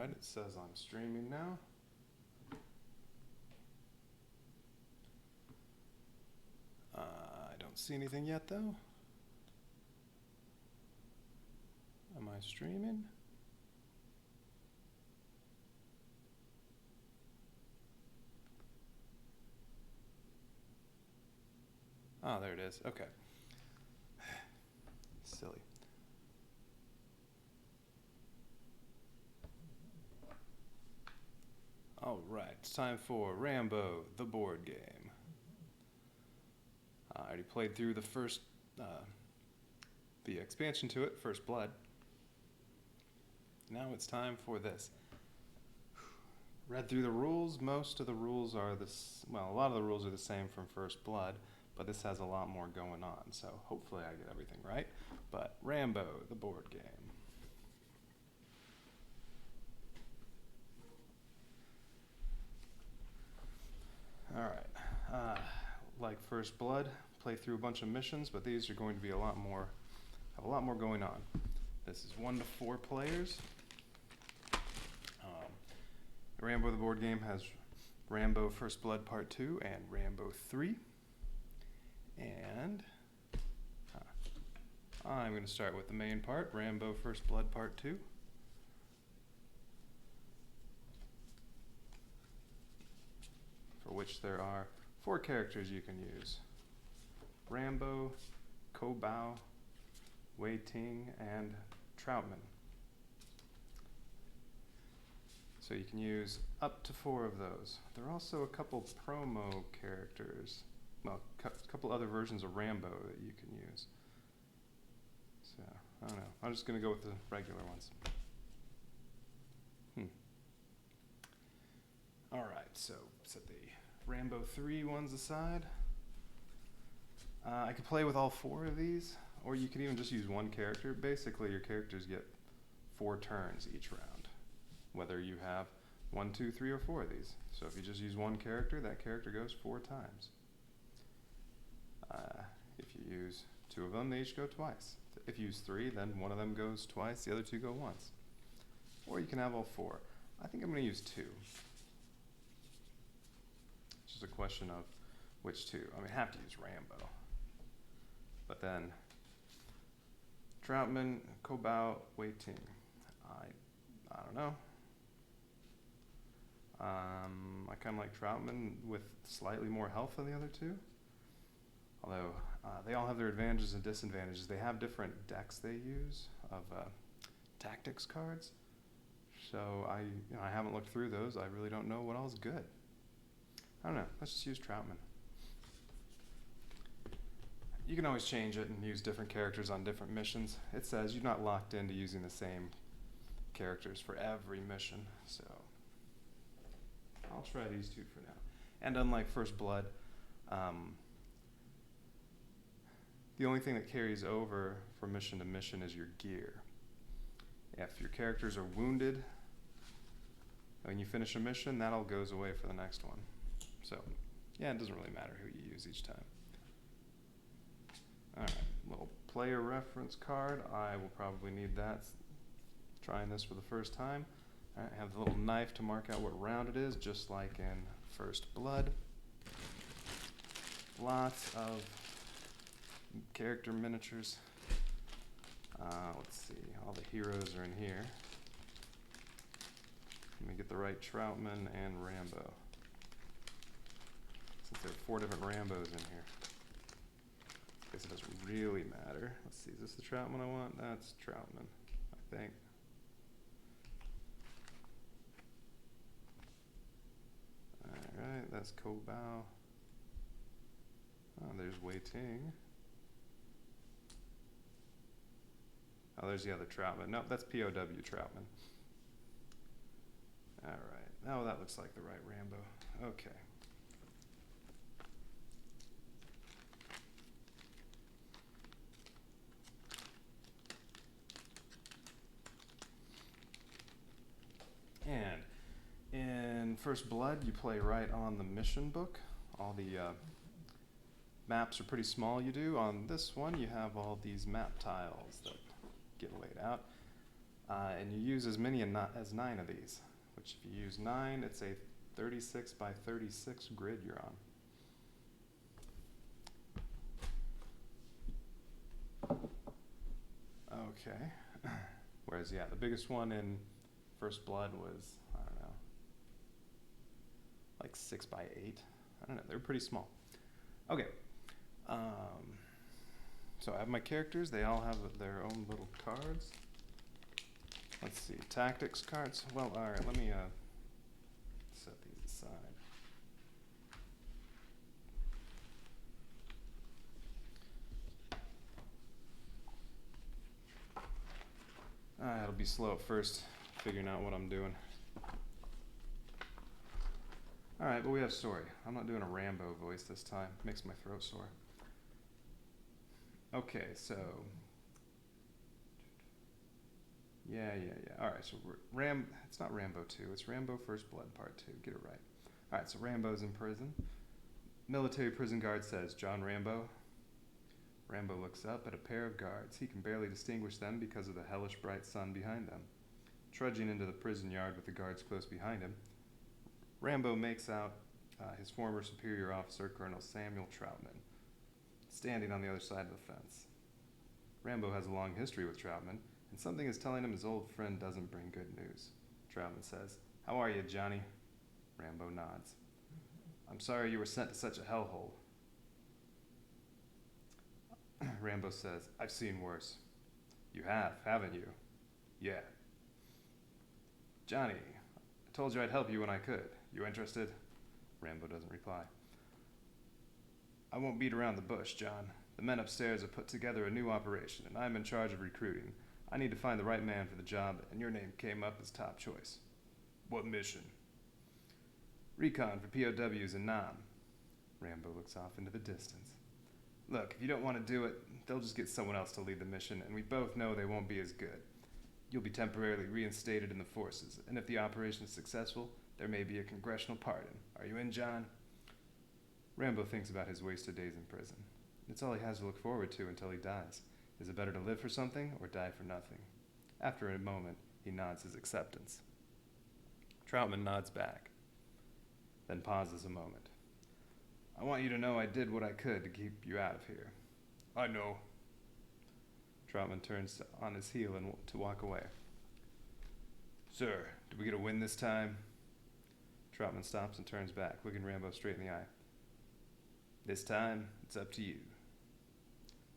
Alright, it says I'm streaming now. I don't see anything yet though. Am I streaming? Oh, there it is. Okay. Silly. Alright, it's time for Rambo, the board game. I already played through the first, the expansion to it, First Blood. Now it's time for this. Read through the rules. Most of the rules are a lot of the rules are the same from First Blood, but this has a lot more going on, so hopefully I get everything right. But Rambo, the board game. Alright, like First Blood, play through a bunch of missions, but these are going to be have a lot more going on. This is 1 to 4 players. Rambo the board game has Rambo First Blood Part 2 and Rambo 3. And I'm going to start with the main part, Rambo First Blood Part 2. For which there are 4 characters you can use. Rambo, Ko Bao, Wei Ting, and Troutman. So you can use up to 4 of those. There are also a couple promo characters, well, a couple other versions of Rambo that you can use. So, I don't know. I'm just going to go with the regular ones. Alright, so set the Rambo 3 ones aside. I could play with all 4 of these, or you could even just use 1 character. Basically, your characters get 4 turns each round, whether you have 1, 2, 3, or 4 of these. So if you just use 1 character, that character goes 4 times. If you use 2 of them, they each go twice. If you use 3, then 1 of them goes twice, the other 2 go once. Or you can have all 4. I think I'm going to use 2. It's just a question of which 2. I mean, I have to use Rambo. But then, Troutman, Ko Bao, Wei Ting. I don't know. I kind of like Troutman with slightly more health than the other 2. Although, they all have their advantages and disadvantages. They have different decks they use of tactics cards. So I haven't looked through those. I really don't know what else is good. I don't know. Let's just use Troutman. You can always change it and use different characters on different missions. It says you're not locked into using the same characters for every mission, so I'll try these 2 for now. And unlike First Blood, the only thing that carries over from mission to mission is your gear. If your characters are wounded when you finish a mission, that all goes away for the next one. So, yeah, it doesn't really matter who you use each time. Alright, little player reference card. I will probably need that trying this for the first time. Alright, I have the little knife to mark out what round it is, just like in First Blood. Lots of character miniatures. Let's see, all the heroes are in here. Let me get the right Troutman and Rambo. Since there are 4 different Rambos in here. I guess it doesn't really matter. Let's see, is this the Troutman I want? That's Troutman, I think. Alright, that's Ko Bao. Oh, there's Wei Ting. Oh, there's the other Troutman. Nope, that's POW Troutman. Alright, now that looks like the right Rambo. Okay. And in First Blood, you play right on the mission book. All the maps are pretty small you do. On this one, you have all these map tiles that get laid out. And you use as many as 9 of these, which if you use 9, it's a 36 by 36 grid you're on. Okay. Whereas, yeah, the biggest one in First Blood was, I don't know, like 6 by 8. I don't know, they're pretty small. Okay. So I have my characters. They all have their own little cards. Let's see, tactics cards. Well, all right, let me set these aside. It'll be slow at first, figuring out what I'm doing. All right, but we have story. I'm not doing a Rambo voice this time. Makes my throat sore. Okay, so yeah. All right, so it's not Rambo 2. It's Rambo First Blood Part 2. Get it right. All right, so Rambo's in prison. Military prison guard says, "John Rambo." Rambo looks up at a pair of guards. He can barely distinguish them because of the hellish bright sun behind them. Trudging into the prison yard with the guards close behind him, Rambo makes out his former superior officer, Colonel Samuel Troutman, standing on the other side of the fence. Rambo has a long history with Troutman, and something is telling him his old friend doesn't bring good news. Troutman says, "How are you, Johnny?" Rambo nods. "I'm sorry you were sent to such a hellhole." Rambo says, "I've seen worse." "You have, haven't you?" "Yeah." "Johnny, I told you I'd help you when I could. You interested?" Rambo doesn't reply. "I won't beat around the bush, John. The men upstairs have put together a new operation, and I'm in charge of recruiting. I need to find the right man for the job, and your name came up as top choice." "What mission?" "Recon for POWs in Nam." Rambo looks off into the distance. "Look, if you don't want to do it, they'll just get someone else to lead the mission, and we both know they won't be as good. You'll be temporarily reinstated in the forces, and if the operation is successful, there may be a congressional pardon. Are you in, John?" Rambo thinks about his wasted days in prison. It's all he has to look forward to until he dies. Is it better to live for something or die for nothing? After a moment, he nods his acceptance. Troutman nods back, then pauses a moment. "I want you to know I did what I could to keep you out of here." "I know." Troutman turns on his heel and to walk away. "Sir, did we get a win this time?" Troutman stops and turns back, looking Rambo straight in the eye. "This time, it's up to you."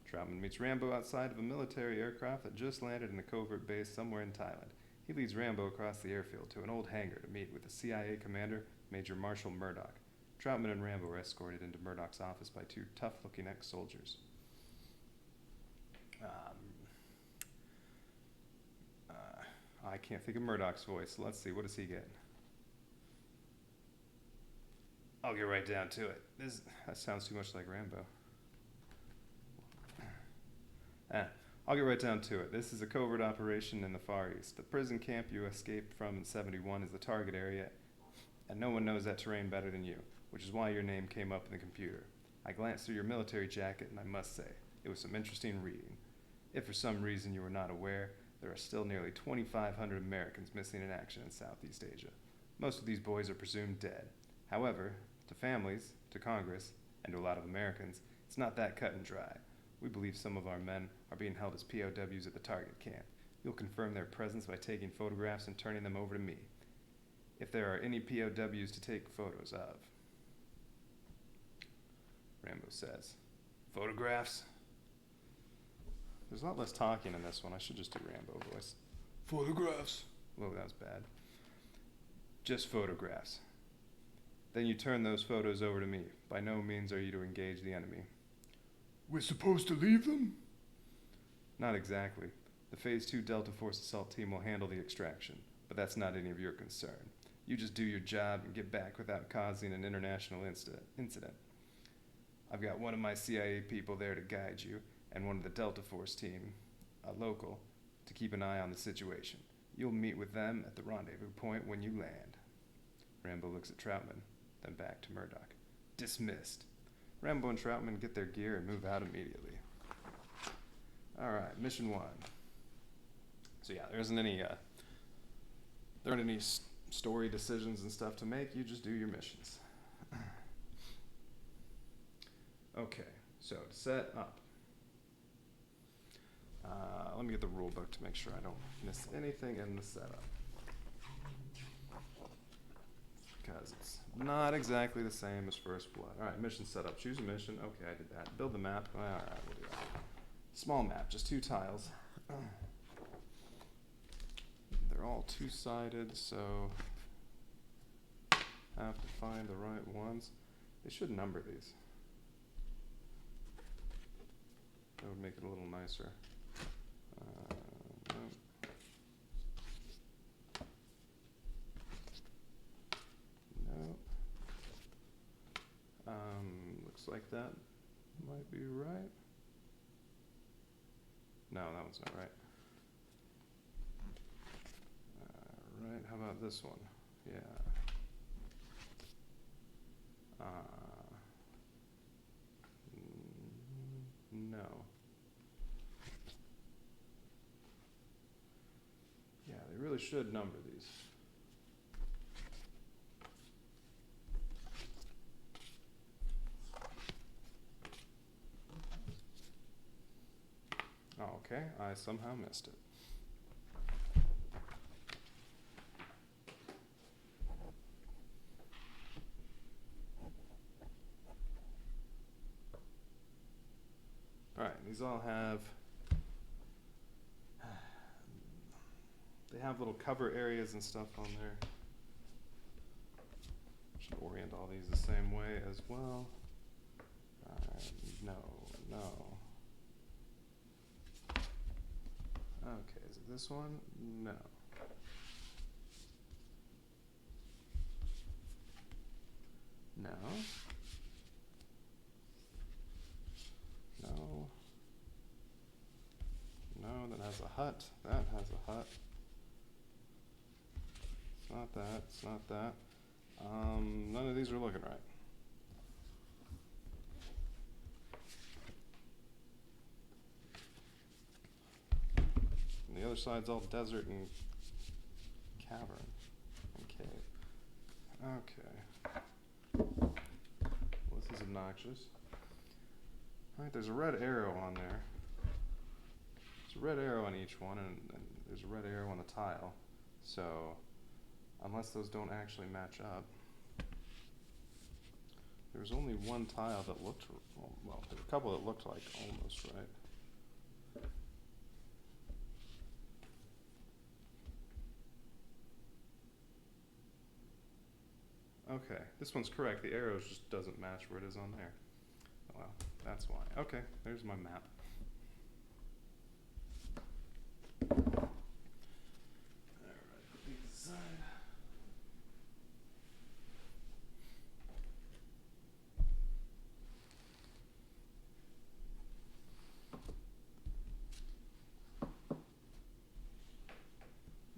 Troutman meets Rambo outside of a military aircraft that just landed in a covert base somewhere in Thailand. He leads Rambo across the airfield to an old hangar to meet with the CIA commander, Major Marshall Murdoch. Troutman and Rambo are escorted into Murdoch's office by 2 tough-looking ex-soldiers. I can't think of Murdoch's voice. Let's see, what does he get? "I'll get right down to it. That sounds too much like Rambo. I'll get right down to it. This is a covert operation in the Far East. The prison camp you escaped from in 71 is the target area, and no one knows that terrain better than you, which is why your name came up in the computer. I glanced through your military jacket, and I must say, it was some interesting reading. If for some reason you were not aware, there are still nearly 2,500 Americans missing in action in Southeast Asia. Most of these boys are presumed dead. However, to families, to Congress, and to a lot of Americans, it's not that cut and dry. We believe some of our men are being held as POWs at the target camp. You'll confirm their presence by taking photographs and turning them over to me. If there are any POWs to take photos of." Rambo says, "Photographs?" There's a lot less talking in this one. I should just do Rambo voice. "Photographs?" Whoa, that was bad. "Just photographs. Then you turn those photos over to me. By no means are you to engage the enemy." "We're supposed to leave them?" "Not exactly. The Phase 2 Delta Force assault team will handle the extraction, but that's not any of your concern. You just do your job and get back without causing an international incident. I've got one of my CIA people there to guide you, and one of the Delta Force team, a local, to keep an eye on the situation. You'll meet with them at the rendezvous point when you land." Rambo looks at Troutman, then back to Murdoch. "Dismissed." Rambo and Troutman get their gear and move out immediately. All right, mission 1. So yeah, there isn't any, there aren't any story decisions and stuff to make. You just do your missions. Okay, so to set up. Let me get the rule book to make sure I don't miss anything in the setup. Because it's not exactly the same as First Blood. Alright, mission setup. Choose a mission. Okay, I did that. Build the map. Alright, we'll do that. Small map, just 2 tiles. They're all 2-sided, so have to find the right ones. They should number these. That would make it a little nicer. No. No. Looks like that might be right. No, that one's not right. Right, how about this one? Yeah. No. Yeah, they really should number these. Oh, okay, I somehow missed it. Alright, these all have, they have little cover areas and stuff on there. Should orient all these the same way as well. No. Okay, is it this one? No. No. No. No, that has a hut. That has a hut. It's not that. It's not that. None of these are looking right. And the other side's all desert and cavern and cave. Okay. Well, this is obnoxious. Alright, there's a red arrow on there. There's a red arrow on each one, and there's a red arrow on the tile. So, unless those don't actually match up. There was only one tile that looked, well, there were a couple that looked like almost right. Okay, this one's correct. The arrow just doesn't match where it is on there. Well, that's why. Okay, there's my map. Alright, put these aside.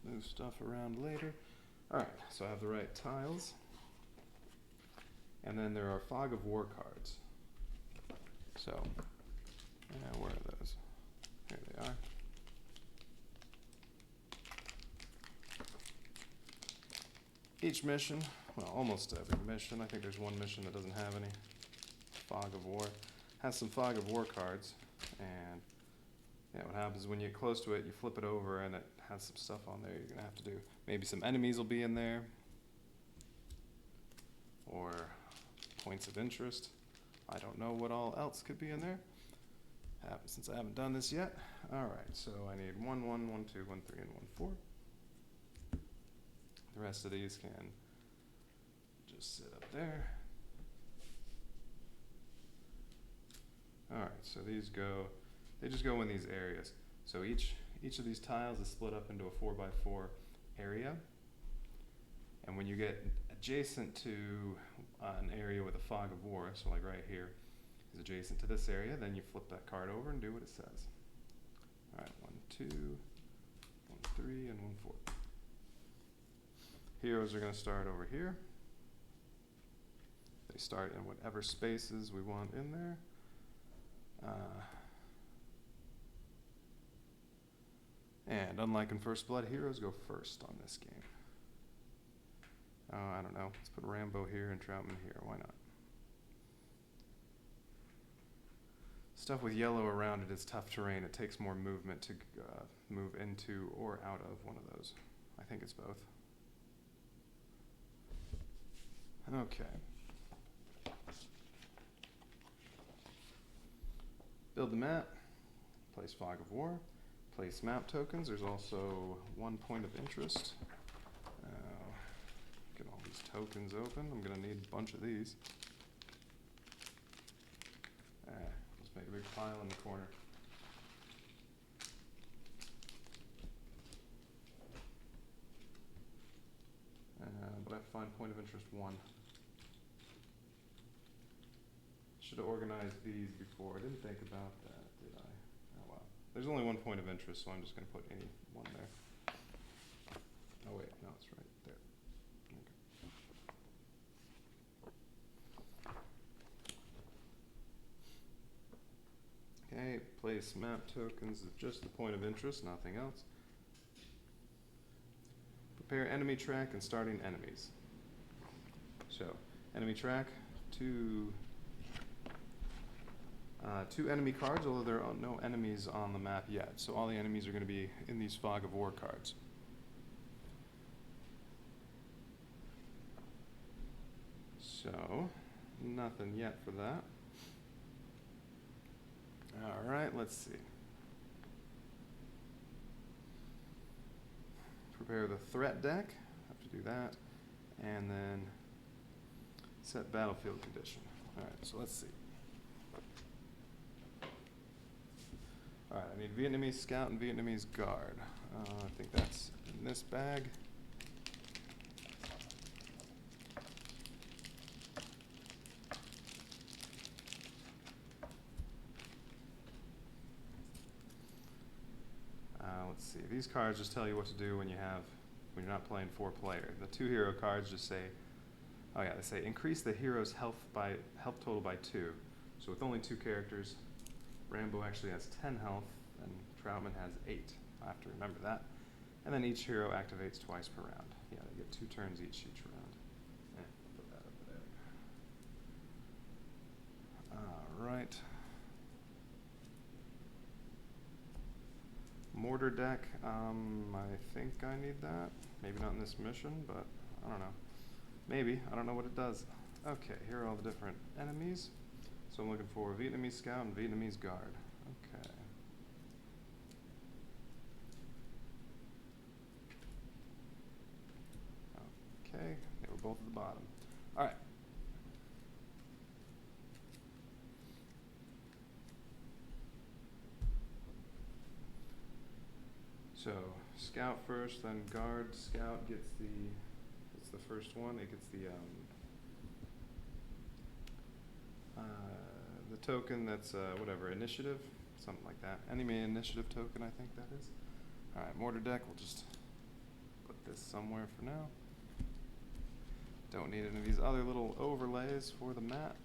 Move stuff around later. Alright, so I have the right tiles. And then there are Fog of War cards. So, where are those? Here they are. Each mission, well, almost every mission, I think there's one mission that doesn't have any Fog of War, has some Fog of War cards. And yeah, what happens is when you get close to it, you flip it over and it has some stuff on there you're going to have to do. Maybe some enemies will be in there. Or points of interest. I don't know what all else could be in there. Since I haven't done this yet. Alright, so I need 1, 1, 1, 2, 1, 3, and 1, 4. The rest of these can just sit up there. Alright, so these go, they just go in these areas. So each of these tiles is split up into a 4x4 area. And when you get adjacent to an area with a Fog of War, so like right here, is adjacent to this area, then you flip that card over and do what it says. Alright, 1, 2, 1, 3, and 1, 4. Heroes are going to start over here. They start in whatever spaces we want in there. And unlike in First Blood, heroes go first on this game. I don't know. Let's put Rambo here and Troutman here. Why not? Stuff with yellow around it is tough terrain. It takes more movement to move into or out of one of those. I think it's both. Okay. Build the map. Place Fog of War. Place map tokens. There's also 1 point of interest. Get all these tokens open. I'm going to need a bunch of these. Let's make a big pile in the corner. But I have to find point of interest 1. Should have organized these before. I didn't think about that, did I? Oh well. There's only 1 point of interest, so I'm just going to put any one there. Oh wait, no, it's right there. Okay. Okay, place map tokens is just the point of interest, nothing else. Prepare enemy track and starting enemies. So, enemy track, two enemy cards, although there are no enemies on the map yet. So all the enemies are going to be in these Fog of War cards. So, nothing yet for that. Alright, let's see. Prepare the threat deck. Have to do that. And then set battlefield condition. Alright, so let's see. Alright, I need Vietnamese Scout and Vietnamese Guard. I think that's in this bag. Let's see. These cards just tell you what to do when you're not playing 4 player. The 2 hero cards just say, oh yeah, they say increase the hero's health total by 2. So with only 2 characters, Rambo actually has 10 health, and Troutman has 8. I have to remember that. And then each hero activates twice per round. Yeah, they get 2 turns each round. Put that over there. Alright. Mortar deck, I think I need that. Maybe not in this mission, but I don't know. Maybe, I don't know what it does. Okay, here are all the different enemies. So I'm looking for Vietnamese Scout and Vietnamese Guard. Okay. Okay, they were both at the bottom. All right. So Scout first, then Guard. Scout gets the first one. It gets the token that's whatever, initiative, something like that. Enemy initiative token, I think that is. All right, mortar deck. We'll just put this somewhere for now. Don't need any of these other little overlays for the map.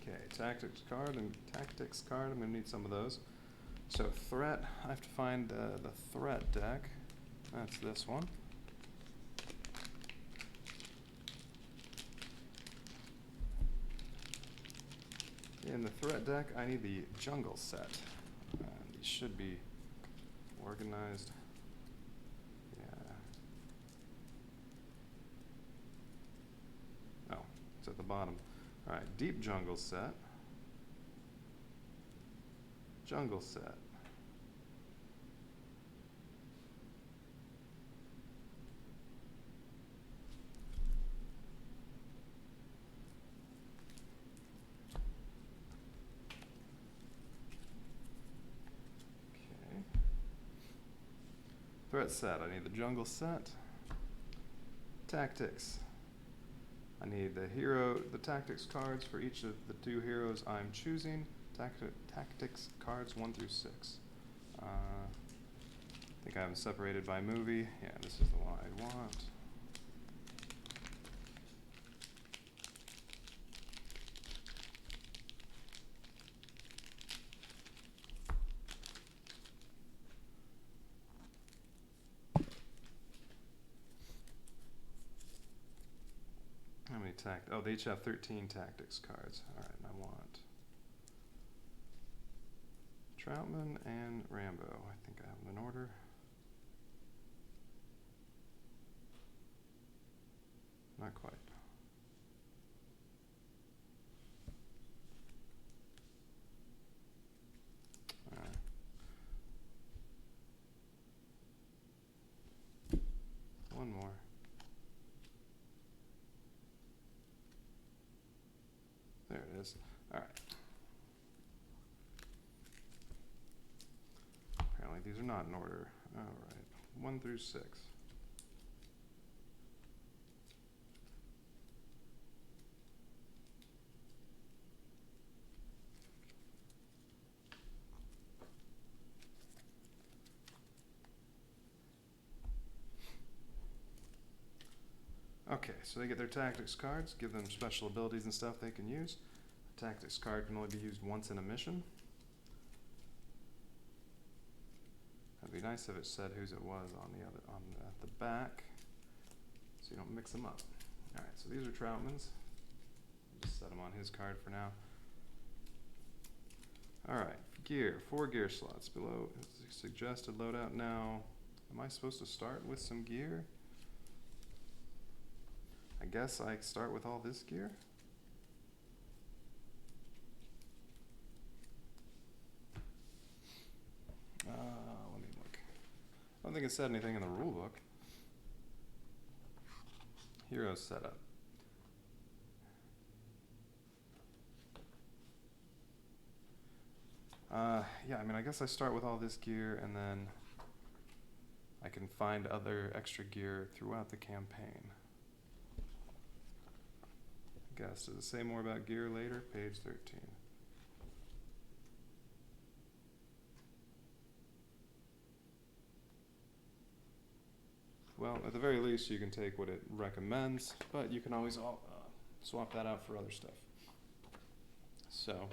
Okay, tactics card and tactics card. I'm going to need some of those. So threat, I have to find the threat deck. That's this one. In the threat deck, I need the jungle set. These should be organized. Yeah. Oh, it's at the bottom. All right, deep jungle set. Jungle set. Threat set, I need the jungle set. Tactics. I need the tactics cards for each of the 2 heroes I'm choosing. Tactics cards 1 through 6. I think I have them separated by movie. Yeah, this is the one I want. oh, they each have 13 tactics cards. Alright, and I want Troutman and Rambo. I think I have them in order. Not quite. Alright. One more. There it is. Alright. Apparently these are not in order. Alright. 1 through 6. Okay, so they get their tactics cards, give them special abilities and stuff they can use. A tactics card can only be used once in a mission. It'd be nice if it said whose it was at the back, so you don't mix them up. All right, so these are Troutman's. Just set them on his card for now. All right, gear, 4 gear slots below. Suggested loadout now. Am I supposed to start with some gear? I guess I start with all this gear. Let me look. I don't think it said anything in the rule book. Hero setup. Yeah, I mean, I guess I start with all this gear and then I can find other extra gear throughout the campaign. I guess. Does it say more about gear later? Page 13. Well, at the very least, you can take what it recommends, but you can always swap that out for other stuff. So,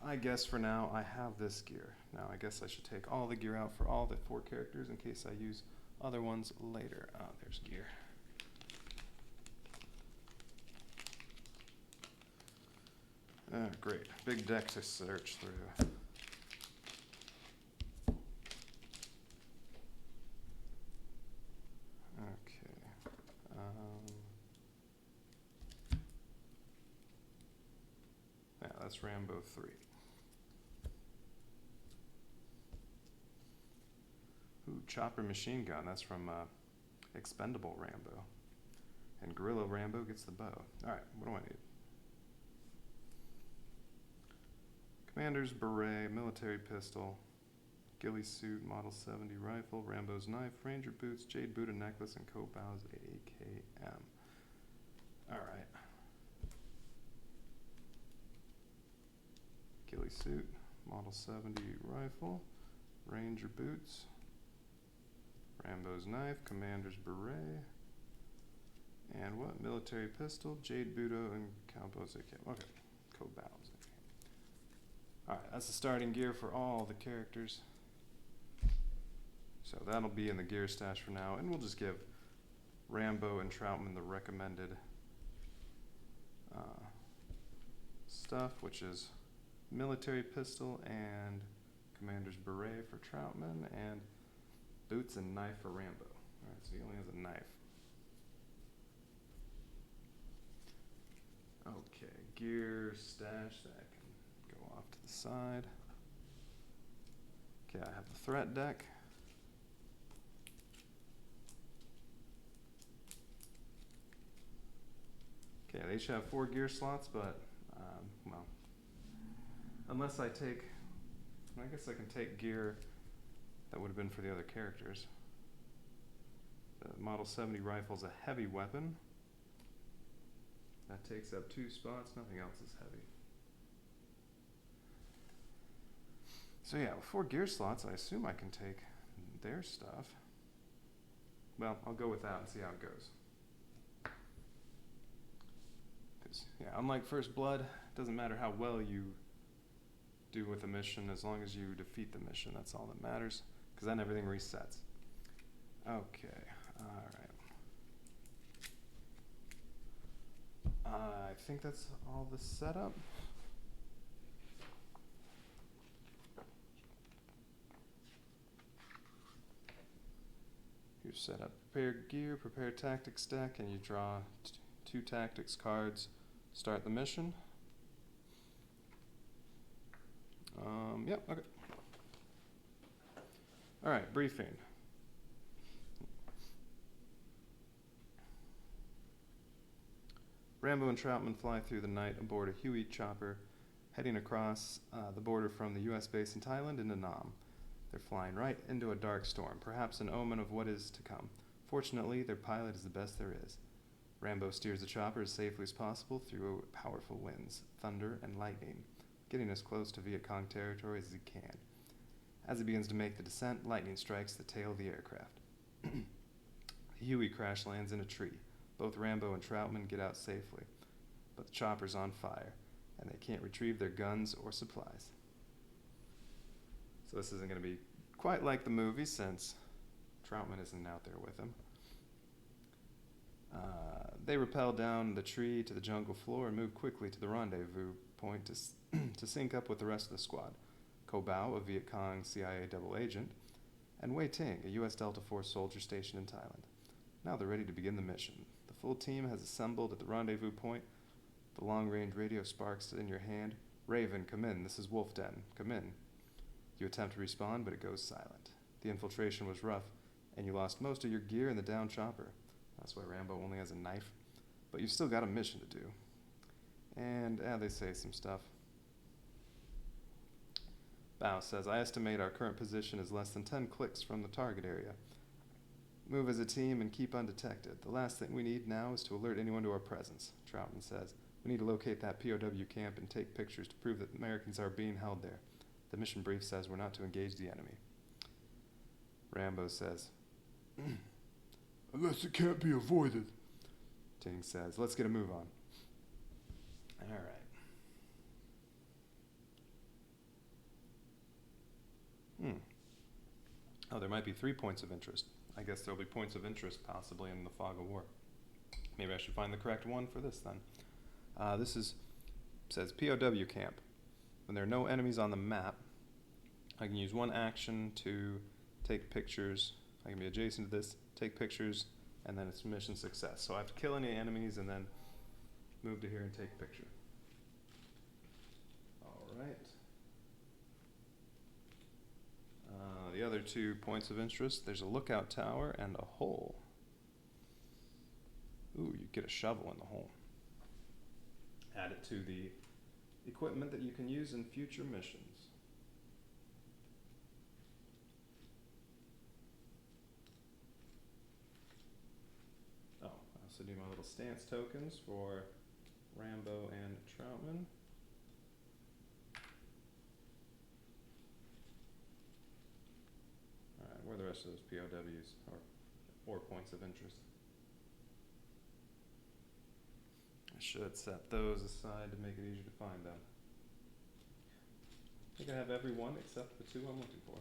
I guess for now, I have this gear. Now, I guess I should take all the gear out for all the 4 characters in case I use other ones later. There's gear. Great. Big deck to search through. Yeah, that's Rambo 3. Ooh, chopper machine gun. That's from Expendable Rambo. And Guerrilla Rambo gets the bow. Alright, what do I need? Commander's beret, military pistol, ghillie suit, model 70 rifle, Rambo's knife, ranger boots, jade Buddha necklace, and Kobao's AKM. Alright. Ghillie suit, model 70 rifle, ranger boots, Rambo's knife, commander's beret, and what? Military pistol, jade Buddha, and Kobao's AKM. Okay, Kobao's AKM. Alright, that's the starting gear for all the characters. So that'll be in the gear stash for now, and we'll just give Rambo and Troutman the recommended stuff, which is military pistol and commander's beret for Troutman, and boots and knife for Rambo. Alright, so he only has a knife. Okay, gear stash that can go off to the side. Okay, I have the threat deck. Okay, they each have 4 gear slots, but, well, unless I take, I guess I can take gear that would have been for the other characters. The Model 70 rifle is a heavy weapon. That takes up 2 spots, nothing else is heavy. So yeah, with 4 gear slots, I assume I can take their stuff. Well, I'll go with that and see how it goes. Yeah, unlike First Blood, it doesn't matter how well you do with a mission, as long as you defeat the mission, that's all that matters, because then everything resets. Okay, alright. I think that's all the setup. You set up prepare gear, prepare tactics deck, and you draw two tactics cards. Start the mission. Yep, okay. Alright, briefing. Rambo and Troutman fly through the night aboard a Huey chopper, heading across the border from the U.S. base in Thailand into Nam. They're flying right into a dark storm, perhaps an omen of what is to come. Fortunately, their pilot is the best there is. Rambo steers the chopper as safely as possible through powerful winds, thunder, and lightning, getting as close to Viet Cong territory as he can. As he begins to make the descent, lightning strikes the tail of the aircraft. The Huey crash lands in a tree. Both Rambo and Troutman get out safely, but the chopper's on fire, and they can't retrieve their guns or supplies. So this isn't going to be quite like the movie, since Troutman isn't out there with him. They rappel down the tree to the jungle floor and move quickly to the rendezvous point to sync up with the rest of the squad. Ko Bao, a Viet Cong CIA double agent, and Wei Ting, a U.S. Delta Force soldier stationed in Thailand. Now they're ready to begin the mission. The full team has assembled at the rendezvous point. The long-range radio sparks in your hand. Raven, come in. This is Wolf Den. Come in. You attempt to respond, but it goes silent. The infiltration was rough, and you lost most of your gear in the down chopper. That's why Rambo only has a knife. But you've still got a mission to do. And they say some stuff. Bao says, I estimate our current position is less than 10 clicks from the target area. Move as a team and keep undetected. The last thing we need now is to alert anyone to our presence. Troutman says, we need to locate that POW camp and take pictures to prove that Americans are being held there. The mission brief says we're not to engage the enemy. Rambo says, unless it can't be avoided. Ting says, let's get a move on. All right. Oh, there might be 3 points of interest. I guess there'll be points of interest possibly in the fog of war. Maybe I should find the correct one for this then. Says POW camp. When there are no enemies on the map, I can use one action to take pictures. I can be adjacent to this, take pictures, and then it's mission success. So I have to kill any enemies and then move to here and take a picture. All right. The other 2 points of interest, there's a lookout tower and a hole. Ooh, you get a shovel in the hole. Add it to the equipment that you can use in future missions. Oh, I also do my little stance tokens for Rambo and Troutman. Alright, where are the rest of those POWs or points of interest? I should set those aside to make it easier to find them. I think I have every one except the 2 I'm looking for.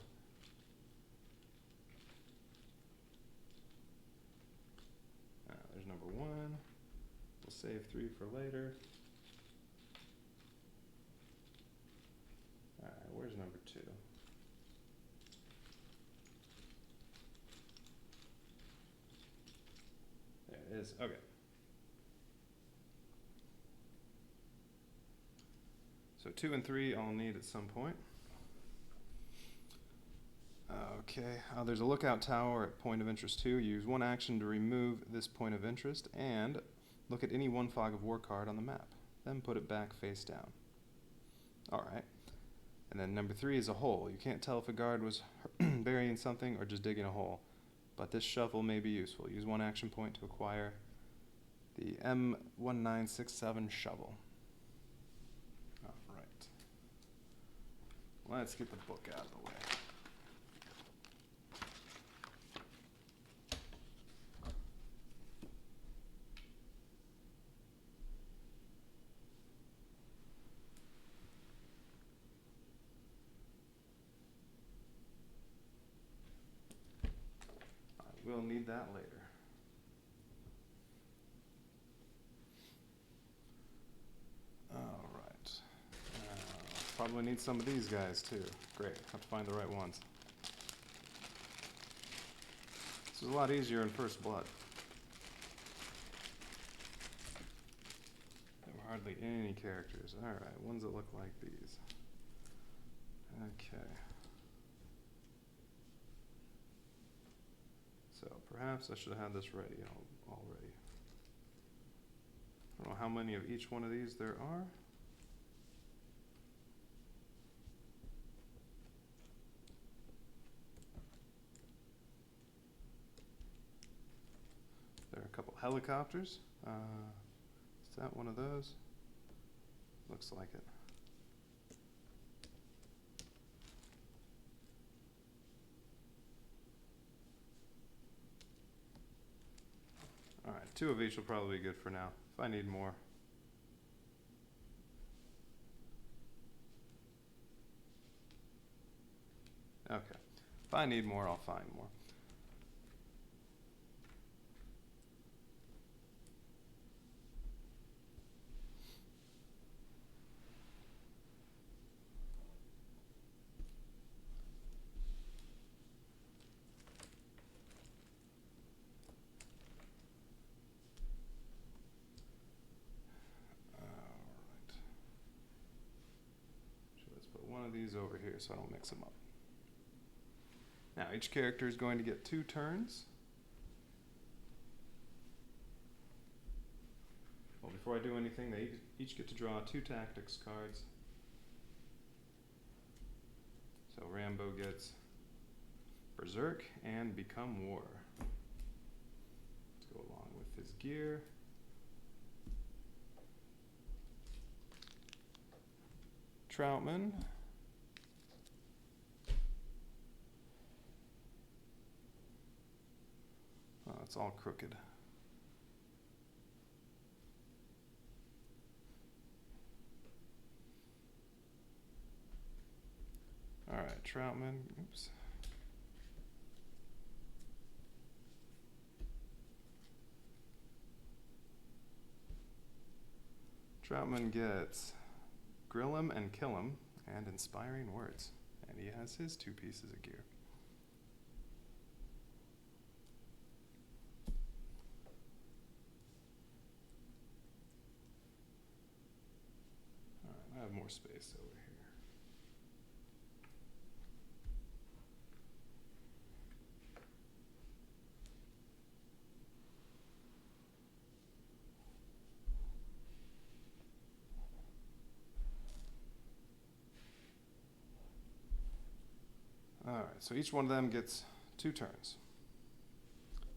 There's number 1. We'll save 3 for later. Alright, where's number 2? There it is. Okay. So 2 and 3 I'll need at some point. Okay, there's a lookout tower at point of interest 2. Use one action to remove this point of interest and look at any one fog of war card on the map. Then put it back face down. Alright. And then number 3 is a hole. You can't tell if a guard was burying something or just digging a hole. But this shovel may be useful. Use one action point to acquire the M1967 shovel. Alright. Let's get the book out of the way. We'll need that later. probably need some of these guys too. Great, have to find the right ones. This is a lot easier in First Blood. There were hardly any characters. Alright, ones that look like these. Okay. So perhaps I should have had this ready already. I don't know how many of each one of these there are. There are a couple helicopters. Is that one of those? Looks like it. Alright, 2 of each will probably be good for now. If I need more. Okay. If I need more, I'll find more. One of these over here so I don't mix them up. Now each character is going to get 2 turns. Well, before I do anything, they each get to draw 2 tactics cards. So Rambo gets Berserk and Become War. Let's go along with his gear. Troutman. Oh, it's all crooked. All right, Troutman. Oops. Troutman gets Grill Him and Kill Him and Inspiring Words. And he has his 2 pieces of gear. Alright, I have more space over here. Alright, so each one of them gets 2 turns.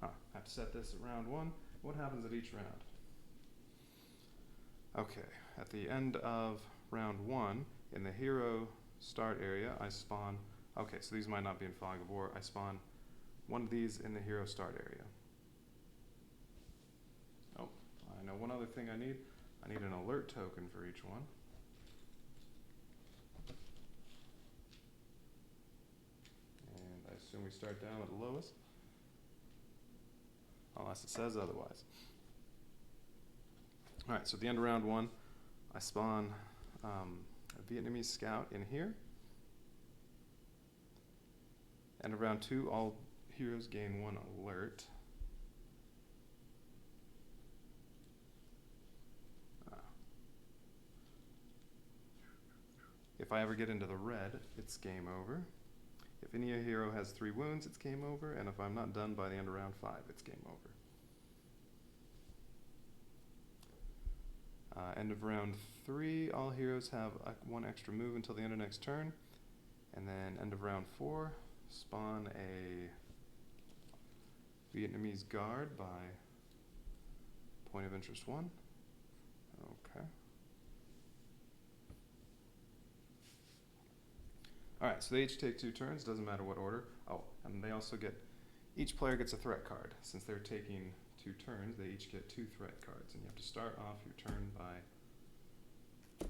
I have to set this at round 1. What happens at each round? Okay, at the end of round 1, in the hero start area, I spawn... Okay, so these might not be in Fog of War. I spawn one of these in the hero start area. Oh, I know one other thing I need. I need an alert token for each one. I assume we start down at the lowest, unless it says otherwise. Alright, so at the end of round 1, I spawn a Vietnamese scout in here. End of round 2, all heroes gain 1 alert. If I ever get into the red, it's game over. If any hero has 3 wounds, it's game over, and if I'm not done by the end of round 5, it's game over. End of round 3, all heroes have 1 extra move until the end of next turn, and then end of round 4, spawn a Vietnamese guard by point of interest 1. Okay. Alright, so they each take 2 turns, doesn't matter what order. Oh, and they also get, each player gets a threat card. Since they're taking 2 turns, they each get 2 threat cards. And you have to start off your turn by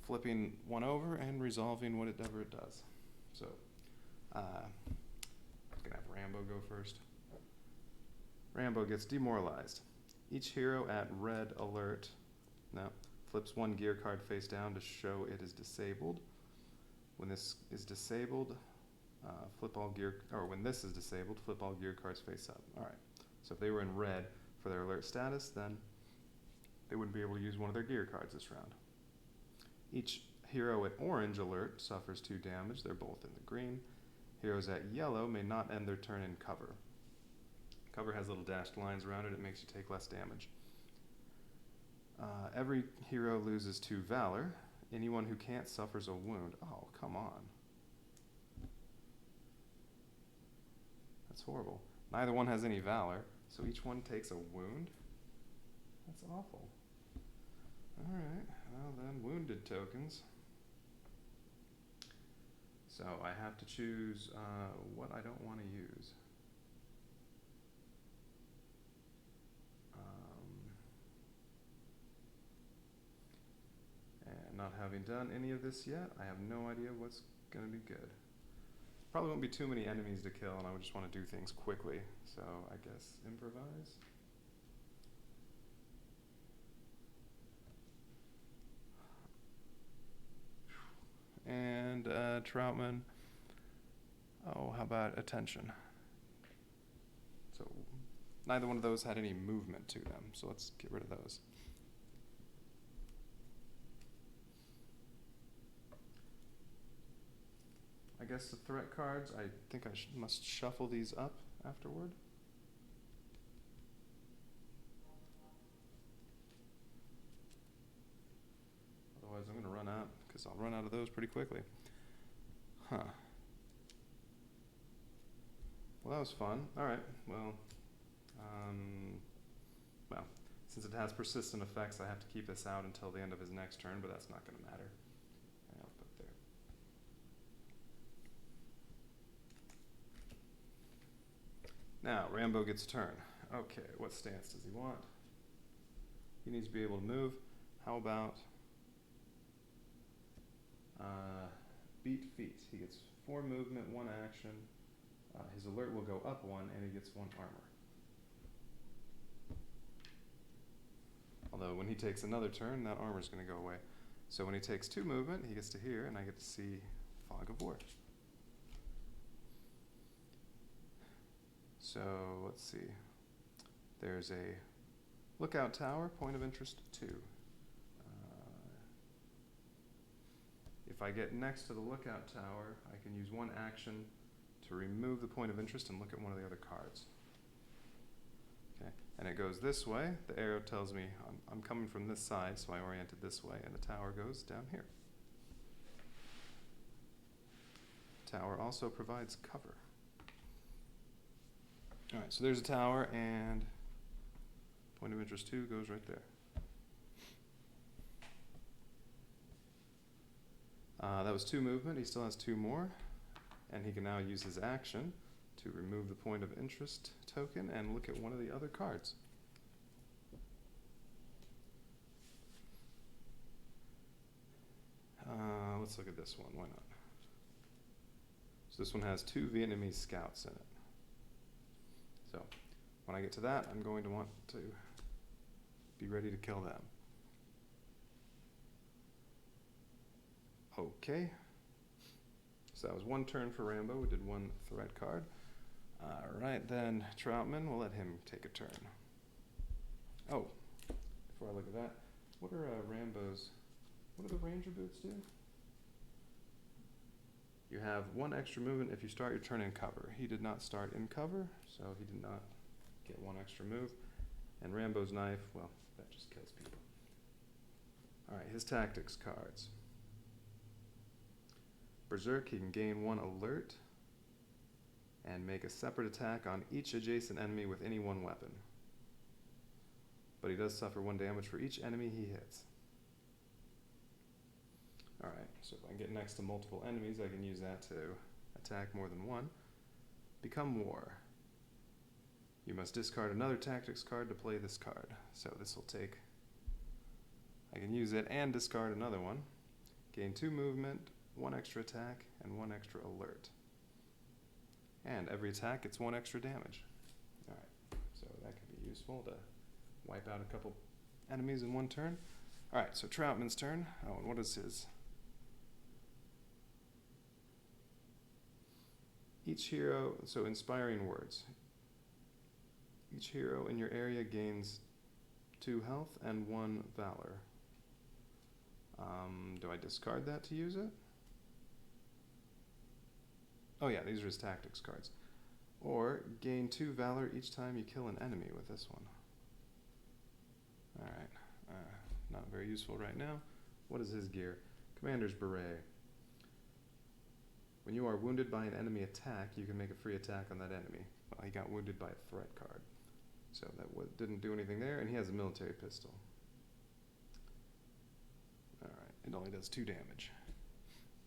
flipping one over and resolving whatever it does. So, I'm gonna have Rambo go first. Rambo gets demoralized. Each hero at red alert, flips 1 gear card face down to show it is disabled. When this is disabled, flip all gear, or when this is disabled, flip all gear cards face up. All right, so if they were in red for their alert status, then they wouldn't be able to use one of their gear cards this round. Each hero at orange alert suffers 2 damage. They're both in the green. Heroes at yellow may not end their turn in cover. Cover has little dashed lines around it. It makes you take less damage. Every hero loses 2 valor. Anyone who can't suffers a wound. Oh, come on. That's horrible. Neither one has any valor, so each one takes a wound? That's awful. Alright, well then, wounded tokens. So I have to choose what I don't want to use. And not having done any of this yet, I have no idea what's going to be good. Probably won't be too many enemies to kill, and I would just want to do things quickly. So I guess improvise. And Troutman. Oh, how about attention? So neither one of those had any movement to them, so let's get rid of those. I guess the threat cards, I think I must shuffle these up afterward. Otherwise I'm going to run out, because I'll run out of those pretty quickly. Huh. Well, that was fun. All right. Well, since it has persistent effects, I have to keep this out until the end of his next turn, but that's not going to matter. I'll put there. Now, Rambo gets a turn. Okay, what stance does he want? He needs to be able to move. How about beat feet? He gets 4 movement, 1 action. His alert will go up 1, and he gets 1 armor. Although when he takes another turn, that armor is going to go away. So when he takes 2 movement, he gets to here, and I get to see Fog of War. So let's see. There's a lookout tower, point of interest 2. If I get next to the lookout tower, I can use 1 action to remove the point of interest and look at one of the other cards. Okay, and it goes this way. The arrow tells me I'm coming from this side, so I orient it this way, and the tower goes down here. Tower also provides cover. All right, so there's a tower, and point of interest 2 goes right there. That was 2 movement. He still has 2 more, and he can now use his action to remove the point of interest token and look at one of the other cards. Let's look at this one. Why not? So this one has 2 Vietnamese scouts in it. So when I get to that, I'm going to want to be ready to kill them. Okay. So that was 1 turn for Rambo. We did 1 threat card. All right, then Troutman, we'll let him take a turn. Oh, before I look at that, what are Rambo's, what do the Ranger boots do? You have 1 extra movement if you start your turn in cover. He did not start in cover, so he did not get 1 extra move. And Rambo's knife, well, that just kills people. All right, his tactics cards. Berserk, he can gain 1 alert and make a separate attack on each adjacent enemy with any 1 weapon. But he does suffer 1 damage for each enemy he hits. Alright, so if I can get next to multiple enemies, I can use that to attack more than 1. Become War. You must discard another tactics card to play this card. So this will take, I can use it and discard another one. Gain 2 movement, 1 extra attack, and 1 extra alert. And every attack gets 1 extra damage. Alright, so that could be useful to wipe out a couple enemies in 1 turn. Alright, so Troutman's turn. Oh, and what is his? Each hero, so inspiring words. Each hero in your area gains 2 health and 1 valor. Do I discard that to use it? Oh yeah, these are his tactics cards. Or gain 2 valor each time you kill an enemy with this one. Alright, not very useful right now. What is his gear? Commander's Beret. When you are wounded by an enemy attack, you can make a free attack on that enemy. Well, he got wounded by a threat card. So that didn't do anything there, and he has a military pistol. Alright, it only does 2 damage.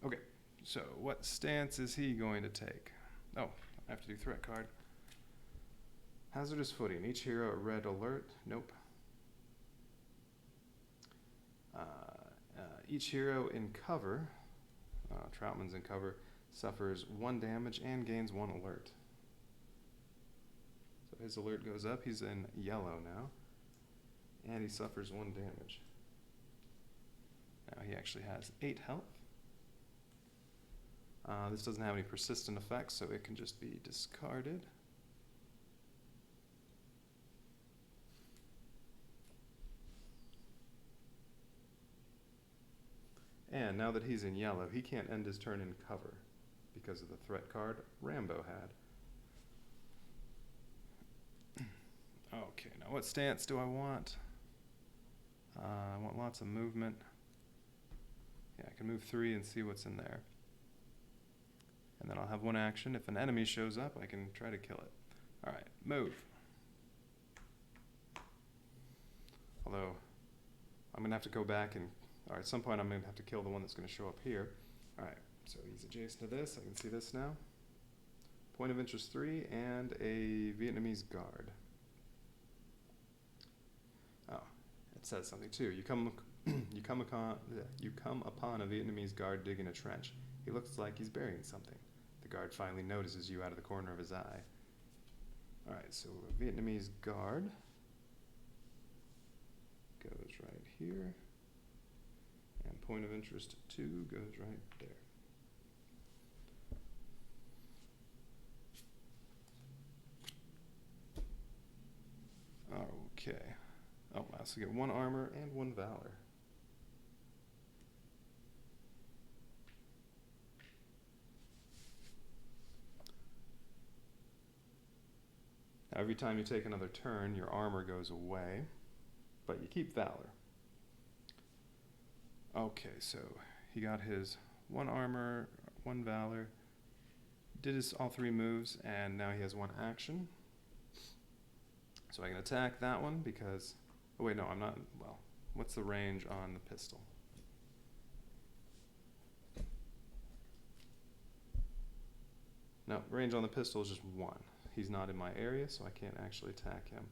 Okay, so what stance is he going to take? Oh, I have to do threat card. Hazardous footing. Each hero a red alert. Nope. Each hero in cover, Troutman's in cover, suffers 1 damage and gains 1 alert. So his alert goes up. He's in yellow now. And he suffers 1 damage. Now he actually has 8 health. This doesn't have any persistent effects, so it can just be discarded. And now that he's in yellow, he can't end his turn in cover because of the threat card Rambo had. Okay, now what stance do I want? I want lots of movement. Yeah, I can move 3 and see what's in there. And then I'll have 1 action. If an enemy shows up, I can try to kill it. Alright, move. Although, I'm going to have to go back and... Alright, at some point I'm going to have to kill the one that's going to show up here. Alright, so he's adjacent to this. I can see this now. Point of interest 3 and a Vietnamese guard. Oh, it says something too. You come upon a Vietnamese guard digging a trench. He looks like he's burying something. The guard finally notices you out of the corner of his eye. Alright, so a Vietnamese guard goes right here. And point of interest 2 goes right there. Okay. Oh, I also get 1 armor and 1 valor. Now, every time you take another turn, your armor goes away, but you keep valor. Okay, so he got his 1 armor, 1 valor, did his all 3 moves, and now he has 1 action. So I can attack that one because... Oh wait, no, I'm not... Well, what's the range on the pistol? No, range on the pistol is just 1. He's not in my area, so I can't actually attack him.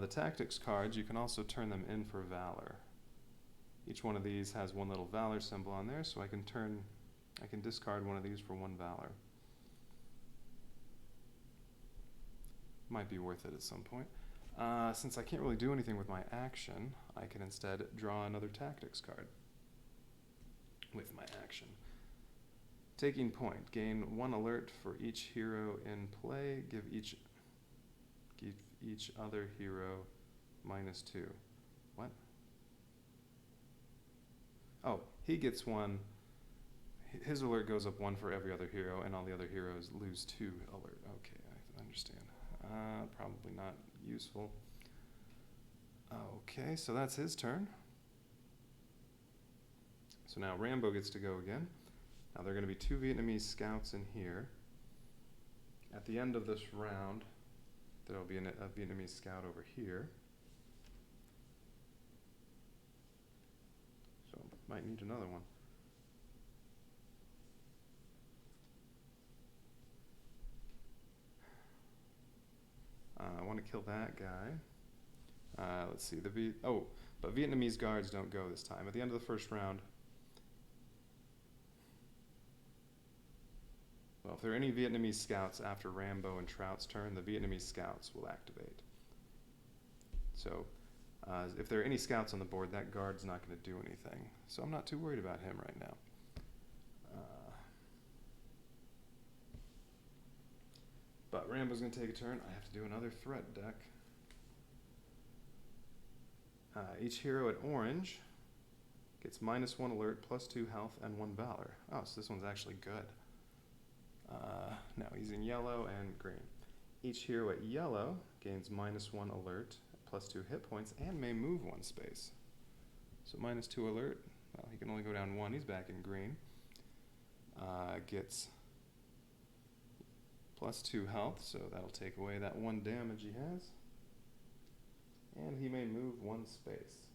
The tactics cards, you can also turn them in for valor. Each one of these has 1 little valor symbol on there, so I can discard one of these for 1 valor. Might be worth it at some point. Since I can't really do anything with my action, I can instead draw another tactics card with my action. Taking point. Gain 1 alert for each hero in play. Give each other hero -2. What? Oh, he gets 1. His alert goes up 1 for every other hero, and all the other heroes lose 2 alert. Okay, I understand. Probably not useful. Okay, so that's his turn. So now Rambo gets to go again. Now there are going to be 2 Vietnamese scouts in here. At the end of this round, there will be a Vietnamese scout over here. So might need another one. I want to kill that guy. Let's see. But Vietnamese guards don't go this time. At the end of the first round, well, if there are any Vietnamese scouts after Rambo and Trout's turn, the Vietnamese scouts will activate. So If there are any scouts on the board, that guard's not going to do anything. So I'm not too worried about him right now. But Rambo's going to take a turn. I have to do another threat deck. Each hero at orange gets -1 alert, +2 health, and 1 valor. Oh, so this one's actually good. No, he's in yellow and green. Each hero at yellow gains -1 alert, +2 hit points, and may move 1 space. So -2 alert. Well, he can only go down 1. He's back in green. Gets +2 health, so that'll take away that 1 damage he has. And he may move 1 space.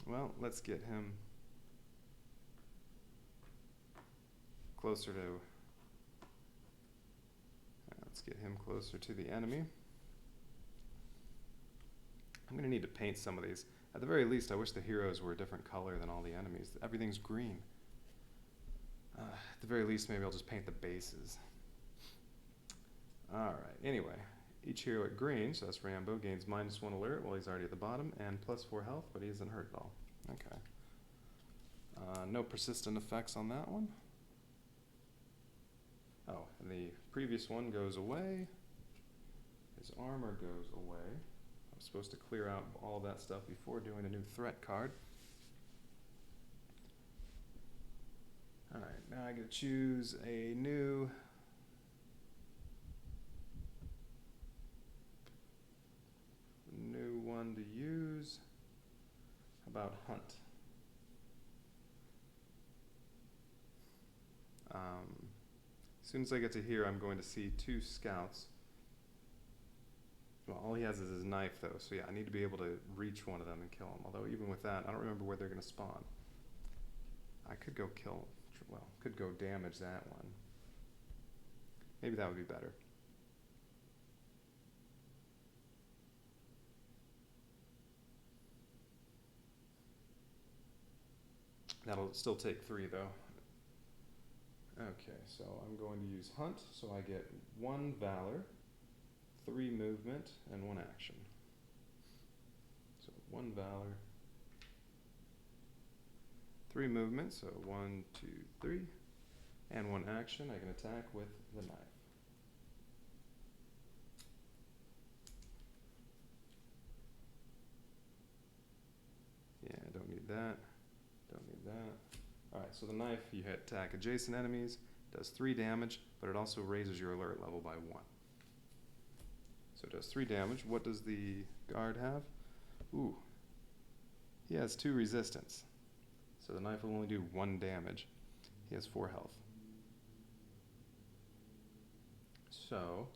Well, let's get him closer to the enemy. I'm going to need to paint some of these. At the very least, I wish the heroes were a different color than all the enemies. Everything's green. At the very least, maybe I'll just paint the bases. Alright, anyway. Each hero at green, so that's Rambo, gains -1 alert while he's already at the bottom, and +4 health, but he isn't hurt at all. Okay. No persistent effects on that one. Oh, and the previous one goes away. His armor goes away. I was supposed to clear out all of that stuff before doing a new threat card. Alright, now I get to choose a new one to use. How about Hunt? As soon as I get to here, I'm going to see 2 scouts. Well, all he has is his knife, though, so yeah, I need to be able to reach one of them and kill him. Although, even with that, I don't remember where they're going to spawn. I could go could go damage that one. Maybe that would be better. That'll still take 3, though. Okay, so I'm going to use Hunt, so I get 1 Valor, 3 movement, and 1 action. So 1 Valor, 3 movement, so 1, 2, 3, and 1 action. I can attack with the knife. Yeah, don't need that. Don't need that. Alright, so the knife, you hit attack adjacent enemies, does 3 damage, but it also raises your alert level by 1. So it does 3 damage. What does the guard have? Ooh. He has 2 resistance. So the knife will only do 1 damage. He has 4 health. So,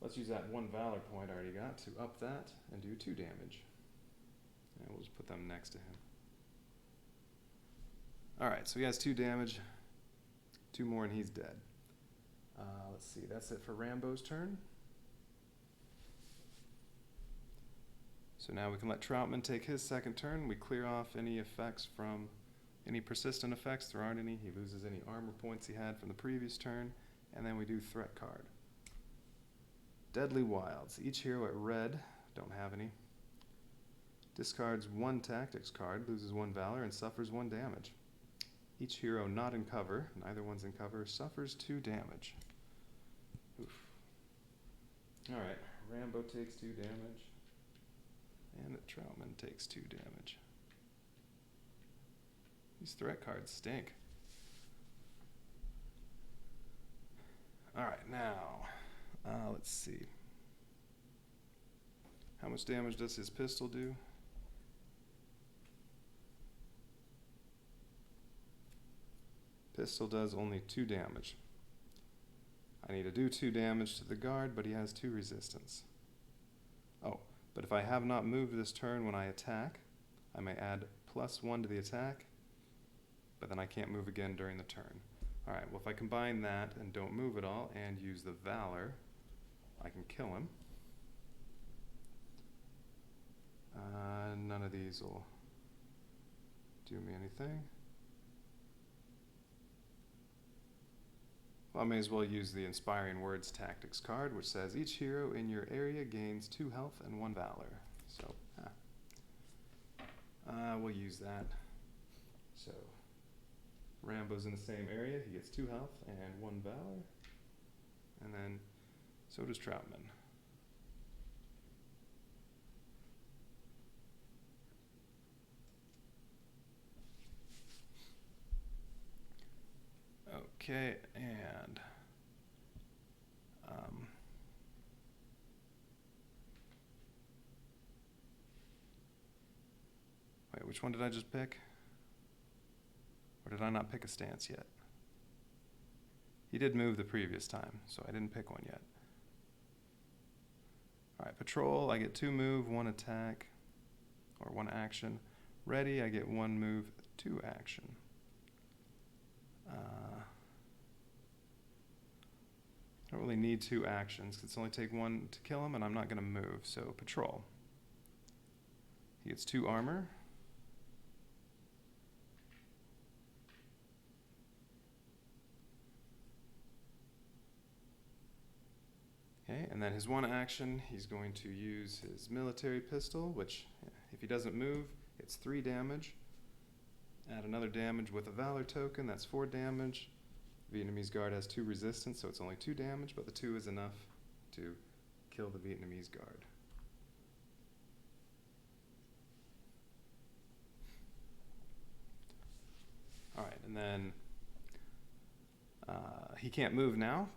let's use that 1 Valor point I already got to up that and do 2 damage. And we'll just put them next to him. Alright, so he has 2 damage, 2 more and he's dead. Let's see, that's it for Rambo's turn. So now we can let Troutman take his second turn. We clear off any effects from any persistent effects. There aren't any. He loses any armor points he had from the previous turn. And then we do threat card. Deadly Wilds. Each hero at red, don't have any, discards 1 tactics card, loses 1 valor, and suffers 1 damage. Each hero not in cover, neither one's in cover, suffers 2 damage. Oof. Alright, Rambo takes 2 damage, and Troutman takes 2 damage. These threat cards stink. Alright, now, let's see. How much damage does his pistol do? Pistol does only 2 damage. I need to do 2 damage to the guard, but he has 2 resistance. Oh, but if I have not moved this turn when I attack, I may add +1 to the attack, but then I can't move again during the turn. Alright, well if I combine that and don't move at all and use the Valor, I can kill him. None of these will do me anything. Well, I may as well use the Inspiring Words Tactics card, which says each hero in your area gains 2 health and 1 valor. So, we'll use that. So, Rambo's in the same area. He gets 2 health and 1 valor. And then, so does Troutman. Okay, and wait, which one did I just pick? Or did I not pick a stance yet? He did move the previous time, so I didn't pick one yet. All right, patrol, I get 2 move, 1 attack, or 1 action. Ready, I get 1 move, 2 action. I don't really need 2 actions, because it's only take 1 to kill him, and I'm not going to move, so patrol. He gets 2 armor. Okay, and then his 1 action, he's going to use his military pistol, which, if he doesn't move, it's 3 damage. Add another damage with a Valor token, that's 4 damage. Vietnamese guard has 2 resistance, so it's only 2 damage, but the 2 is enough to kill the Vietnamese guard. All right, and then he can't move now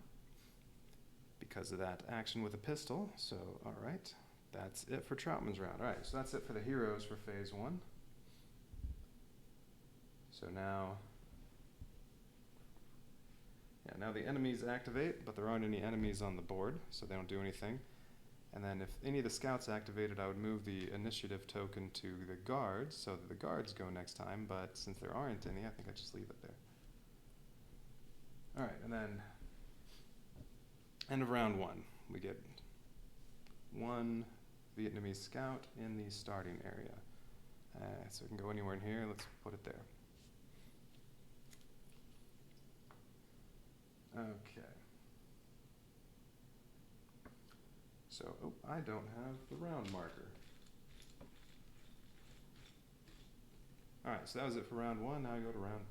because of that action with a pistol. So, all right, that's it for Troutman's round. All right, so that's it for the heroes for phase 1. So now the enemies activate, but there aren't any enemies on the board, so they don't do anything. And then if any of the scouts activated, I would move the initiative token to the guards, so that the guards go next time, but since there aren't any, I think I just leave it there. All right, and then end of round 1, we get 1 Vietnamese scout in the starting area. So it can go anywhere in here, let's put it there. Okay. So, I don't have the round marker. Alright, so that was it for round 1, now I go to round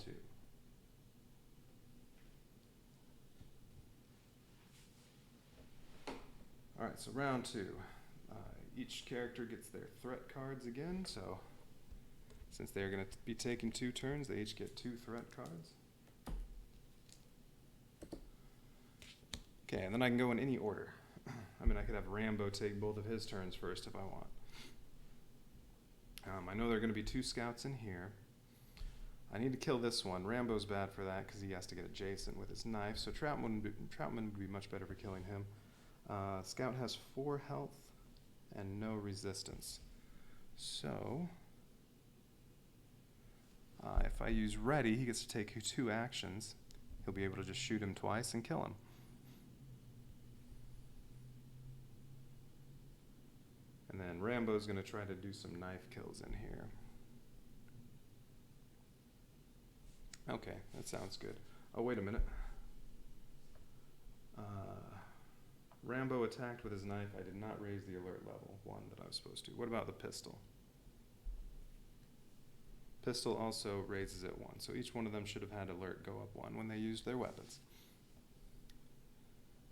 2. Alright, so round 2. Each character gets their threat cards again, so since they're going to be taking 2 turns, they each get 2 threat cards. Okay, and then I can go in any order. I mean, I could have Rambo take both of his turns first if I want. I know there are going to be 2 scouts in here. I need to kill this one. Rambo's bad for that because he has to get adjacent with his knife, so Troutman would be much better for killing him. Scout has 4 health and no resistance. So, if I use ready, he gets to take 2 actions. He'll be able to just shoot him twice and kill him. And then Rambo's going to try to do some knife kills in here. Okay, that sounds good. Oh, wait a minute. Rambo attacked with his knife. I did not raise the alert level 1 that I was supposed to. What about the pistol? Pistol also raises it 1, so each one of them should have had alert go up 1 when they used their weapons.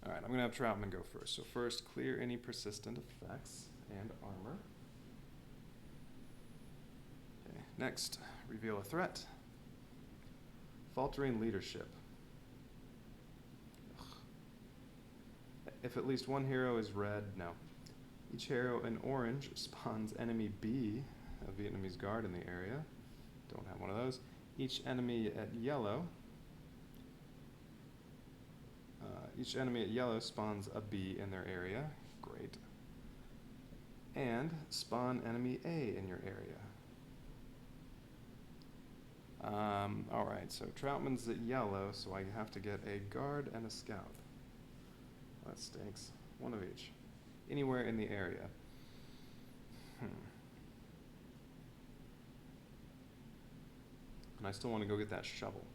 Alright, I'm going to have Troutman go first. So first, clear any persistent effects and armor. Okay, next, reveal a threat. Faltering leadership. Ugh. If at least 1 hero is red, no. Each hero in orange spawns enemy B, a Vietnamese guard in the area. Don't have one of those. Each enemy at yellow spawns a B in their area. Great. And spawn enemy A in your area. Alright, so Troutman's at yellow, so I have to get a guard and a scout. That stinks. 1 of each. Anywhere in the area. And I still want to go get that shovel.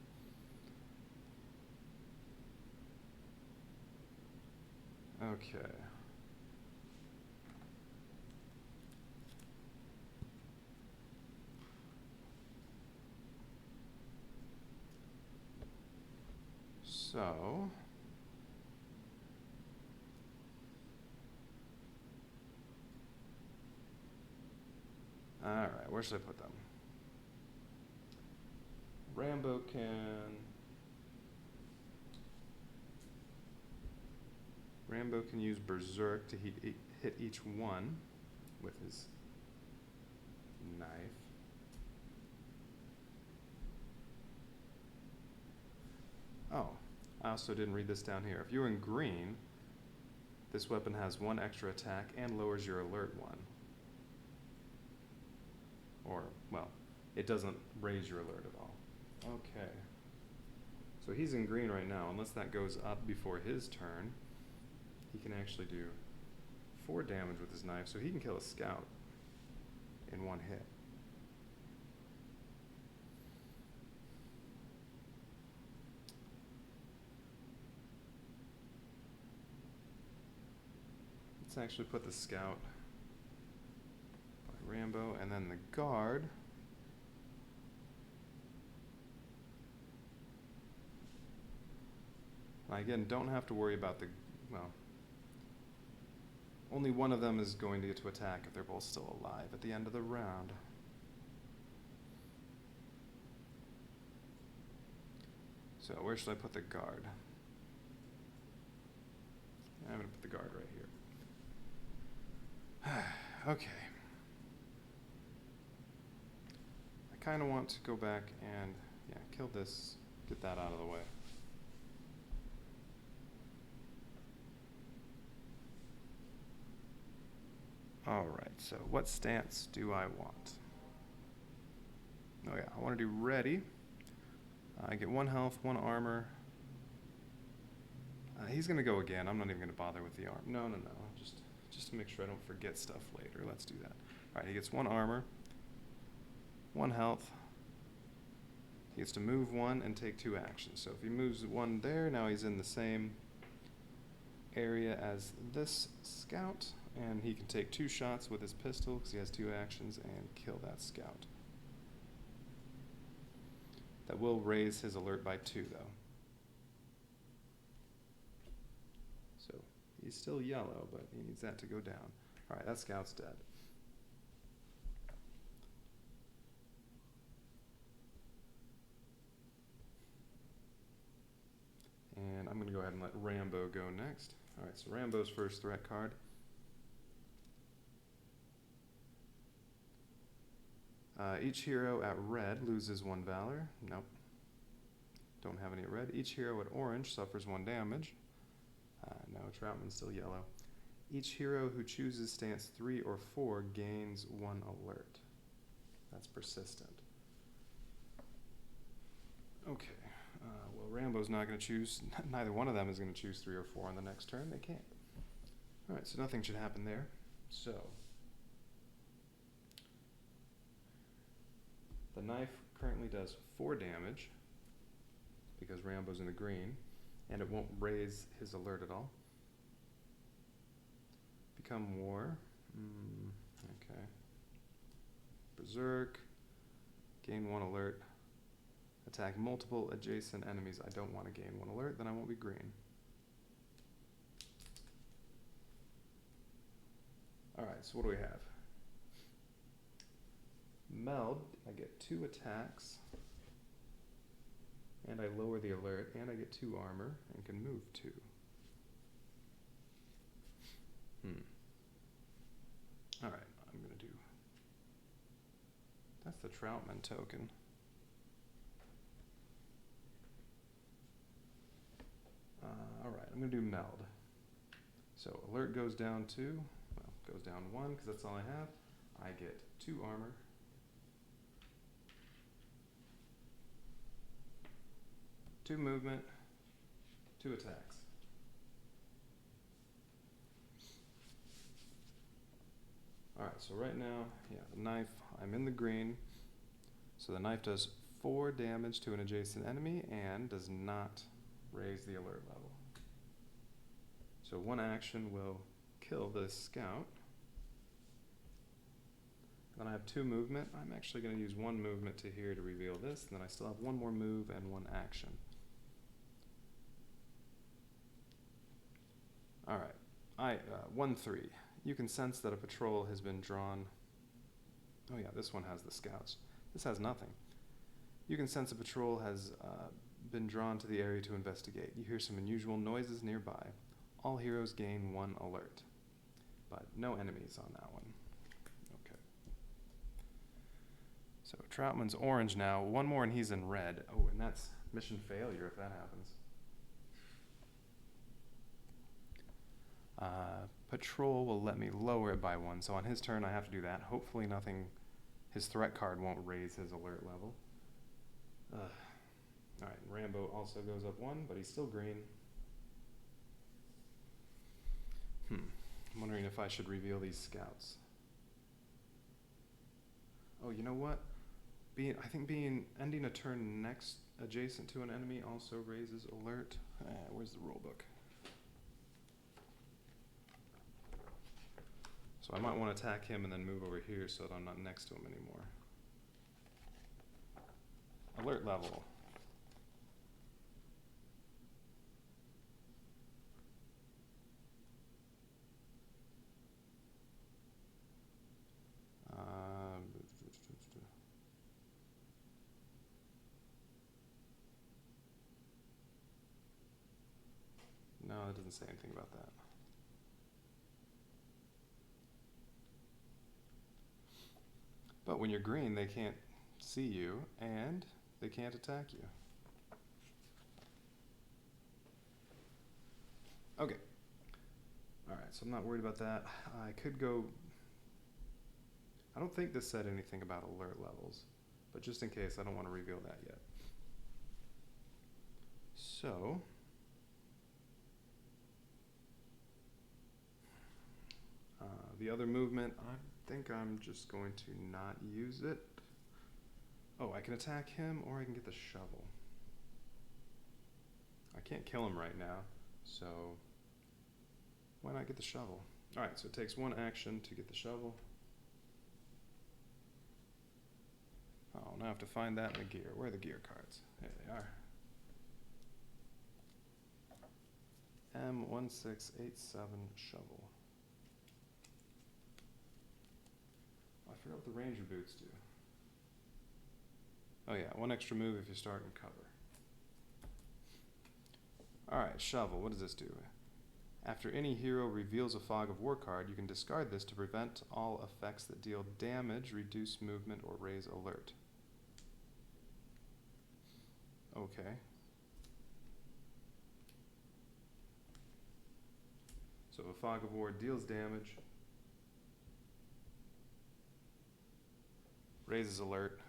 Okay. So, alright, where should I put them? Rambo can use Berserk to hit each one with his knife. Oh, I also didn't read this down here. If you're in green, this weapon has 1 extra attack and lowers your alert 1. Or, well, it doesn't raise your alert at all. Okay. So he's in green right now. Unless that goes up before his turn, he can actually do 4 damage with his knife, so he can kill a scout in 1 hit. Let's actually put the scout by Rambo, and then the guard. I again don't have to worry about the, well, only one of them is going to get to attack if they're both still alive at the end of the round. So where should I put the guard? I'm going to put the guard right here. Okay. I kind of want to go back and, yeah, kill this, get that out of the way. Alright, so what stance do I want? Oh yeah, I want to do ready. I get 1 health, 1 armor. He's going to go again. I'm not even going to bother with the arm. No. Just to make sure I don't forget stuff later. Let's do that. Alright, he gets 1 armor, 1 health. He gets to move 1 and take 2 actions. So if he moves 1 there, now he's in the same area as this scout. And he can take 2 shots with his pistol because he has 2 actions and kill that scout. That will raise his alert by 2 though. So he's still yellow, but he needs that to go down. Alright, that scout's dead. And I'm going to go ahead and let Rambo go next. Alright, so Rambo's first threat card. Each hero at red loses 1 valor. Nope. Don't have any at red. Each hero at orange suffers 1 damage. No, Troutman's still yellow. Each hero who chooses stance 3 or 4 gains 1 alert. That's persistent. Okay. Well, Rambo's not going to choose, neither one of them is going to choose 3 or 4 on the next turn. They can't. Alright, so nothing should happen there. So, the knife currently does 4 damage because Rambo's in the green, and it won't raise his alert at all. Become War. Okay. Berserk. Gain 1 alert. Attack multiple adjacent enemies. I don't want to gain 1 alert, then I won't be green. Alright, so what do we have? Meld, I get 2 attacks, and I lower the alert, and I get 2 armor, and can move 2. Alright, I'm going to do... That's the Troutman token. Alright, I'm going to do Meld. So, alert goes down 2, well, goes down 1, because that's all I have. I get 2 armor. 2 movement, 2 attacks. Alright, so right now, yeah, the knife, I'm in the green. So the knife does 4 damage to an adjacent enemy and does not raise the alert level. So one action will kill this scout. Then I have 2 movement. I'm actually going to use 1 movement to here to reveal this, and then I still have 1 more move and 1 action. Alright, 1-3. You can sense that a patrol has been drawn. Oh yeah, this one has the scouts. This has nothing. You can sense a patrol has been drawn to the area to investigate. You hear some unusual noises nearby. All heroes gain 1 alert, but no enemies on that one. Okay. So Troutman's orange now. 1 more and he's in red. Oh, and that's mission failure if that happens. Patrol will let me lower it by 1, so on his turn I have to do that. Hopefully nothing, his threat card won't raise his alert level. Alright, Rambo also goes up 1, but he's still green. I'm wondering if I should reveal these scouts. Oh, you know what? I think ending a turn next adjacent to an enemy also raises alert. Where's the rule book? So I might want to attack him and then move over here so that I'm not next to him anymore. Alert level. No, it doesn't say anything about that. But when you're green, they can't see you, and they can't attack you. Okay. Alright, so I'm not worried about that. I could go... I don't think this said anything about alert levels, but just in case, I don't want to reveal that yet. So... the other movement, I think I'm just going to not use it. Oh, I can attack him or I can get the shovel. I can't kill him right now, so why not get the shovel? Alright, so it takes 1 action to get the shovel. Oh, now I have to find that in the gear. Where are the gear cards? There they are. M1687 shovel. I forgot what the ranger boots do. Oh yeah, 1 extra move if you start in cover. Alright, shovel, what does this do? After any hero reveals a Fog of War card, you can discard this to prevent all effects that deal damage, reduce movement, or raise alert. Okay. So if a Fog of War deals damage, raises alert.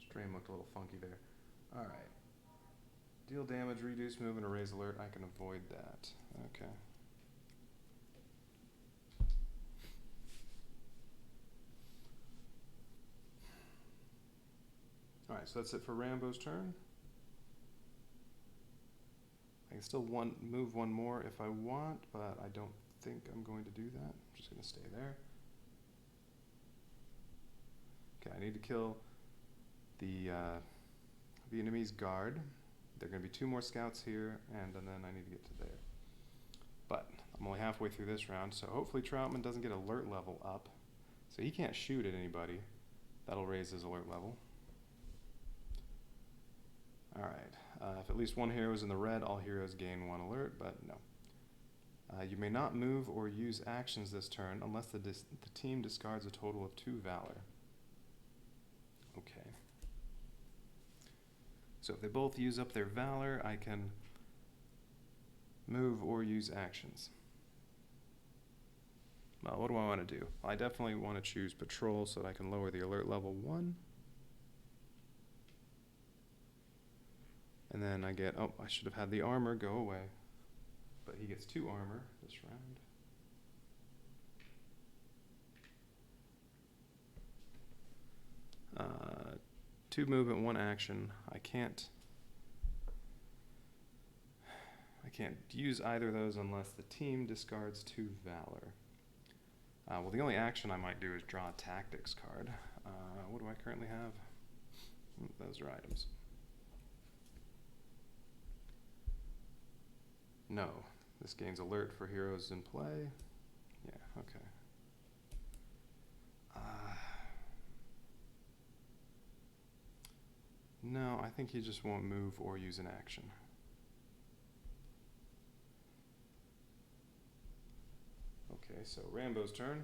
Stream looked a little funky there. Alright. Deal damage, reduce movement, or raise alert. I can avoid that. Okay. Alright, so that's it for Rambo's turn. I can still move 1 more if I want, but I don't think I'm going to do that. I'm just going to stay there. Okay, I need to kill the Vietnamese guard. There are going to be 2 more scouts here, and then I need to get to there. But I'm only halfway through this round, so hopefully Troutman doesn't get alert level up. So he can't shoot at anybody. That'll raise his alert level. Alright, if at least 1 hero is in the red, all heroes gain 1 alert, but no. You may not move or use actions this turn unless the team discards a total of 2 valor. Okay. So if they both use up their valor, I can move or use actions. Well, what do I want to do? I definitely want to choose patrol so that I can lower the alert level 1. And then I get, oh, I should have had the armor go away. But he gets 2 armor this round. 2 movement, 1 action. I can't use either of those unless the team discards 2 valor. Well, the only action I might do is draw a tactics card. What do I currently have? Those are items. No. This gains alert for heroes in play. Yeah, okay. No, I think he just won't move or use an action. Okay, so Rambo's turn.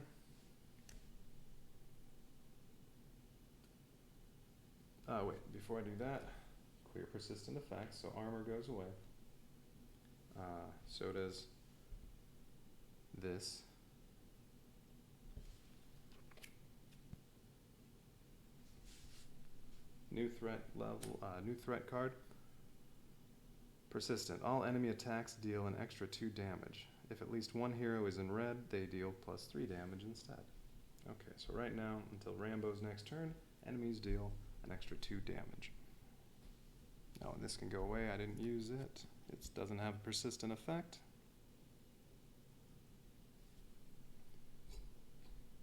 Wait, before I do that, clear persistent effects, so armor goes away. So does this. New threat level, new threat card. Persistent. All enemy attacks deal an extra 2 damage. If at least one hero is in red, they deal +3 damage instead. Okay, so right now, until Rambo's next turn, enemies deal an extra 2 damage. Now, this can go away. I didn't use it. It doesn't have a persistent effect.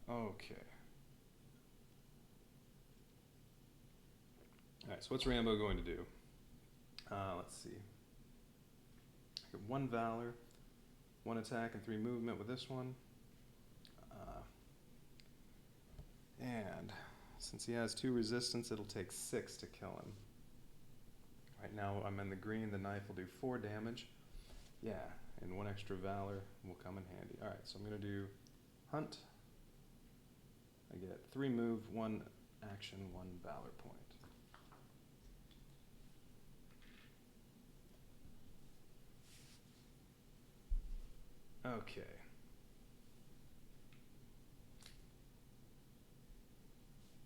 Okay. Alright, so what's Rambo going to do? Let's see. I get 1 valor, 1 attack, and 3 movement with this one. And since he has 2 resistance, it'll take 6 to kill him. Right now I'm in the green, the knife will do 4 damage. Yeah, and 1 extra valor will come in handy. Alright, so I'm going to do hunt. I get 3 move, 1 action, 1 valor point. Okay.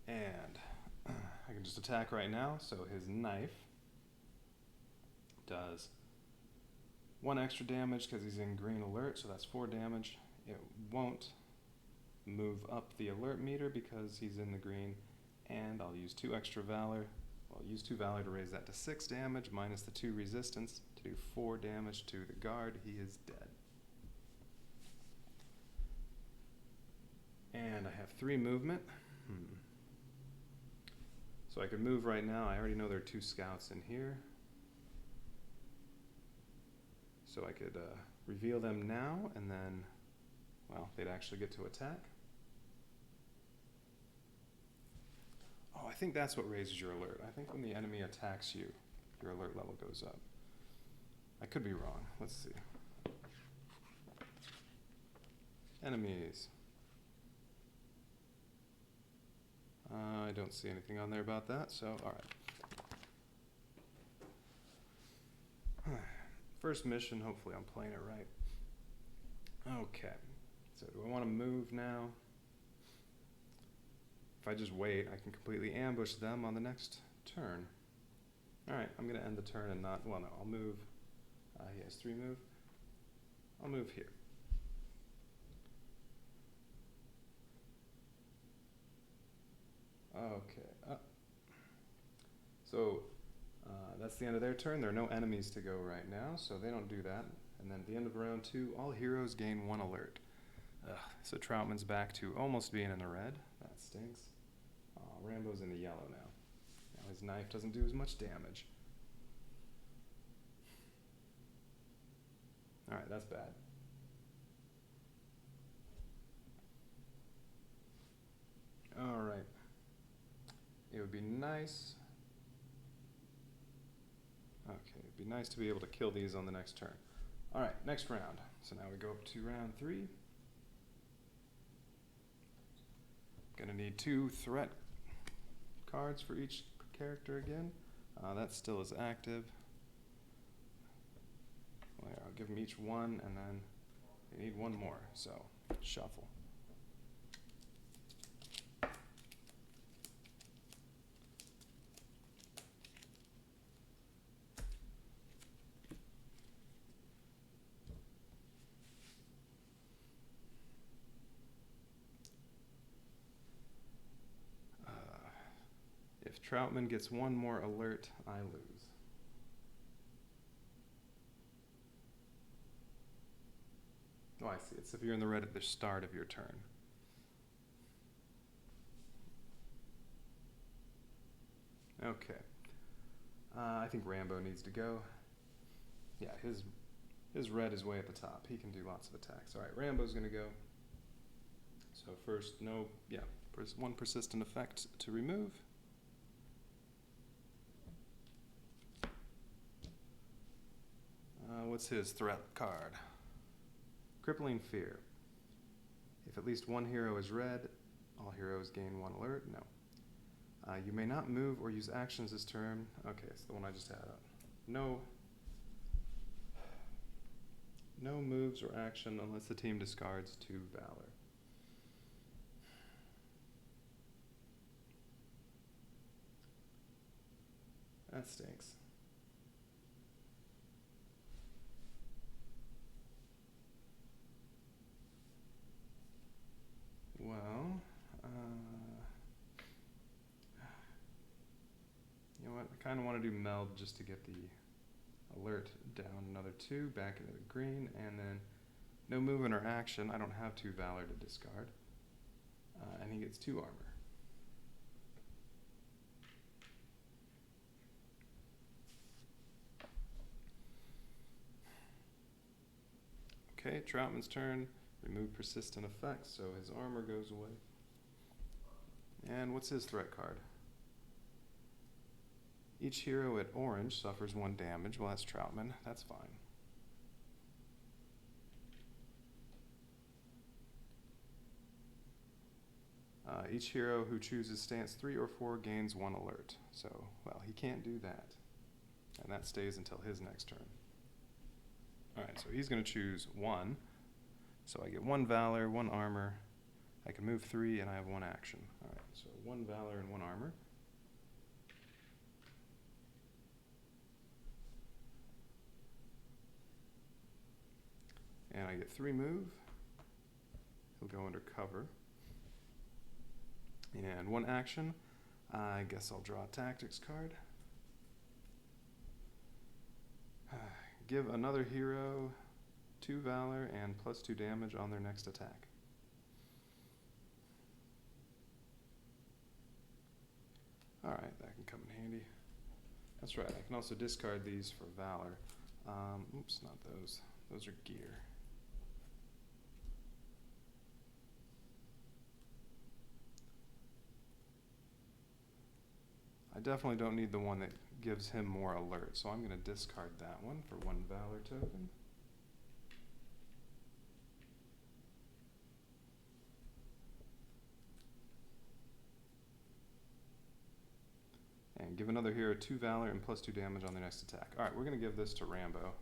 And I can just attack right now, so his knife does 1 extra damage because he's in green alert, so that's 4 damage. It won't move up the alert meter because he's in the green, and I'll use 2 extra valor. I'll use 2 valor to raise that to 6 damage, minus the 2 resistance to do 4 damage to the guard. He is dead. And I have 3 movement. So I could move right now. I already know there are 2 scouts in here. So I could reveal them now, and then, well, they'd actually get to attack. Oh, I think that's what raises your alert. I think when the enemy attacks you, your alert level goes up. I could be wrong. Let's see. Enemies. I don't see anything on there about that, so alright. First mission, hopefully I'm playing it right. Okay, so do I want to move now? If I just wait, I can completely ambush them on the next turn. Alright, I'm going to end the turn and not, well no, I'll move. He has 3 move. I'll move here. Okay. So that's the end of their turn. There are no enemies to go right now, so they don't do that. And then at the end of round 2, all heroes gain 1 alert. So Troutman's back to almost being in the red. That stinks. Rambo's in the yellow now. Now his knife doesn't do as much damage. Alright, that's bad. Alright. It would be nice. Okay, it'd be nice to be able to kill these on the next turn. Alright, next round. So now we go up to round 3. Gonna need 2 threat cards for each character again. That still is active. Well, I'll give them each 1, and then they need 1 more, so shuffle. Troutman gets one more alert, I lose. Oh, I see. It's if you're in the red at the start of your turn. Okay. I think Rambo needs to go. Yeah, his red is way at the top. He can do lots of attacks. All right, Rambo's going to go. So first, one persistent effect to remove. What's his threat card? Crippling Fear. If at least one hero is red, all heroes gain one alert. No. You may not move or use actions this turn. Okay, it's the one I just had up. No moves or action unless the team discards 2 Valor. That stinks. Well, you know what? I kind of want to do meld just to get the alert down another 2, back into the green, and then no movement or action. I don't have 2 Valor to discard. And he gets 2 armor. Okay, Troutman's turn. Remove persistent effects, so his armor goes away. And what's his threat card? Each hero at orange suffers 1 damage. Well, that's Troutman. That's fine. Each hero who chooses stance 3 or 4 gains 1 alert. So, well, he can't do that. And that stays until his next turn. Alright, so he's going to choose 1. So I get 1 Valor, 1 armor. I can move 3, and I have 1 action. Alright, so 1 Valor and 1 armor. And I get 3 move. He'll go under cover. And 1 action. I guess I'll draw a tactics card. Give another hero 2 Valor and +2 damage on their next attack. Alright, that can come in handy. That's right, I can also discard these for Valor. Oops, not those. Those are gear. I definitely don't need the one that gives him more alert, so I'm going to discard that one for 1 Valor token. And give another hero 2 Valor and +2 damage on their next attack. Alright, we're going to give this to Rambo.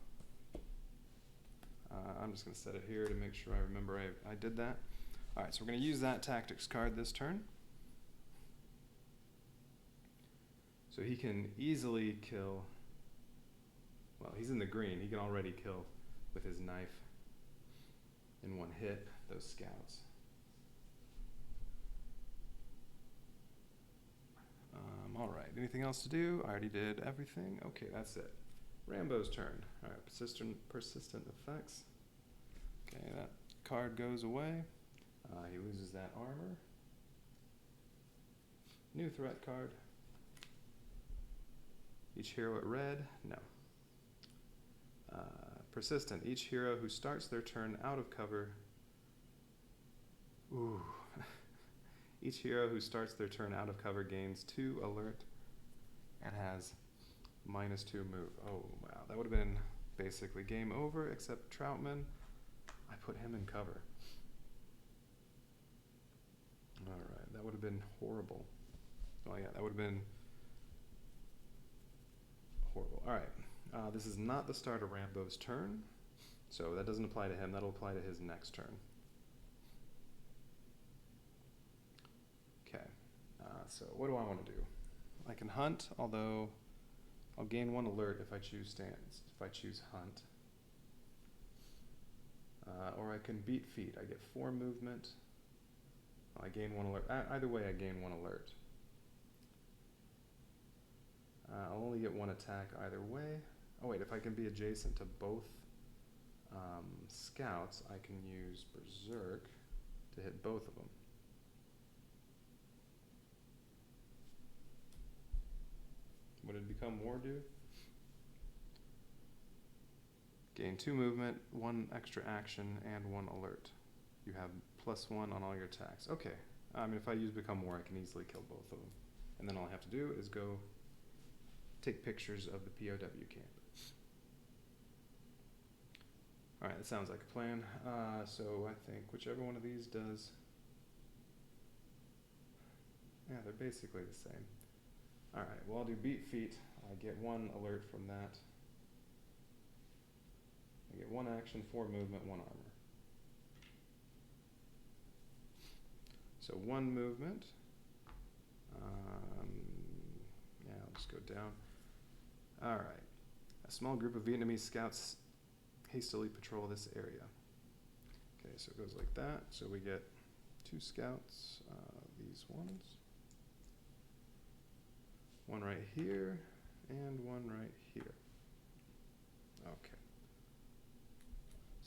I'm just going to set it here to make sure I remember I did that. Alright, so we're going to use that tactics card this turn. So he can easily kill, well, he's in the green. He can already kill with his knife in 1 hit those scouts. Alright, anything else to do? I already did everything. Okay, that's it. Rambo's turn. Alright, persistent effects. Okay, that card goes away. He loses that armor. New threat card. Each hero at red? No. Persistent. Each hero who starts their turn out of cover. Ooh. Each hero who starts their turn out of cover gains 2 alert and has -2 move. Oh, wow. That would have been basically game over, except Troutman. I put him in cover. Alright, that would have been horrible. Oh, yeah, that would have been horrible. Alright, this is not the start of Rambo's turn, so that doesn't apply to him. That'll apply to his next turn. Okay, so what do I want to do? I can hunt, although I'll gain 1 alert if I choose stance, if I choose hunt. Or I can beat feet. I get 4 movement. I gain 1 alert. Either way, I gain 1 alert. I'll only get one attack either way. Oh wait, if I can be adjacent to both scouts, I can use Berserk to hit both of them. What did Become War do? Gain 2 movement, 1 extra action, and 1 alert. You have +1 on all your attacks. Okay, I mean if I use Become War, I can easily kill both of them. And then all I have to do is go take pictures of the POW camp. Alright, that sounds like a plan. So I think whichever one of these does... Yeah, they're basically the same. Alright, well I'll do Beat Feet. I get 1 alert from that. I get 1 action, 4 movement, 1 armor. So 1 movement. Yeah, I'll just go down. Alright. A small group of Vietnamese scouts hastily patrol this area. Okay, so it goes like that. So we get 2 scouts, these ones. 1 right here, and 1 right here. Okay.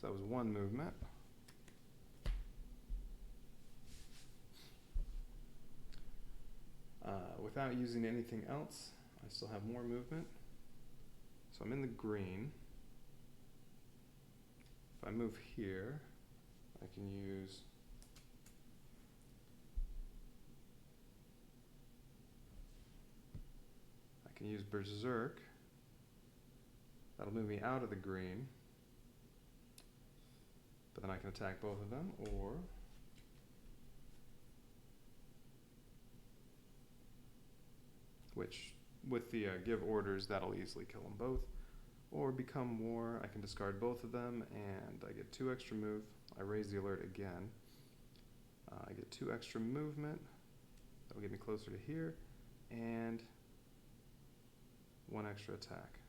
So that was 1 movement. Without using anything else, I still have more movement. So I'm in the green. If I move here, I can use Berserk. That'll move me out of the green. But then I can attack both of them, or which with the give orders, that'll easily kill them both. Or Become War, I can discard both of them, and I get 2 extra move. I raise the alert again. I get 2 extra movement. That'll get me closer to here, and 1 extra attack.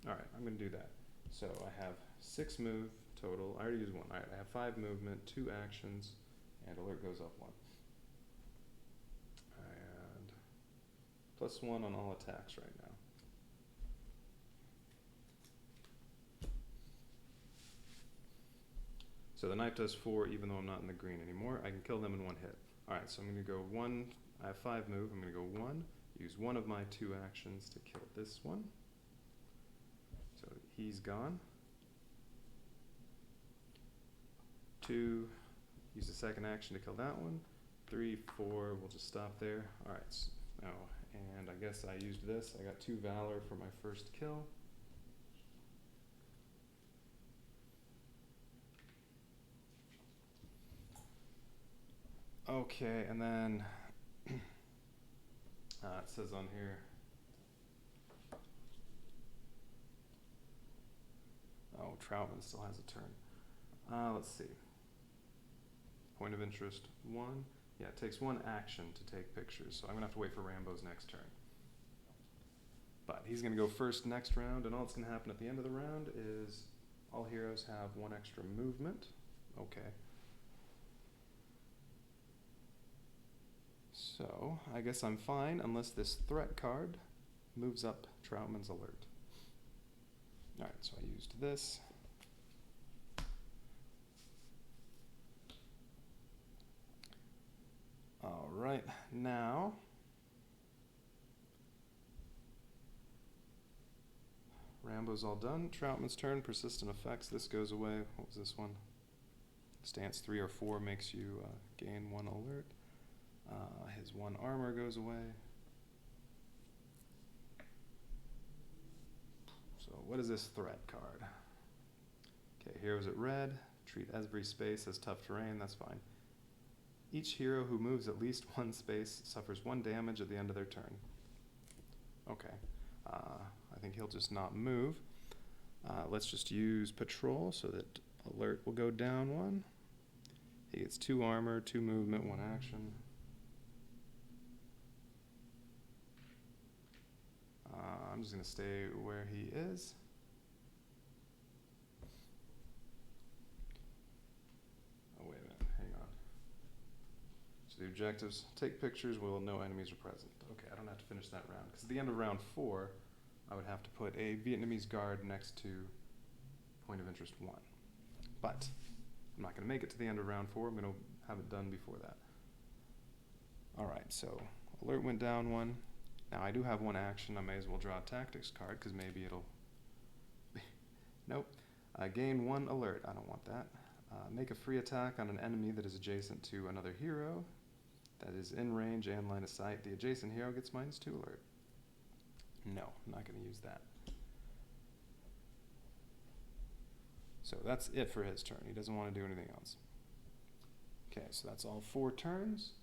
Alright, I'm going to do that. So I have 6 move total. I already used 1. Alright, I have 5 movement, 2 actions, and alert goes up 1. And +1 on all attacks right now. So the knife does 4 even though I'm not in the green anymore. I can kill them in 1 hit. Alright, so I'm going to go 1. I have 5 move. I'm going to go 1. Use 1 of my 2 actions to kill this one. So he's gone. 2. Use the second action to kill that one. 3, 4. We'll just stop there. Alright. Oh, and I guess I used this. I got 2 Valor for my first kill. Okay, and then it says on here, oh, Troutman still has a turn. Let's see. Point of interest 1. Yeah, it takes 1 action to take pictures, so I'm gonna have to wait for Rambo's next turn. But he's gonna go first next round, and all that's gonna happen at the end of the round is all heroes have 1 extra movement. Okay. So, I guess I'm fine unless this threat card moves up Troutman's alert. Alright, so I used this. Alright, now Rambo's all done. Troutman's turn, persistent effects. This goes away. What was this one? Stance 3 or 4 makes you gain 1 alert. His 1 armor goes away. So what is this threat card? Okay, heroes at red. Treat every space as tough terrain. That's fine. Each hero who moves at least 1 space suffers 1 damage at the end of their turn. Okay. I think he'll just not move. Let's just use patrol so that alert will go down 1. He gets 2 armor, 2 movement, 1 action. I'm just going to stay where he is. Oh, wait a minute. Hang on. So the objectives, take pictures while no enemies are present. Okay, I don't have to finish that round, because at the end of round 4, I would have to put a Vietnamese guard next to point of interest 1. But I'm not going to make it to the end of round 4. I'm going to have it done before that. Alright, so alert went down 1. Now I do have 1 action. I may as well draw a tactics card, because maybe it'll... Nope. Gain 1 alert. I don't want that. Make a free attack on an enemy that is adjacent to another hero that is in range and line of sight. The adjacent hero gets -2 alert. No, I'm not going to use that. So that's it for his turn. He doesn't want to do anything else. Okay, so that's all 4 turns.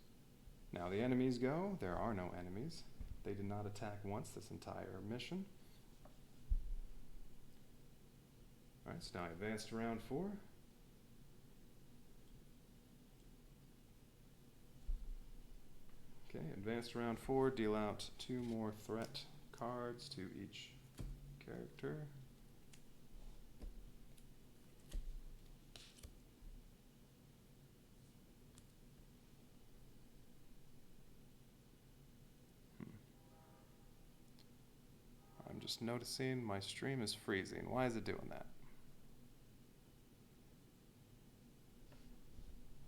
Now the enemies go. There are no enemies. They did not attack once this entire mission. Alright, so now I advance to round 4. Okay, advance to round 4, deal out 2 more threat cards to each character. I'm just noticing my stream is freezing. Why is it doing that?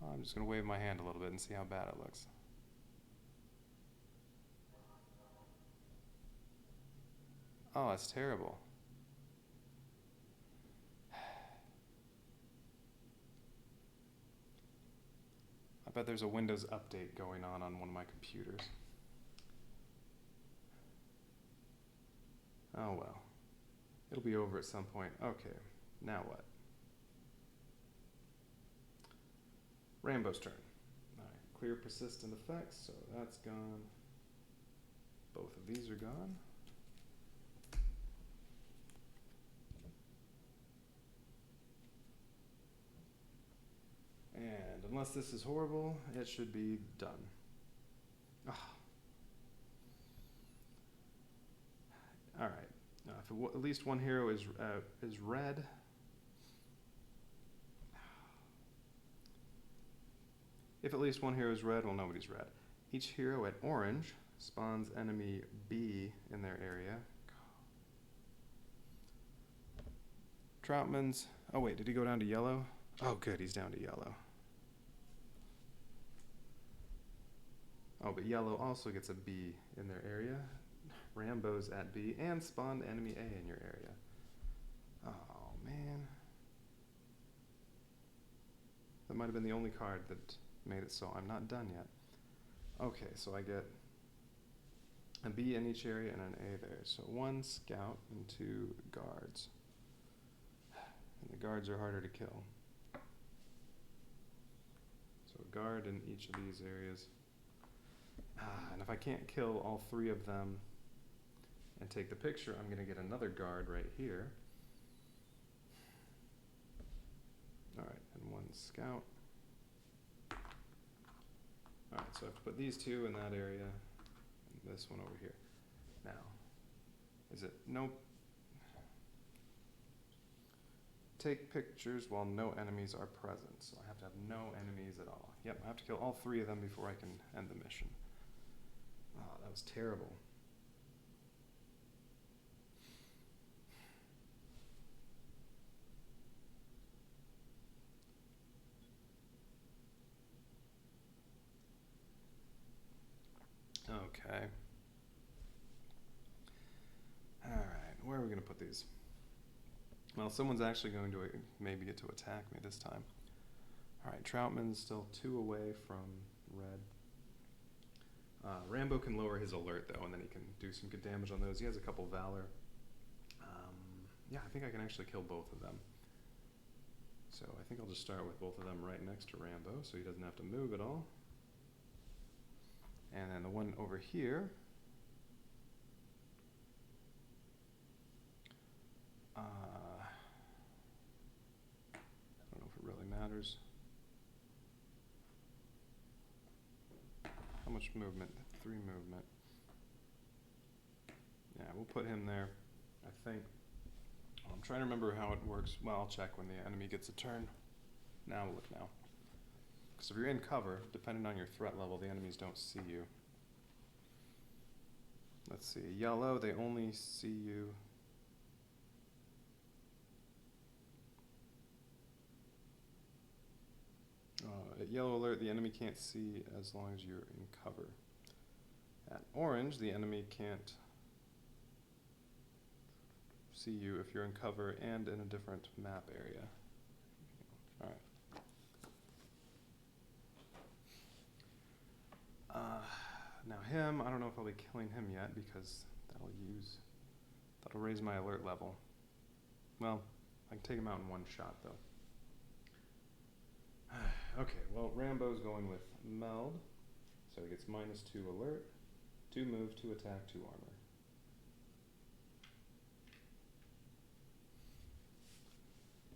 I'm just going to wave my hand a little bit and see how bad it looks. Oh, that's terrible. I bet there's a Windows update going on one of my computers. Oh well. It'll be over at some point. Okay, now what? Rambo's turn. Alright, clear persistent effects, so that's gone. Both of these are gone. And unless this is horrible, it should be done. Oh. Alright, if at least one hero is red, if at least one hero is red, well, nobody's red. Each hero at orange spawns enemy B in their area. Troutman's, oh wait, did he go down to yellow? Oh good, he's down to yellow. Oh, but yellow also gets a B in their area. Rambo's at B, and spawned enemy A in your area. Oh, man. That might have been the only card that made it so I'm not done yet. Okay, so I get a B in each area and an A there. So 1 scout and 2 guards. And the guards are harder to kill. So a guard in each of these areas. And if I can't kill all 3 of them and take the picture, I'm going to get another guard right here. Alright, and 1 scout. Alright, so I have to put these 2 in that area, and this one over here. Now, is it? Nope. Take pictures while no enemies are present. So I have to have no enemies at all. Yep, I have to kill all 3 of them before I can end the mission. Oh, that was terrible. Okay. Alright, where are we going to put these? Well, someone's actually going to maybe get to attack me this time. Alright, Troutman's still 2 away from red. Rambo can lower his alert though, and then he can do some good damage on those. He has a couple Valor. Yeah, I think I can actually kill both of them. So I think I'll just start with both of them right next to Rambo, so he doesn't have to move at all. And then the one over here, I don't know if it really matters. How much movement? 3 movement. Yeah, we'll put him there, I think. I'm trying to remember how it works. Well, I'll check when the enemy gets a turn. Now, look now. Because if you're in cover, depending on your threat level, the enemies don't see you. Let's see, yellow, they only see you. At yellow alert, the enemy can't see as long as you're in cover. At orange, the enemy can't see you if you're in cover and in a different map area. Alright. Now him, I don't know if I'll be killing him yet because that'll raise my alert level. Well, I can take him out in one shot though. Okay, well Rambo's going with meld, so he gets -2 alert, 2 move, 2 attack, 2 armor.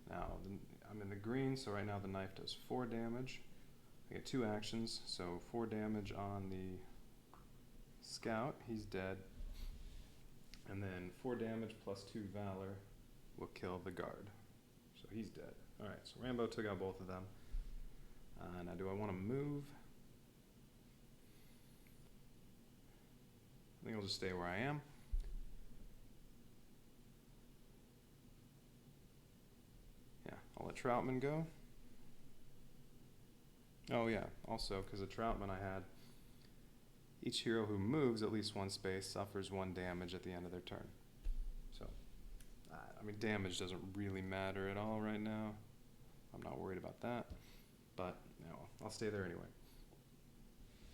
Now, I'm in the green, so right now the knife does 4 damage. I get 2 actions, so 4 damage on the scout, he's dead. And then 4 damage plus 2 valor will kill the guard. So he's dead. Alright, so Rambo took out both of them. Now do I want to move? I think I'll just stay where I am. Yeah, I'll let Troutman go. Oh yeah, also because of Troutman I had each hero who moves at least 1 space suffers 1 damage at the end of their turn. So, I mean damage doesn't really matter at all right now. I'm not worried about that, but you know, I'll stay there anyway.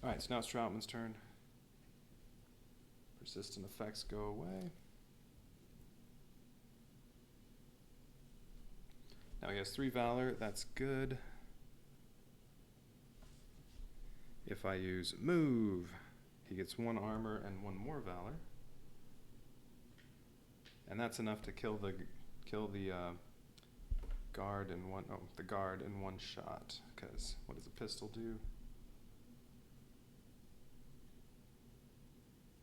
Alright, so now it's Troutman's turn. Persistent effects go away. Now he has 3 valor, that's good. If I use move, he gets 1 armor and 1 more valor. And that's enough to kill the guard in one shot. Because what does a pistol do?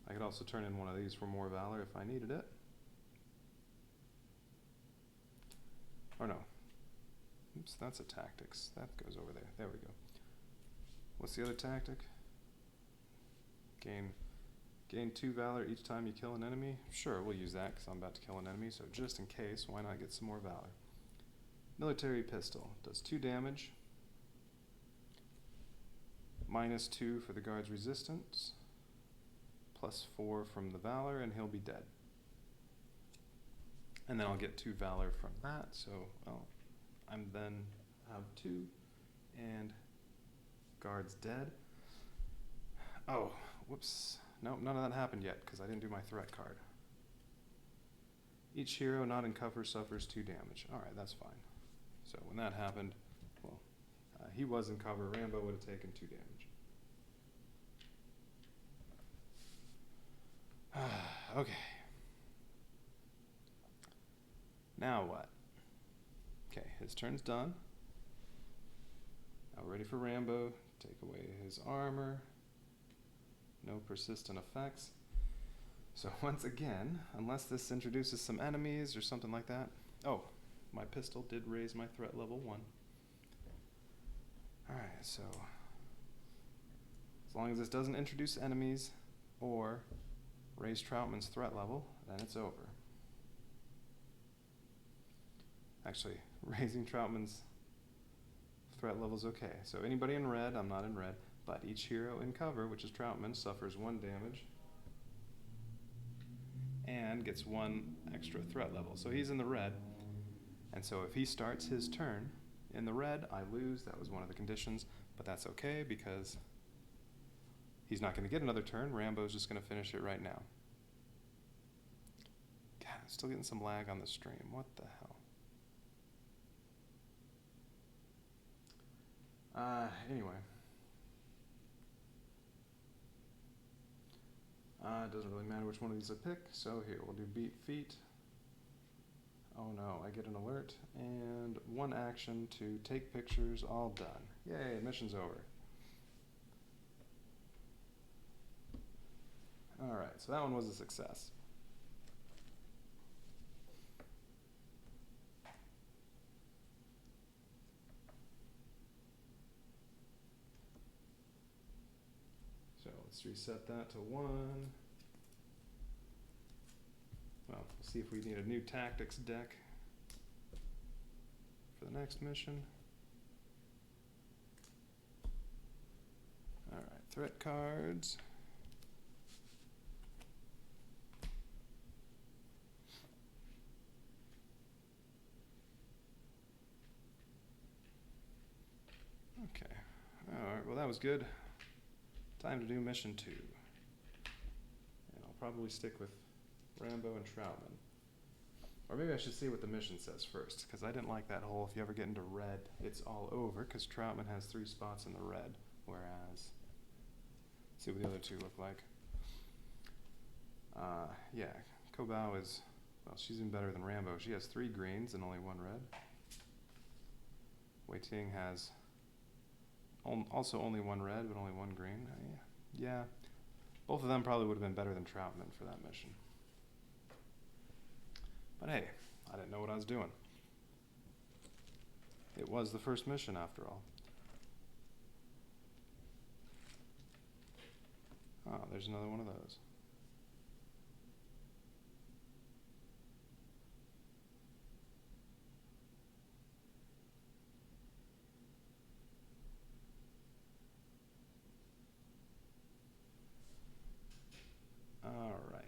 I could also turn in one of these for more valor if I needed it. Or no. Oops, that's a tactics. That goes over there. There we go. What's the other tactic? Gain 2 valor each time you kill an enemy. Sure, we'll use that because I'm about to kill an enemy, so just in case, why not get some more valor? Military pistol does 2 damage. -2 for the guard's resistance. +4 from the valor, and he'll be dead. And then I'll get 2 valor from that, so well, I'm then have 2, and guard's dead. Oh, whoops. Nope, none of that happened yet because I didn't do my threat card. Each hero not in cover suffers 2 damage. Alright, that's fine. So when that happened, well, he was in cover. Rambo would have taken 2 damage. Okay. Now what? Okay, his turn's done. Now ready for Rambo. Take away his armor. No persistent effects. So once again, unless this introduces some enemies or something like that. Oh, my pistol did raise my threat level 1. Alright, so as long as this doesn't introduce enemies or raise Troutman's threat level, then it's over. Actually, raising Troutman's threat level is okay. So anybody in red, I'm not in red, but each hero in cover, which is Troutman, suffers 1 damage and gets 1 extra threat level. So he's in the red, and so if he starts his turn in the red, I lose. That was one of the conditions, but that's okay because he's not going to get another turn. Rambo's just going to finish it right now. God, I'm still getting some lag on the stream. What the hell? Anyway. It doesn't really matter which one of these I pick, so here, we'll do beat feet. Oh no, I get an alert, and 1 action to take pictures, all done. Yay, mission's over. Alright, so that one was a success. let's reset that to 1. Well, we'll see if we need a new tactics deck for the next mission. Alright, threat cards. Okay, alright, well that was good. Time to do mission 2. And I'll probably stick with Rambo and Troutman. Or maybe I should see what the mission says first, because I didn't like that whole, if you ever get into red, it's all over, because Troutman has 3 spots in the red, whereas, see what the other 2 look like. Yeah, Kobao is, well, she's even better than Rambo. She has 3 greens and only 1 red. Wei Ting has also only 1 red, but only 1 green. Yeah, both of them probably would have been better than Troutman for that mission. But hey, I didn't know what I was doing. It was the first mission after all. Oh, there's another one of those. All right.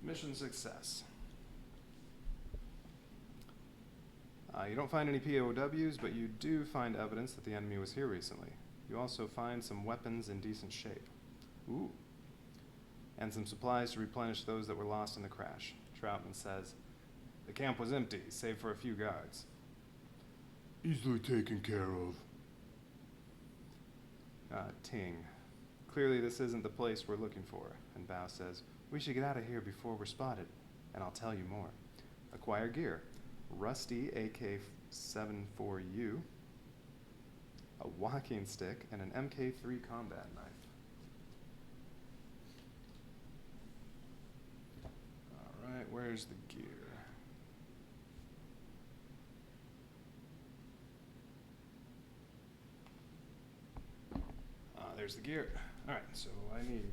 Mission success. You don't find any POWs, but you do find evidence that the enemy was here recently. You also find some weapons in decent shape. Ooh. And some supplies to replenish those that were lost in the crash. Troutman says, the camp was empty, save for a few guards. Easily taken care of. Ting. Clearly this isn't the place we're looking for. And Bao says, we should get out of here before we're spotted, and I'll tell you more. Acquire gear. Rusty AK-74U, a walking stick, and an MK3 combat knife. Alright, where's the gear? There's the gear. Alright, so I need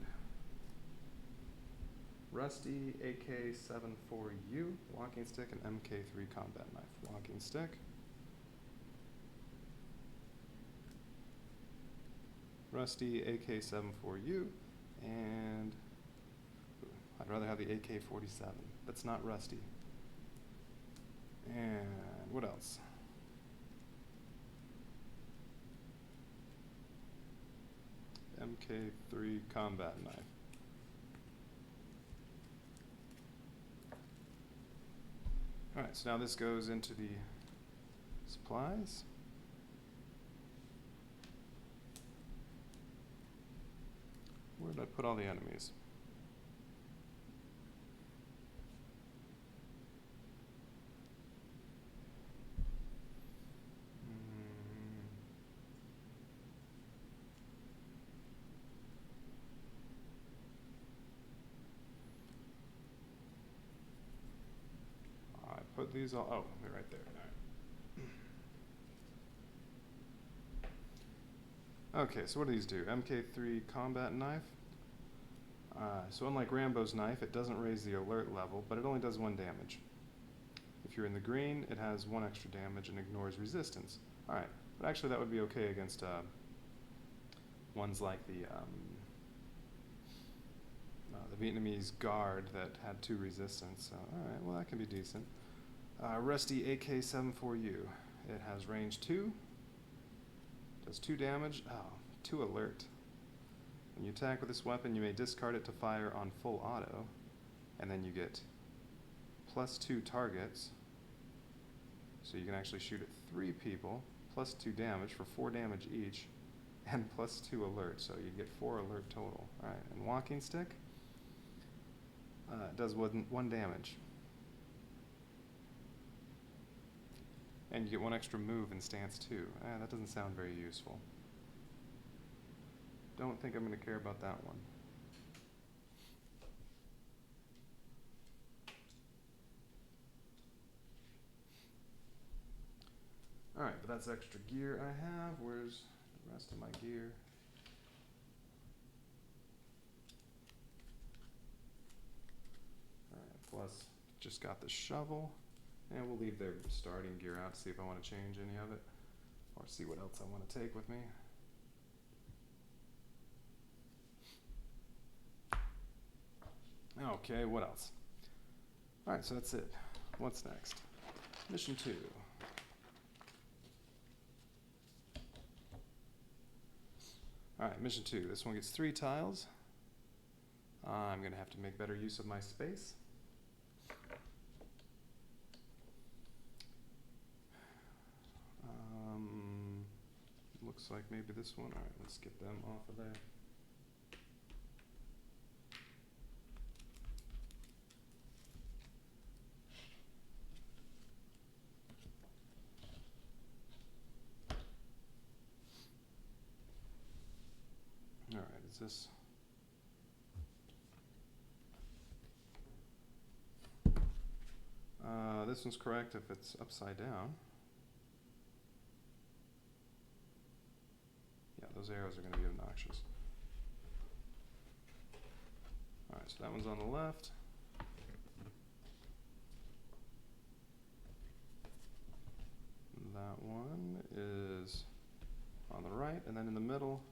Rusty AK-74U, walking stick, and MK3 combat knife. Walking stick. Rusty AK-74U, and I'd rather have the AK-47. That's not rusty. And what else? MK3 combat knife. Alright, so now this goes into the supplies. Where did I put all the enemies? Put these all, oh, they're right there. All right. Okay, so what do these do? MK3 combat knife. So unlike Rambo's knife, it doesn't raise the alert level, but it only does 1 damage. If you're in the green, it has 1 extra damage and ignores resistance. Alright, but actually that would be okay against ones like the Vietnamese guard that had 2 resistance. Alright, well that can be decent. Rusty AK-74U. It has range 2. Does 2 damage. Oh, 2 alert. When you attack with this weapon, you may discard it to fire on full auto. And then you get +2 targets. So you can actually shoot at 3 people, +2 damage for 4 damage each, and +2 alert. So you get 4 alert total. Alright, and walking stick does 1 damage. And you get 1 extra move in stance 2. That doesn't sound very useful. don't think I'm going to care about that one. Alright, but that's extra gear I have. Where's the rest of my gear? Alright, plus just got the shovel. And we'll leave their starting gear out to see if I want to change any of it. Or see what else I want to take with me. Okay, what else? Alright, so that's it. What's next? Mission 2. Alright, mission 2. This one gets 3 tiles. I'm going to have to make better use of my space. Looks like maybe this one. Alright, let's get them off of there. Alright, is this... this one's correct if it's upside down. Yeah, those arrows are going to be obnoxious. Alright, so that one's on the left. That one is on the right, and then in the middle.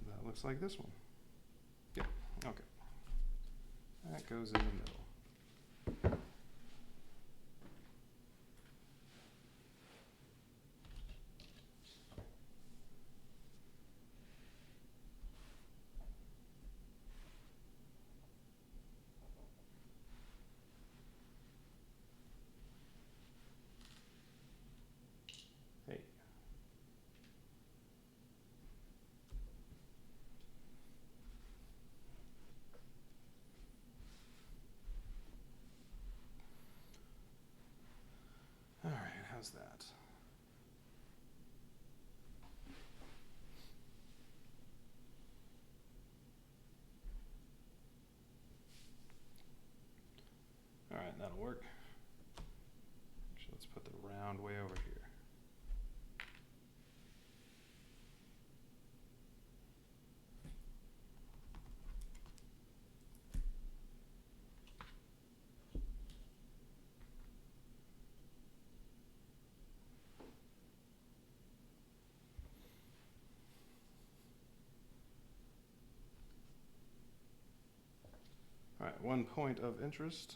That looks like this one. Yeah, okay. That goes in the middle. Hey. All right, how's that? All right, that'll work. Actually, let's put the round way over here. All right, 1 point of interest.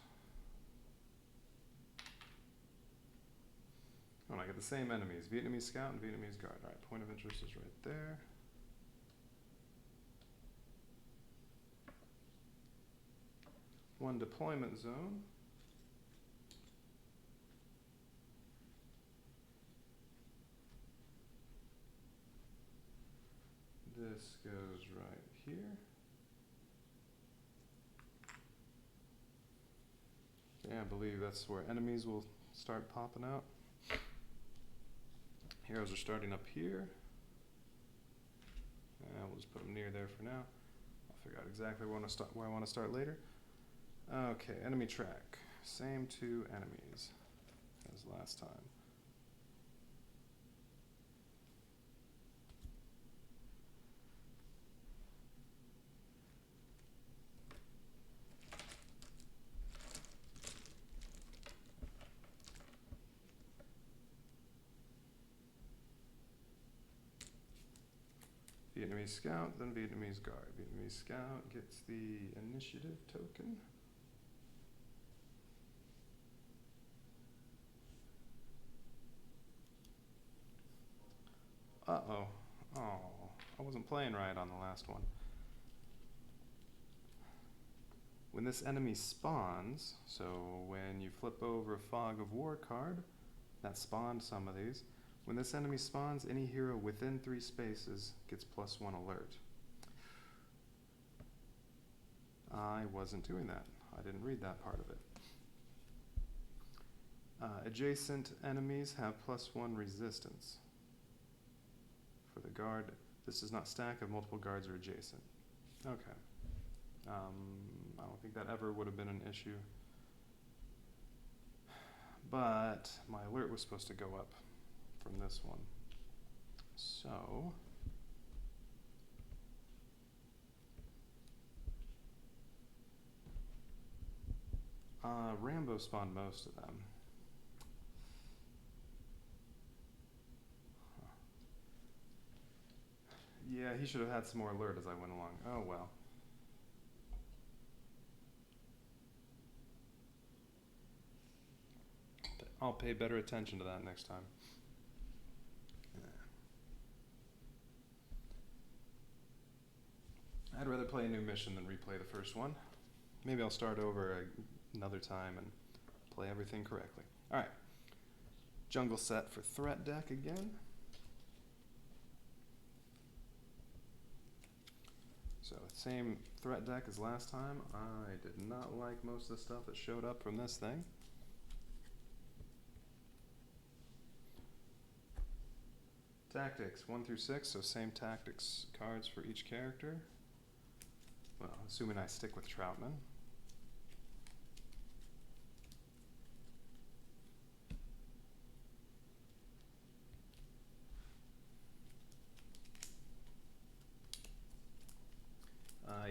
Oh, and I get the same enemies, Vietnamese scout and Vietnamese guard. All right, point of interest is right there. One deployment zone. This goes right here. Yeah, I believe that's where enemies will start popping out. Heroes are starting up here. And we'll just put them near there for now. I'll figure out exactly where I want to start later. Okay, enemy track. Same 2 enemies as last time. Vietnamese scout, then Vietnamese guard. Vietnamese scout gets the initiative token. Uh-oh. Oh, I wasn't playing right on the last one. When this enemy spawns, so when you flip over a Fog of War card, that spawned some of these. When this enemy spawns, any hero within 3 spaces gets +1 alert. I wasn't doing that. I didn't read that part of it. Adjacent enemies have +1 resistance. For the guard, this does not stack if multiple guards are adjacent. Okay. I don't think that ever would have been an issue. But my alert was supposed to go up from this one. So Rambo spawned most of them. Yeah, he should have had some more alert as I went along. Oh well. I'll pay better attention to that next time. I'd rather play a new mission than replay the first one. Maybe I'll start over another time and play everything correctly. Alright. Jungle set for threat deck again. So, same threat deck as last time. I did not like most of the stuff that showed up from this thing. Tactics 1 through 6, so same tactics cards for each character. Well, assuming I stick with Troutman.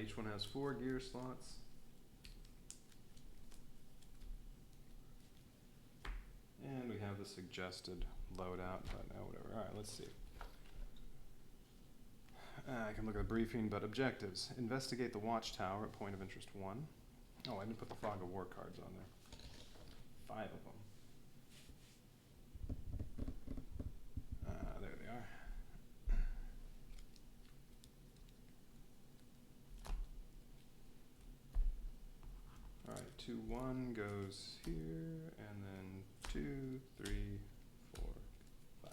Each one has 4 gear slots. And we have the suggested loadout, but whatever. Alright, let's see. I can look at the briefing, but objectives. Investigate the watchtower at point of interest 1. Oh, I didn't put the Fog of War cards on there. 5 of them. There they are. Alright, 2-1 goes here, and then 2, 3, 4, 5.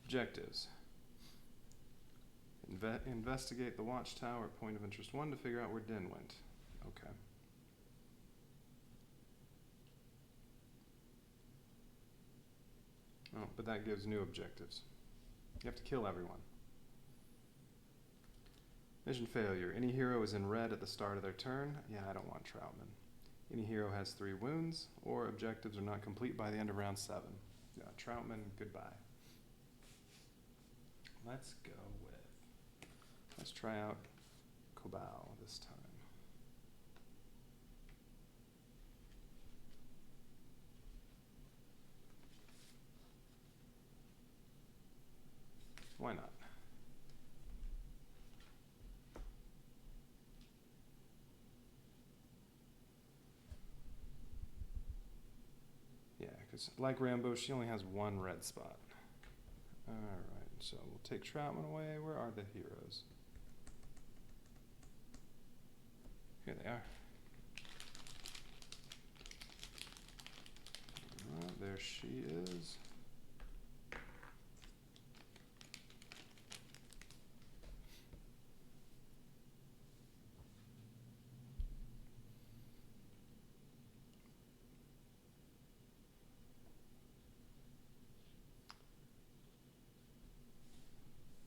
Objectives. Investigate the watchtower at point of interest 1 to figure out where Din went. Okay. Oh, but that gives new objectives. You have to kill everyone. Mission failure. Any hero is in red at the start of their turn. Yeah, I don't want Troutman. Any hero has 3 wounds, or objectives are not complete by the end of round 7. Yeah, Troutman, goodbye. Let's go with... Let's try out Kobal this time. Why not? Yeah, because like Rambo, she only has 1 red spot. Alright, so we'll take Troutman away. Where are the heroes? Here they are. Alright, there she is.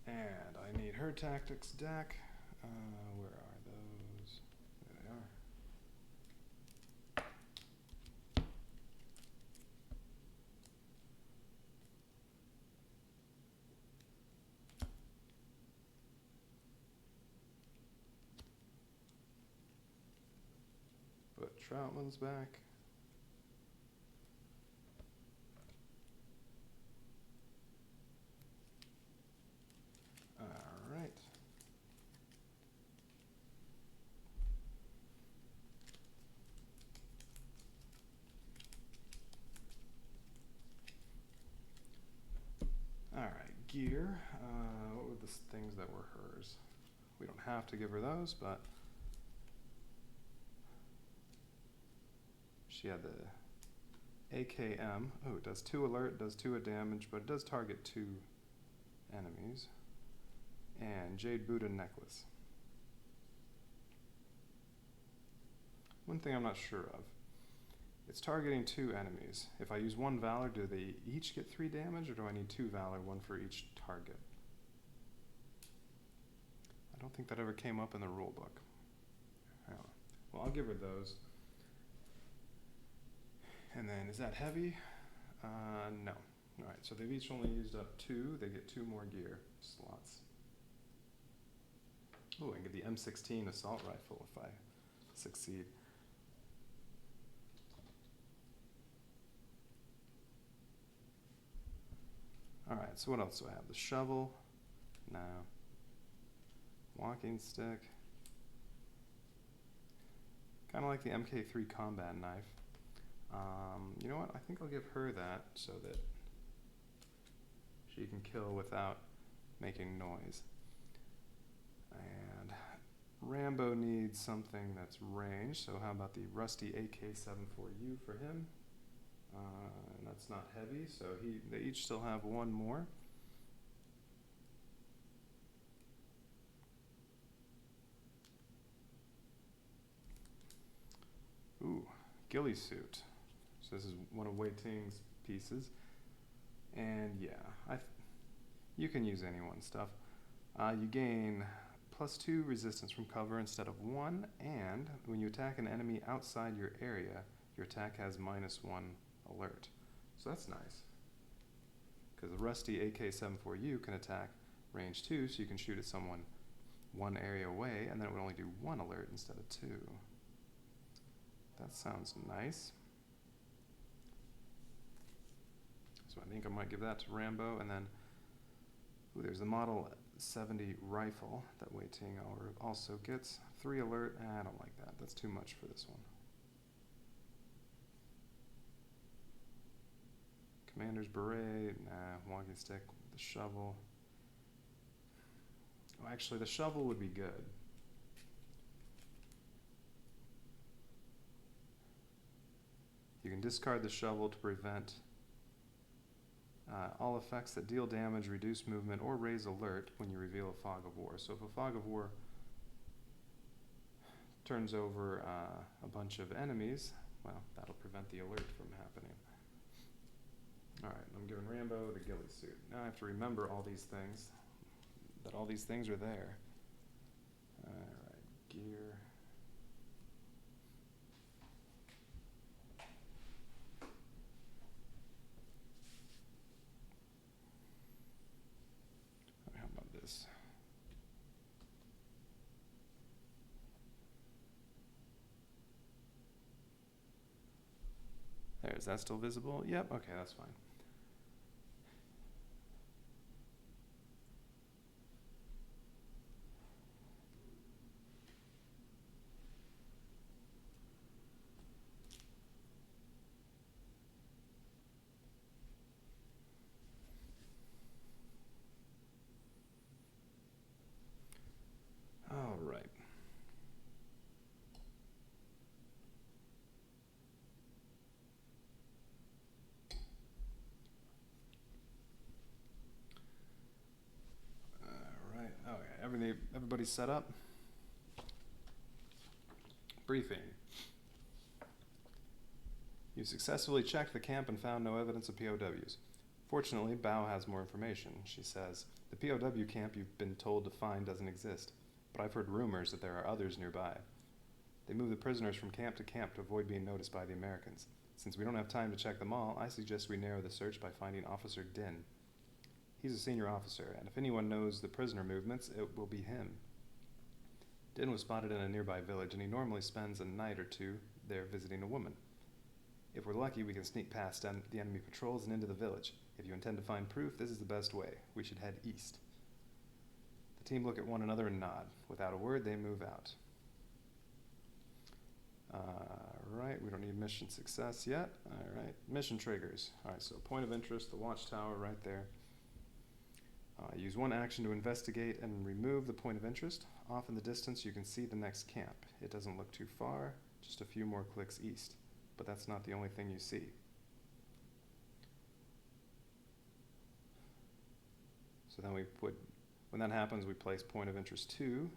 And I need her tactics deck. Where are those? There they are. But Troutman's back. Alright. Alright, gear. What were the things that were hers? We don't have to give her those, but She had the AKM. Oh, it does 2 alert, does 2 damage, but it does target 2 enemies. And Jade Buddha necklace. One thing I'm not sure of. It's targeting 2 enemies. If I use 1 Valor, do they each get 3 damage, or do I need 2 Valor, 1 for each target? I don't think that ever came up in the rulebook. Well, I'll give her those. And then, is that heavy? No. Alright, so they've each only used up 2. They get 2 more gear slots. Oh, I can get the M16 assault rifle if I succeed. Alright, so what else do I have? The shovel? No. Walking stick. Kind of like the MK3 combat knife. You know what? I think I'll give her that so that she can kill without making noise. And Rambo needs something that's ranged, so how about the rusty AK-74U for him? And that's not heavy, so they each still have 1 more. Ooh, ghillie suit. So this is one of Wei Ting's pieces. And yeah, you can use anyone's stuff. You gain +2 resistance from cover instead of 1, and when you attack an enemy outside your area, your attack has -1 alert. So that's nice. Because the rusty AK-74U can attack range 2, so you can shoot at someone 1 area away, and then it would only do 1 alert instead of 2. That sounds nice. So I think I might give that to Rambo, and then there's the Model 70 rifle that Wei Ting also gets. 3 alert. I don't like that. That's too much for this one. Commander's beret. Nah. Walking stick. The shovel. Oh, actually, the shovel would be good. You can discard the shovel to prevent all effects that deal damage, reduce movement, or raise alert when you reveal a fog of war. So if a fog of war turns over a bunch of enemies, well, that'll prevent the alert from happening. Alright, I'm giving Rambo the ghillie suit. Now I have to remember all these things, that all these things are there. Alright, gear. How about this? There, is that still visible? Yep, okay, that's fine. All right. Okay, everybody's set up? Briefing. You successfully checked the camp and found no evidence of POWs. Fortunately, Bao has more information. She says, the POW camp you've been told to find doesn't exist, but I've heard rumors that there are others nearby. They move the prisoners from camp to camp to avoid being noticed by the Americans. Since we don't have time to check them all, I suggest we narrow the search by finding Officer Din. He's a senior officer, and if anyone knows the prisoner movements, it will be him. Din was spotted in a nearby village, and he normally spends a night or 2 there visiting a woman. If we're lucky, we can sneak past the enemy patrols and into the village. If you intend to find proof, this is the best way. We should head east. The team look at one another and nod. Without a word, they move out. Alright, we don't need mission success yet. Alright, mission triggers. Alright, so point of interest, the watchtower right there. Use 1 action to investigate and remove the point of interest. Off in the distance, you can see the next camp. It doesn't look too far, just a few more clicks east. but that's not the only thing you see. So then when that happens, we place point of interest 2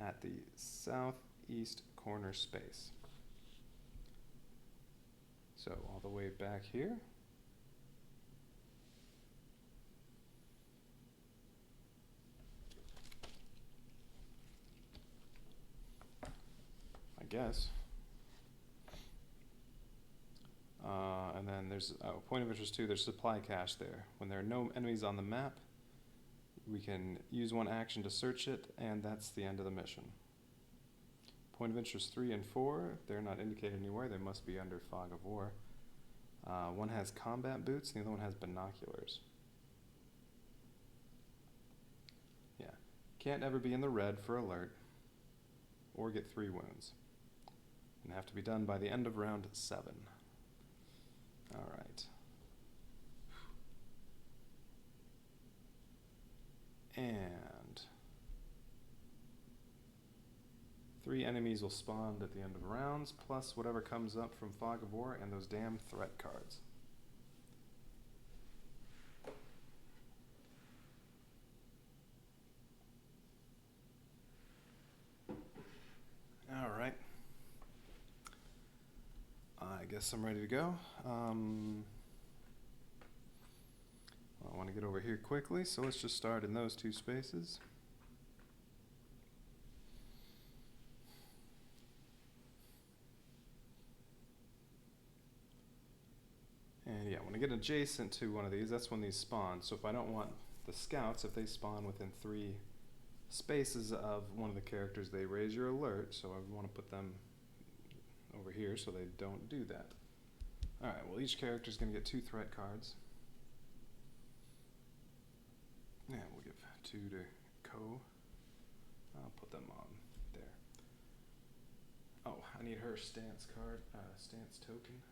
at the southeast corner space. So all the way back here. I guess. And then there's point of interest 2, there's supply cache there. When there are no enemies on the map, we can use one action to search it, and that's the end of the mission. Point of interest 3 and 4, they're not indicated anywhere, they must be under fog of war. One has combat boots, and the other one has binoculars. Yeah, can't ever be in the red for alert, or get 3 wounds. And have to be done by the end of round 7. Alright. And 3 enemies will spawn at the end of rounds, plus whatever comes up from Fog of War and those damn threat cards. Alright. I guess I'm ready to go. I want to get over here quickly, so let's just start in those 2 spaces. And yeah, when I get adjacent to one of these, that's when these spawn. So if I don't want the scouts, if they spawn within 3 spaces of one of the characters, they raise your alert, so I want to put them over here so they don't do that. Alright, well each character is going to get 2 threat cards. Yeah, we'll give 2 to Ko. I'll put them on there. Oh, I need her stance card, stance token.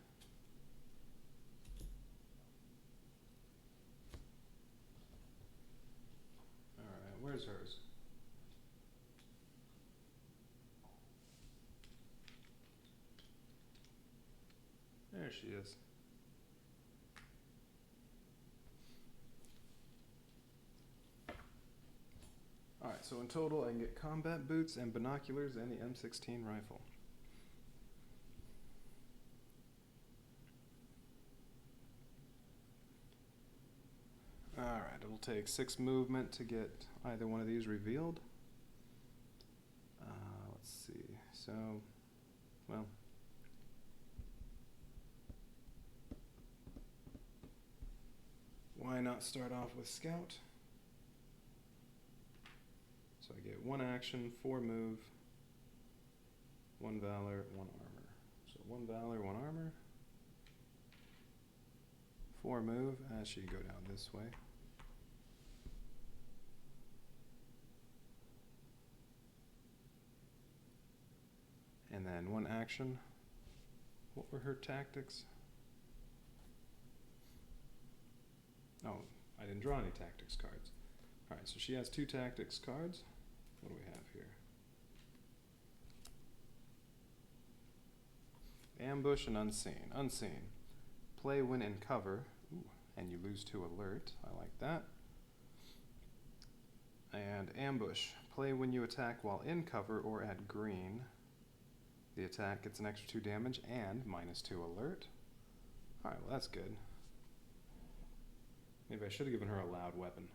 Alright, where's hers? There she is. Alright, so in total I can get combat boots and binoculars and the M16 rifle. Alright, it'll take 6 movement to get either one of these revealed. Let's see, so, well, why not start off with Scout? So I get 1 action, 4 move, 1 valor, 1 armor. So 1 valor, 1 armor, 4 move, as she go down this way. And then 1 action. What were her tactics? Oh, I didn't draw any tactics cards. Alright, so she has 2 tactics cards. What do we have here? Ambush and Unseen. Unseen. Play when in cover. Ooh, and you lose 2 alert. I like that. And Ambush. Play when you attack while in cover or at green. The attack gets an extra 2 damage and -2 alert. Alright, well that's good. Maybe I should have given her a loud weapon.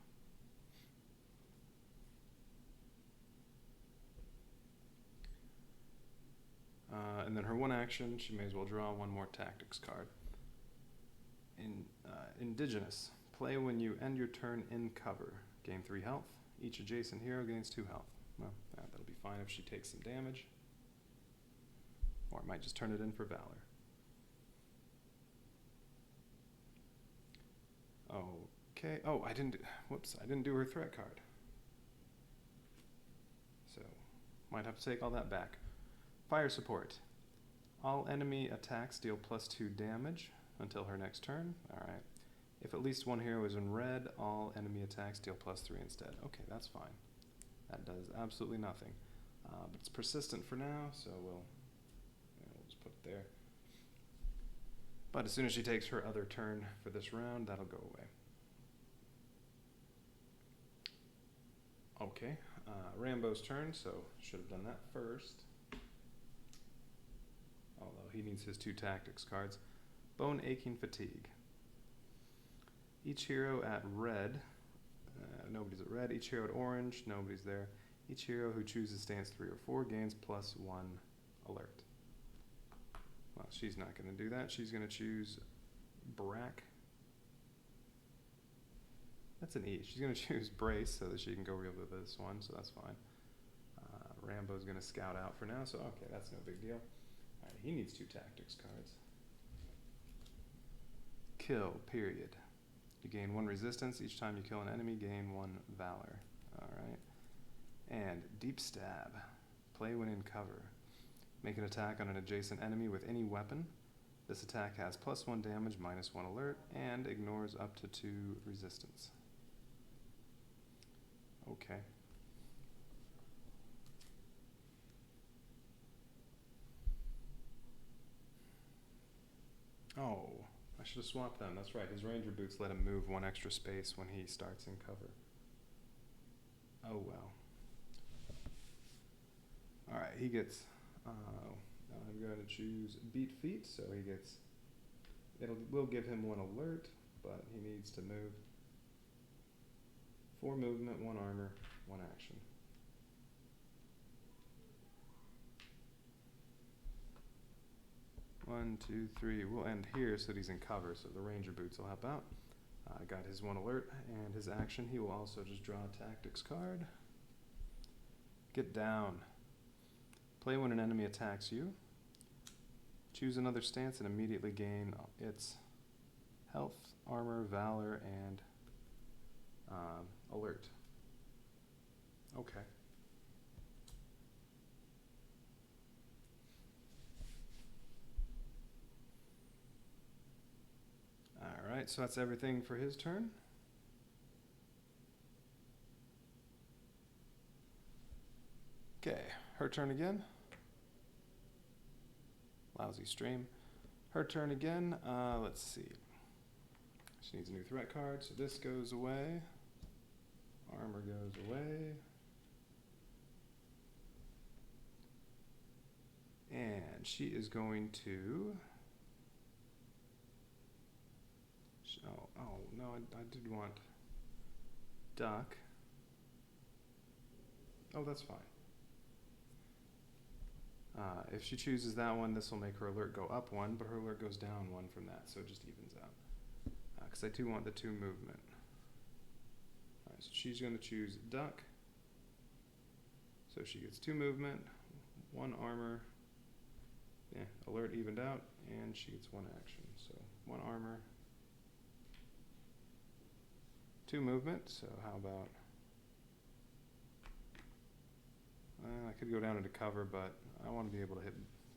And then her 1 action, she may as well draw 1 more tactics card. Indigenous. Play when you end your turn in cover. Gain 3 health. Each adjacent hero gains 2 health. Well, that'll be fine if she takes some damage. Or I might just turn it in for valor. Okay. Oh, I didn't do her threat card. So, might have to take all that back. Fire support. All enemy attacks deal +2 damage until her next turn. Alright. If at least 1 hero is in red, all enemy attacks deal +3 instead. Okay, that's fine. That does absolutely nothing. But it's persistent for now, so we'll just put it there. But as soon as she takes her other turn for this round, that'll go away. Okay, Rambo's turn, so should have done that first. Although he needs his 2 tactics cards. Bone Aching Fatigue. Each hero at red, nobody's at red. Each hero at orange, nobody's there. Each hero who chooses stance 3 or 4 gains +1 alert. Well, she's not going to do that. She's going to choose Brack. That's an E. She's going to choose Brace so that she can go real with this one, so that's fine. Rambo's going to scout out for now, so okay, that's no big deal. Alright, he needs 2 tactics cards. Kill, period. You gain 1 resistance. Each time you kill an enemy, gain 1 valor. Alright. And Deep Stab. Play when in cover. Make an attack on an adjacent enemy with any weapon. This attack has +1 damage, -1 alert, and ignores up to 2 resistance. Okay. Oh, I should have swapped them. That's right. His ranger boots let him move 1 extra space when he starts in cover. Oh well. Alright, he gets... I'm going to choose Beat Feet, so he gets... We'll give him 1 alert, but he needs to move 4 movement, 1 armor, 1 action. One, two, three. We'll end here so that he's in cover, so the ranger boots will help out. Got his 1 alert, and his action, he will also just draw a tactics card. Get down. Play when an enemy attacks you. Choose another stance and immediately gain its health, armor, valor, and alert. Okay. Alright, so that's everything for his turn. Okay, her turn again. Lousy stream. Her turn again. Let's see. She needs a new threat card, so this goes away. Armor goes away. And she is going to... Oh no, I did want duck. Oh, that's fine. If she chooses that one, this will make her alert go up 1, but her alert goes down 1 from that, so it just evens out. Because I do want the 2 movement. Alright, so she's going to choose duck. So she gets 2 movement, 1 armor, alert evened out, and she gets 1 action. So 1 armor, 2 movement, so how about... I could go down into cover, but I want to be able to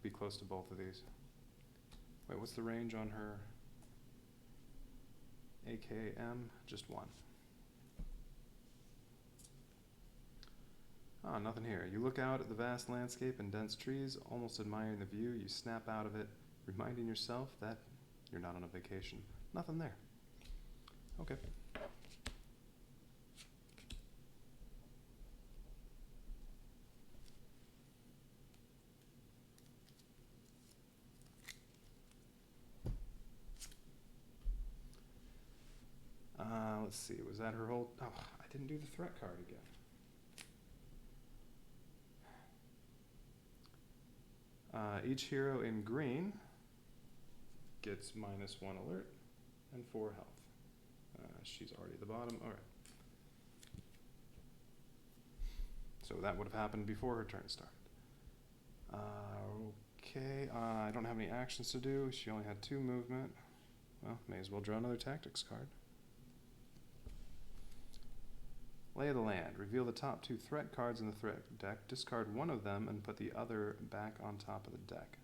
be close to both of these. Wait, what's the range on her? AKM, just 1. Ah, nothing here. You look out at the vast landscape and dense trees, almost admiring the view. You snap out of it, reminding yourself that you're not on a vacation. Nothing there. Okay. Let's see, was that her whole... Oh, I didn't do the threat card again. Each hero in green gets -1 alert and 4 health. She's already at the bottom. Alright. So that would have happened before her turn started. Okay, I don't have any actions to do. She only had 2 movement. Well, may as well draw another tactics card. Lay of the land. Reveal the top 2 threat cards in the threat deck. Discard 1 of them and put the other back on top of the deck.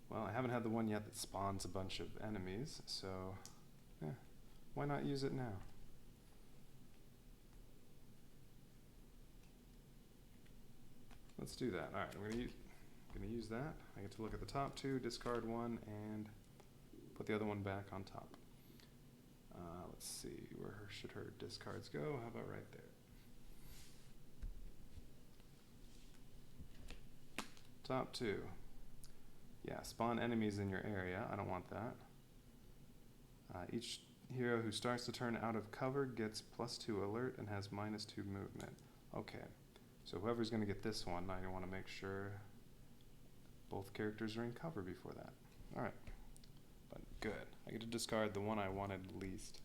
Well, I haven't had the one yet that spawns a bunch of enemies, so why not use it now? let's do that. All right, I'm gonna use that. I get to look at the top two, discard one, and put the other one back on top. Let's see, where should her discards go? How about right there? Top two. Yeah, spawn enemies in your area. I don't want that. Each hero who starts the turn out of cover gets +2 alert and has -2 movement. Okay, so whoever's going to get this one, I want to make sure both characters are in cover before that. Alright, but good. I get to discard the one I wanted least.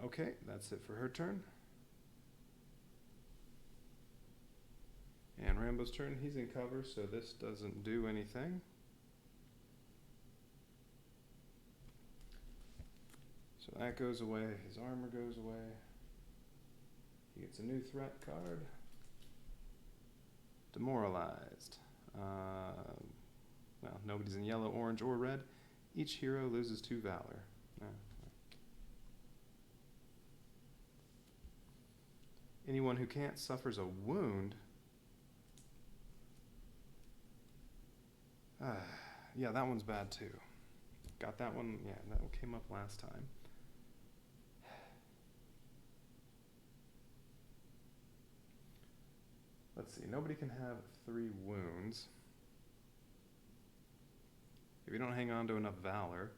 Okay, that's it for her turn. And Rambo's turn, he's in cover, so this doesn't do anything. So that goes away, his armor goes away. He gets a new threat card. Demoralized. Well, nobody's in yellow, orange, or red. Each hero loses 2 valor. Anyone who can't suffers a wound. Yeah, that one's bad too. Got that one? Yeah, that one came up last time. Let's see, nobody can have 3 wounds. If you don't hang on to enough valor.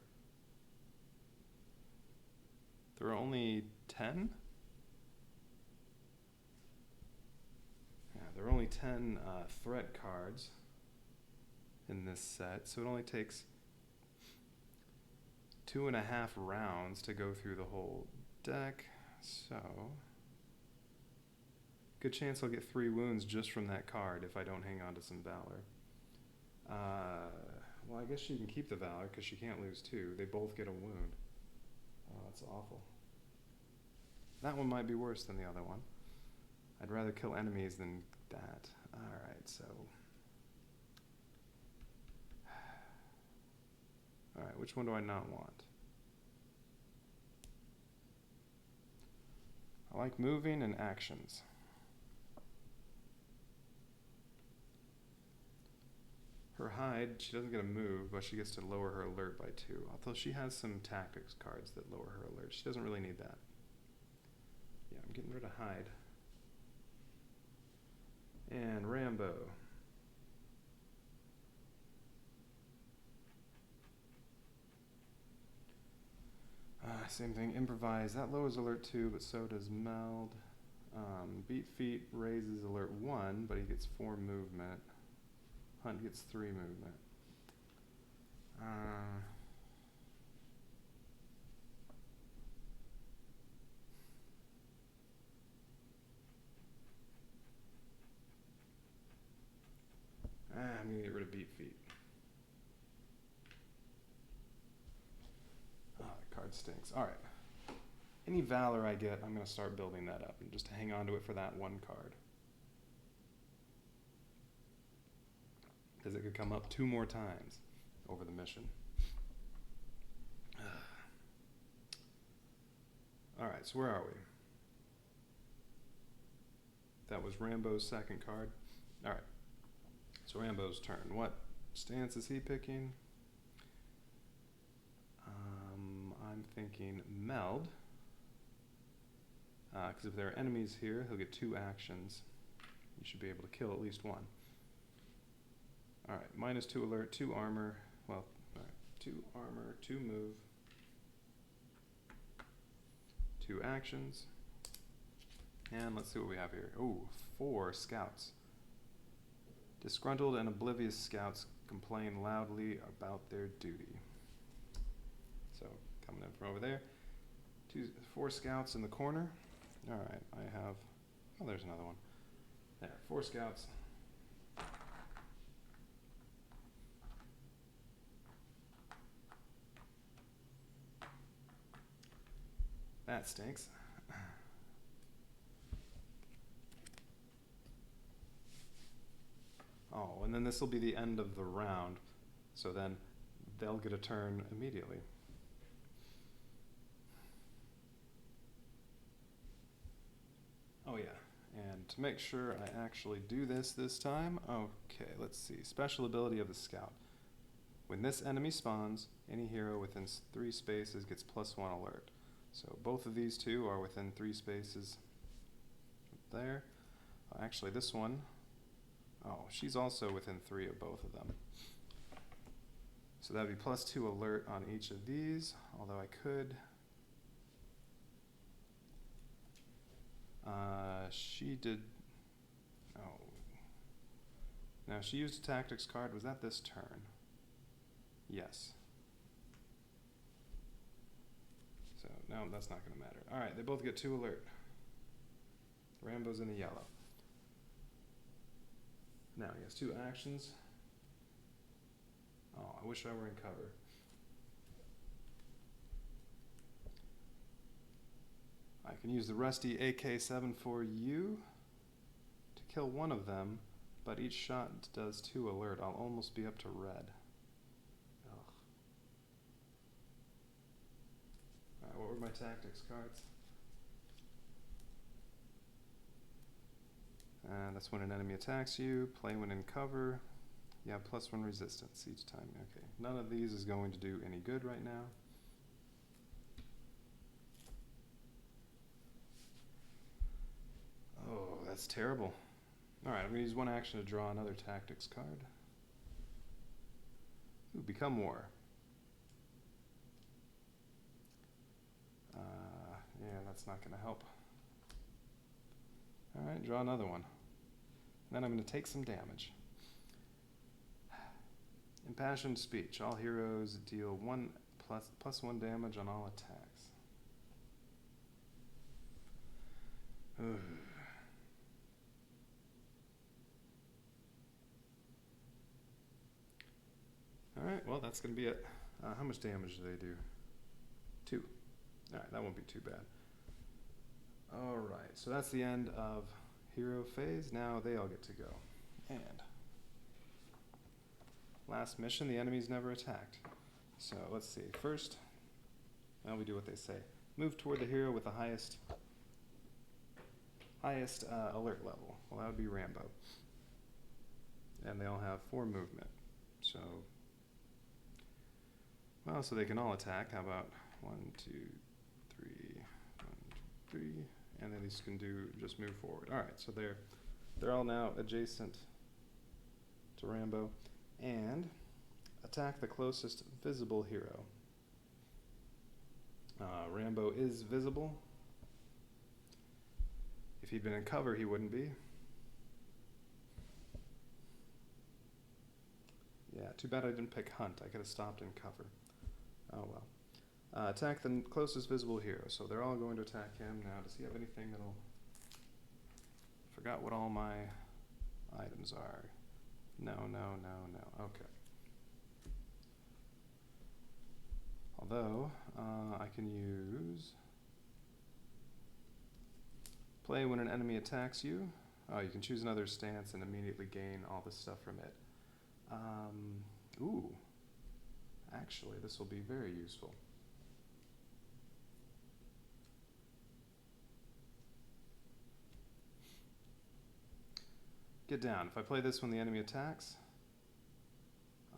There are only 10? Yeah, there are only 10 threat cards in this set, so it only takes 2.5 rounds to go through the whole deck, so good chance I'll get 3 wounds just from that card if I don't hang on to some valor. Well, I guess she can keep the valor because she can't lose 2. They both get a wound. Oh, that's awful. That one might be worse than the other one. I'd rather kill enemies than that. Alright, so alright, which one do I not want? I like moving and actions. Her hide, she doesn't get a move, but she gets to lower her alert by 2. Although she has some tactics cards that lower her alert. She doesn't really need that. Yeah, I'm getting rid of hide. And Rambo. Same thing, improvise. That lowers alert 2, but so does meld. Beat feet raises alert 1, but he gets 4 movement. Hunt gets 3 movement. I'm gonna get rid of beat feet. That card stinks. Alright. Any valor I get, I'm gonna start building that up and just hang on to it for that one card. Because it could come up 2 more times over the mission. Alright, so where are we? That was Rambo's second card. Alright, so Rambo's turn. What stance is he picking? I'm thinking meld. Because if there are enemies here, he'll get 2 actions. You should be able to kill at least 1. Alright, -2 alert, 2 armor. Well, alright, 2 armor, 2 move, 2 actions. And let's see what we have here. Ooh, 4 scouts. Disgruntled and oblivious scouts complain loudly about their duty. So, coming in from over there. 4 scouts in the corner. Alright, I have, oh, there's another one. There, 4 scouts. That stinks. Oh, and then this will be the end of the round, so then they'll get a turn immediately. to make sure I actually do this time, okay, let's see. Special ability of the scout. When this enemy spawns, any hero within 3 spaces gets +1 alert. So both of these two are within 3 spaces there. Actually, this one, oh, she's also within 3 of both of them. So that'd be +2 alert on each of these, although I could. She did, oh. Now she used a tactics card, was that this turn? Yes. So, no, that's not gonna matter. Alright, they both get 2 alert. Rambo's in the yellow. Now he has 2 actions. Oh, I wish I were in cover. I can use the rusty AK-74U to kill one of them, but each shot does 2 alert. I'll almost be up to red. Ugh. Alright, what were my tactics cards? That's when an enemy attacks you. Play when in cover. You have +1 resistance each time. Okay, none of these is going to do any good right now. Oh, that's terrible. Alright, I'm going to use 1 action to draw another tactics card. Ooh, Become War. Yeah, that's not going to help. Alright, draw another one. Then I'm going to take some damage. Impassioned Speech. All heroes deal +1 damage on all attacks. Ugh. Alright, well that's going to be it. How much damage do they do? 2. Alright, that won't be too bad. Alright, so that's the end of hero phase. Now they all get to go. And last mission, the enemy's never attacked. So let's see. First, now we do what they say. Move toward the hero with the highest alert level. Well, that would be Rambo. And they all have 4 movement. So, well, so they can all attack. How about 1, 2, 3, 1, 2, 3, and then these can do just move forward. All right, so they're all now adjacent to Rambo, and attack the closest visible hero. Rambo is visible. If he'd been in cover, he wouldn't be. Yeah, too bad I didn't pick Hunt. I could have stopped in cover. Oh well. Attack the closest visible hero. So they're all going to attack him. Now, does he have anything that'll... Forgot what all my items are. No. Okay. Although, I can use... Play when an enemy attacks you. Oh, you can choose another stance and immediately gain all this stuff from it. Ooh. Actually, this will be very useful. Get down. If I play this when the enemy attacks,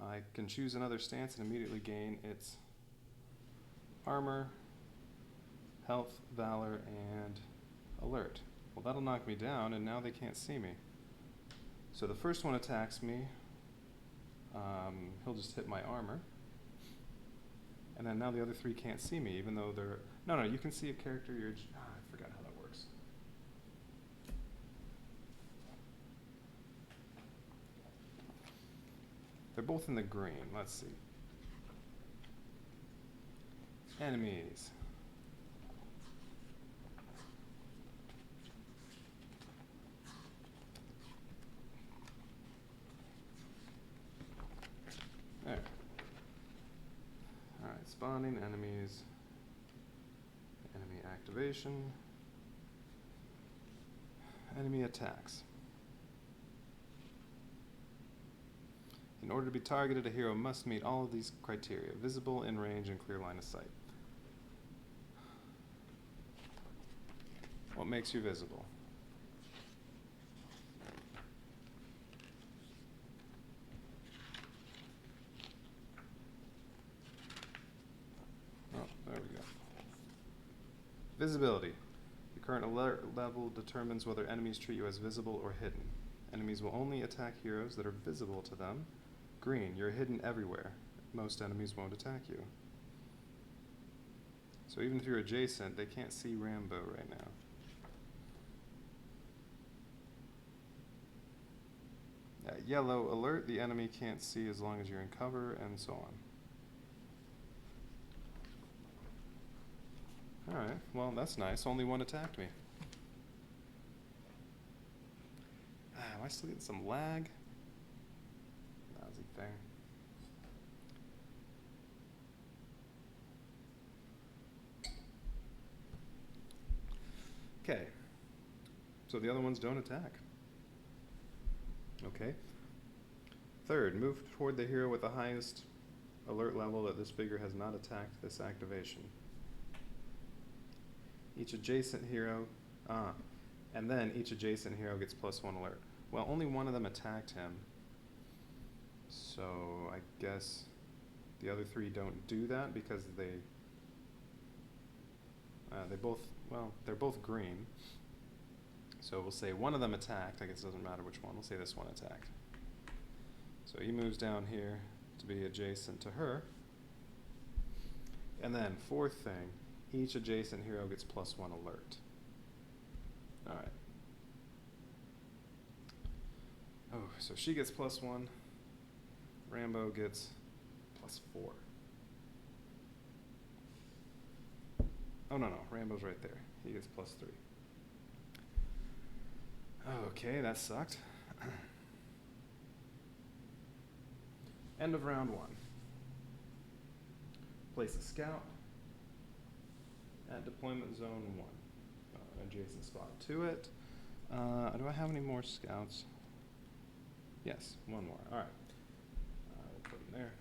I can choose another stance and immediately gain its armor, health, valor, and alert. Well, that'll knock me down, and now they can't see me. So the first one attacks me. He'll just hit my armor. And then now the other 3 can't see me, even though they're... No, you can see a character you're... I forgot how that works. They're both in the green. Let's see. Enemies. There. Alright, spawning enemies. Enemy activation. Enemy attacks. In order to be targeted, a hero must meet all of these criteria: visible, in range, and clear line of sight. What makes you visible? Visibility. The current alert level determines whether enemies treat you as visible or hidden. Enemies will only attack heroes that are visible to them. Green, you're hidden everywhere. Most enemies won't attack you. So even if you're adjacent, they can't see Rambo right now. Yellow, alert, the enemy can't see as long as you're in cover, and so on. Alright, well that's nice. Only one attacked me. Am I still getting some lag? Lousy thing. Okay. So the other ones don't attack. Okay. Third, move toward the hero with the highest alert level that this figure has not attacked this activation. Each adjacent hero, and then each adjacent hero gets +1 alert. Well, only one of them attacked him, so I guess the other three don't do that because they're both green. So we'll say one of them attacked. I guess it doesn't matter which one. We'll say this one attacked. So he moves down here to be adjacent to her. And then fourth thing, each adjacent hero gets +1 alert. Alright. Oh, so she gets +1. Rambo gets +4. Oh, no, Rambo's right there. He gets +3. Okay, that sucked. End of round 1. Place a scout at deployment zone 1. Adjacent spot to it. Do I have any more scouts? Yes, one more. Alright. We'll put him there.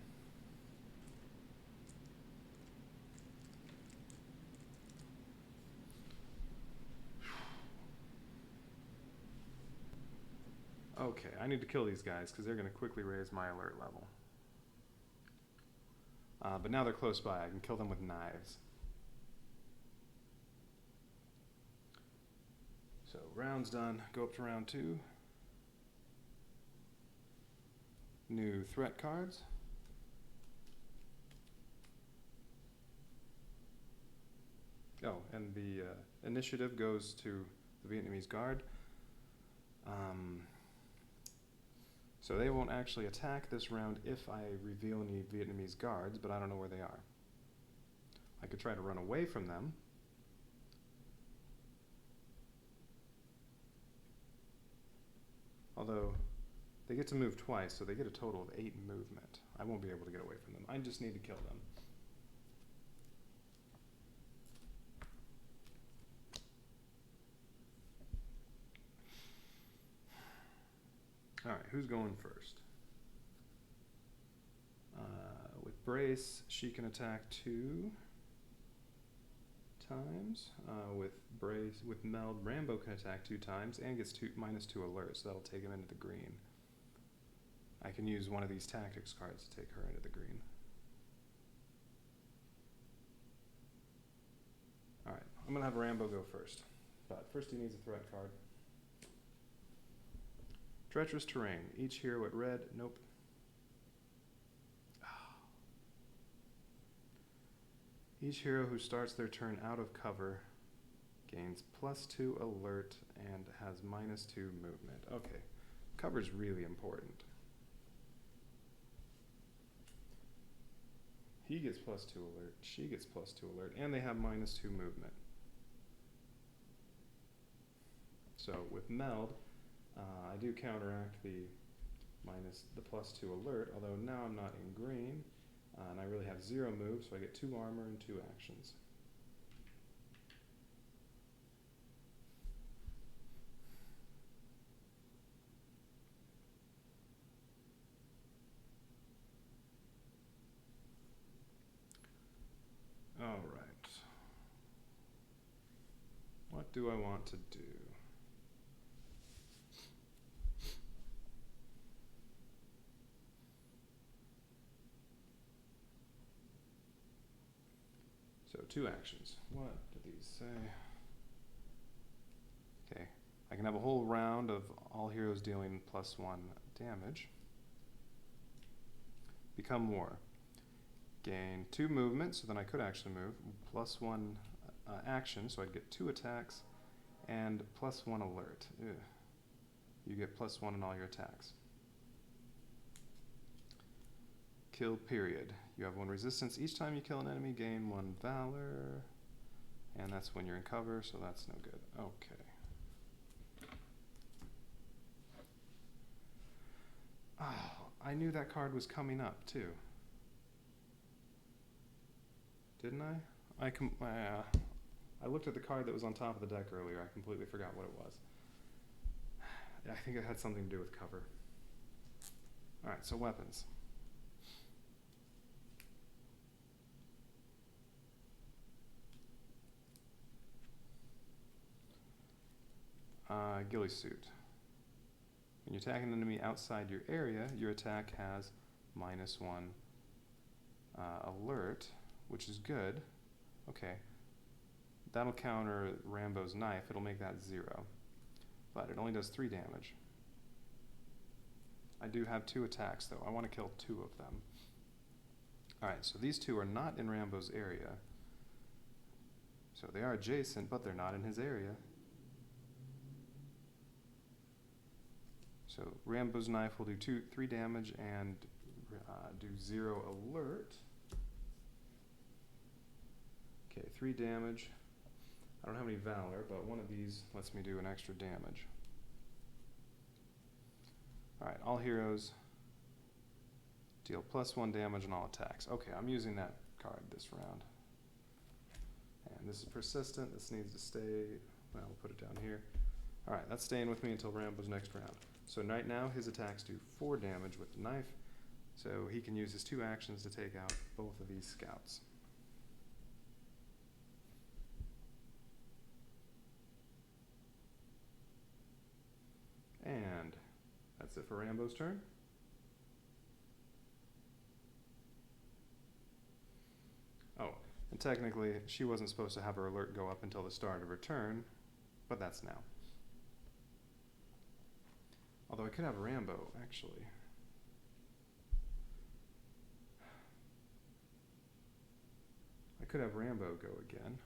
Okay, I need to kill these guys because they're going to quickly raise my alert level. But now they're close by. I can kill them with knives. So round's done. Go up to round 2. New threat cards. Oh, and the initiative goes to the Vietnamese Guard. So they won't actually attack this round if I reveal any Vietnamese guards, but I don't know where they are. I could try to run away from them. Although, they get to move twice, so they get a total of 8 movement. I won't be able to get away from them. I just need to kill them. Alright, who's going first? With Brace, she can attack 2 times. With Meld, Rambo can attack 2 times and gets -2 alerts, so that'll take him into the green. I can use one of these tactics cards to take her into the green. Alright, I'm going to have Rambo go first. But first he needs a threat card. Treacherous terrain. Each hero at red. Nope. Each hero who starts their turn out of cover gains +2 alert and has -2 movement. Okay. Cover's really important. He gets +2 alert. She gets +2 alert. And they have -2 movement. So with Meld, I do counteract the +2 alert, although now I'm not in green, and I really have 0 moves, so I get 2 armor and 2 actions. Alright. What do I want to do? So 2 actions. What do these say? Okay, I can have a whole round of all heroes dealing +1 damage. Become war. Gain 2 movement, so then I could actually move. +1 action, so I'd get 2 attacks, and +1 alert. Ugh. You get +1 in all your attacks. Kill period. You have 1 resistance. Each time you kill an enemy, gain 1 valor. And that's when you're in cover, so that's no good. Okay. Oh, I knew that card was coming up, too. Didn't I? I looked at the card that was on top of the deck earlier. I completely forgot what it was. I think it had something to do with cover. Alright, so weapons. Ghillie suit. When you attack an enemy outside your area, your attack has -1 alert, which is good. Okay. That'll counter Rambo's knife. It'll make that 0. But it only does 3 damage. I do have 2 attacks, though. I want to kill 2 of them. Alright, so these 2 are not in Rambo's area. So they are adjacent, but they're not in his area. So Rambo's knife will do 3 damage and do 0 alert. Okay, 3 damage. I don't have any valor, but one of these lets me do an extra damage. Alright, all heroes deal +1 damage on all attacks. Okay, I'm using that card this round. And this is persistent. This needs to stay. Well, we'll put it down here. Alright, that's staying with me until Rambo's next round. So right now, his attacks do 4 damage with the knife, so he can use his 2 actions to take out both of these scouts. And that's it for Rambo's turn. Oh, and technically, she wasn't supposed to have her alert go up until the start of her turn, but that's now. Although I could have Rambo, actually. I could have Rambo go again.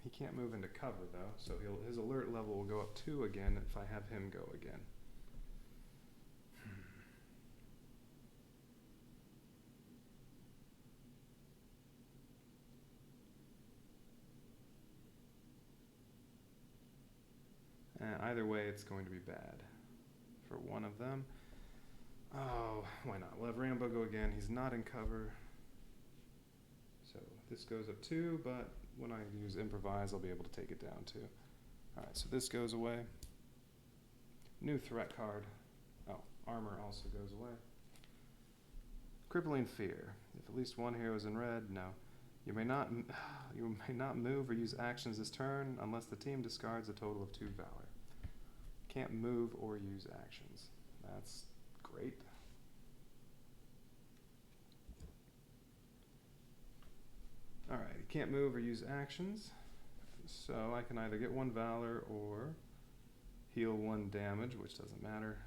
He can't move into cover, though, so his alert level will go up 2 again if I have him go again. Either way, it's going to be bad for one of them. Oh, why not? We'll have Rambo go again. He's not in cover. So this goes up 2, but when I use improvise, I'll be able to take it down too. Alright, so this goes away. New threat card. Oh, armor also goes away. Crippling fear. If at least one hero is in red, no. You may not move or use actions this turn unless the team discards a total of 2 valor. Can't move or use actions. That's great. Alright, you can't move or use actions, so I can either get 1 valor or heal 1 damage, which doesn't matter.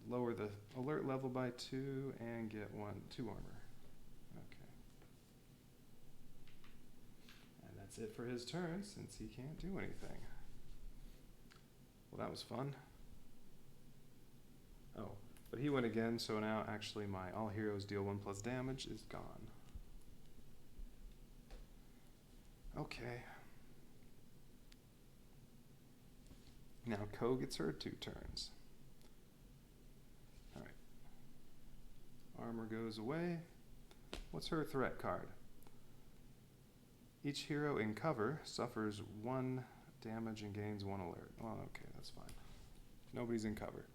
Lower the alert level by 2 and get 2 armor. Okay. And that's it for his turn, since he can't do anything. Well, that was fun. Oh, but he went again, so now actually my all heroes deal 1+ damage is gone. Okay. Now Ko gets her 2 turns. Alright. Armor goes away. What's her threat card? Each hero in cover suffers 1 damage and gains 1 alert. Well, okay, that's fine. Nobody's in cover.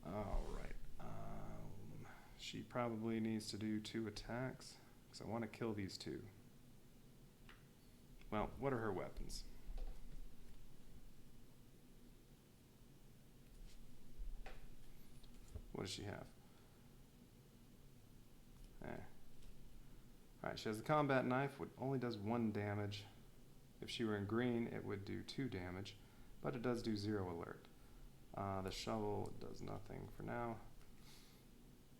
Alright. She probably needs to do 2 attacks, because I want to kill these 2. Well, what are her weapons? What does she have? Alright, she has the combat knife, which only does 1 damage. If she were in green, it would do 2 damage, but it does do 0 alert. The shovel does nothing for now.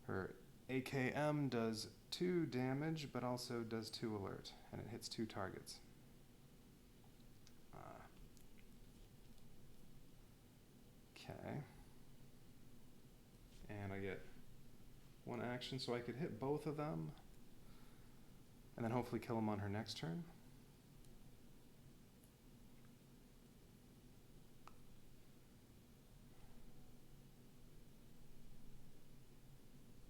Her AKM does 2 damage, but also does 2 alert, and it hits 2 targets. Okay. And I get 1 action, so I could hit both of them, and then hopefully kill them on her next turn.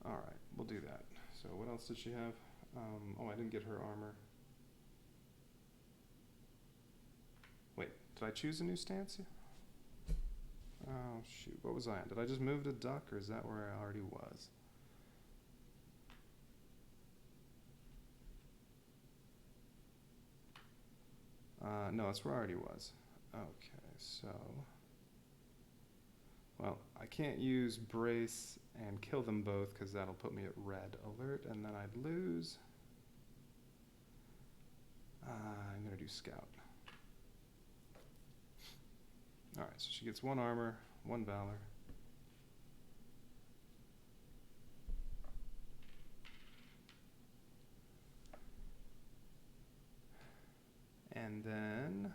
Alright, we'll do that. So what else did she have? Oh, I didn't get her armor. Wait, did I choose a new stance? Oh, shoot. What was I on? Did I just move to duck, or is that where I already was? No, that's where I already was. Okay, so... Well, I can't use brace and kill them both because that'll put me at red alert, and then I'd lose. I'm going to do scout. Alright, so she gets 1 armor, 1 valor. And then...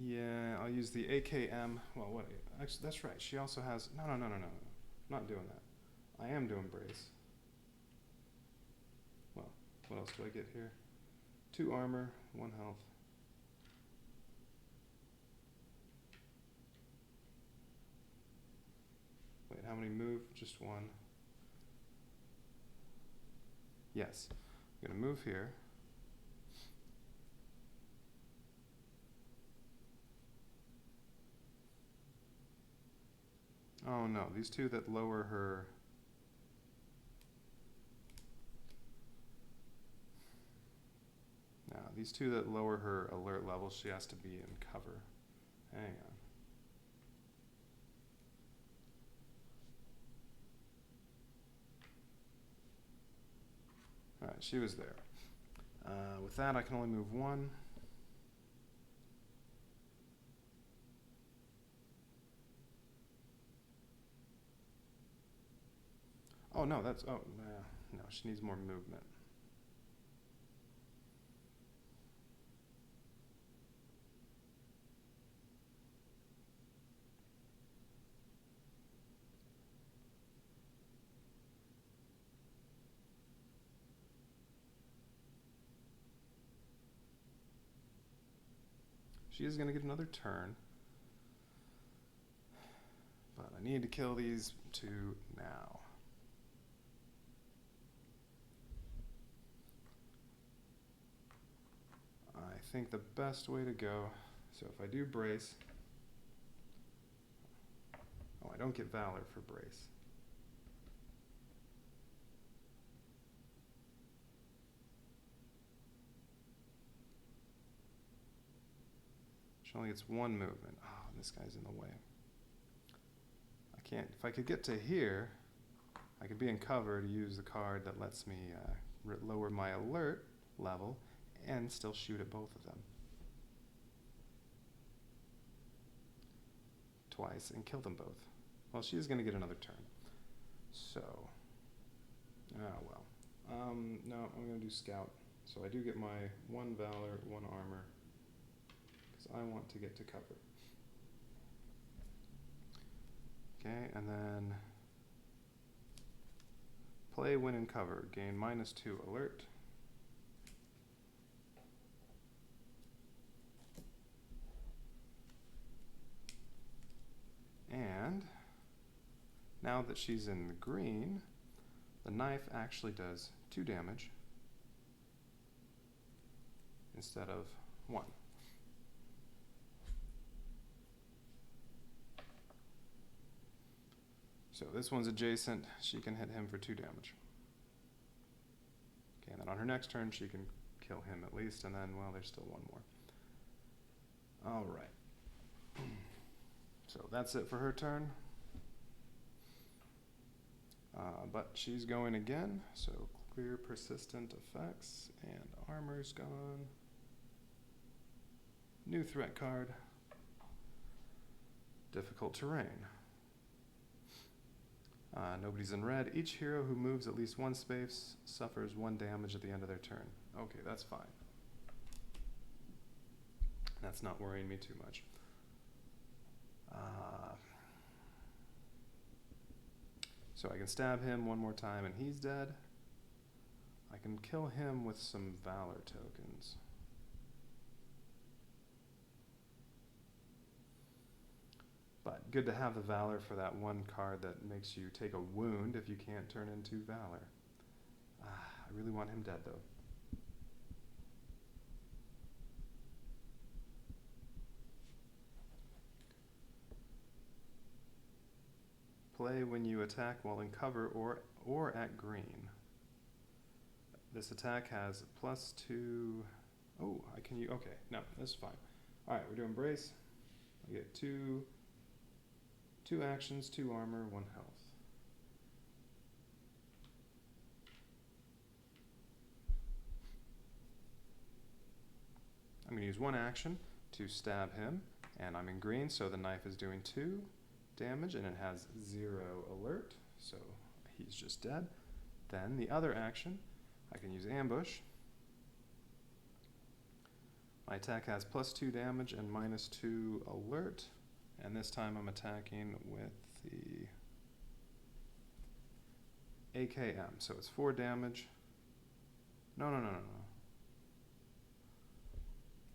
Yeah, I'll use the AKM. Well, what? Actually, that's right. She also has... No. I'm not doing that. I am doing brace. Well, what else do I get here? 2 armor, 1 health. Wait, how many move? Just 1. Yes. I'm going to move here. Oh no, these 2 that lower her... No, these 2 that lower her alert level, she has to be in cover. Hang on. Alright, she was there. With that, I can only move 1. Oh no, that's... Oh, no, she needs more movement. She is going to get another turn. But I need to kill these 2 now. I think the best way to go... So if I do brace... Oh, I don't get valor for brace. She only gets 1 movement. Oh, this guy's in the way. I can't... If I could get to here, I could be in cover to use the card that lets me lower my alert level and still shoot at both of them. Twice and kill them both. Well, she is going to get another turn. So... Oh, well. No, I'm going to do scout. So I do get my 1 valor, 1 armor. I want to get to cover. Okay, and then play when in cover. Gain -2 alert. And now that she's in the green, the knife actually does 2 damage instead of 1. So this one's adjacent, she can hit him for 2 damage. Okay, and then on her next turn she can kill him at least, and then, well, there's still 1 more. All right. So that's it for her turn. But she's going again, so clear persistent effects, and armor's gone. New threat card. Difficult terrain. Nobody's in red. Each hero who moves at least one space suffers 1 damage at the end of their turn. Okay, that's fine. That's not worrying me too much. So I can stab him one more time and he's dead. I can kill him with some Valor tokens. But good to have the Valor for that one card that makes you take a wound if you can't turn into Valor. I really want him dead though. Play when you attack while in cover or at green. This attack has +2. Oh, I can use. Okay, no, that's fine. All right, we're doing brace. I get two actions, 2 armor, 1 health. I'm going to use 1 action to stab him, and I'm in green, so the knife is doing 2 damage, and it has 0 alert, so he's just dead. Then the other action, I can use ambush. My attack has +2 damage and -2 alert, and this time I'm attacking with the AKM, so it's 4 damage. No.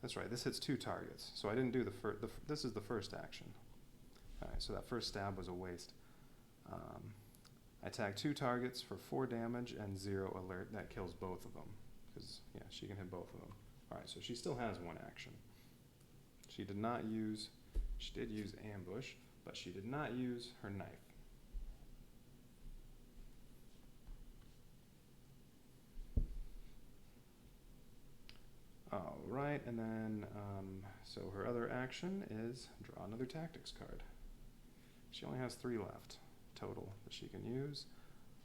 That's right, this hits 2 targets, so I didn't do the first, this is the first action. Alright, so that first stab was a waste. I attack 2 targets for 4 damage and 0 alert. That kills both of them, because, yeah, she can hit both of them. Alright, so she still has 1 action. She did use ambush, but she did not use her knife. Alright, and then, so her other action is draw another tactics card. She only has 3 left total that she can use.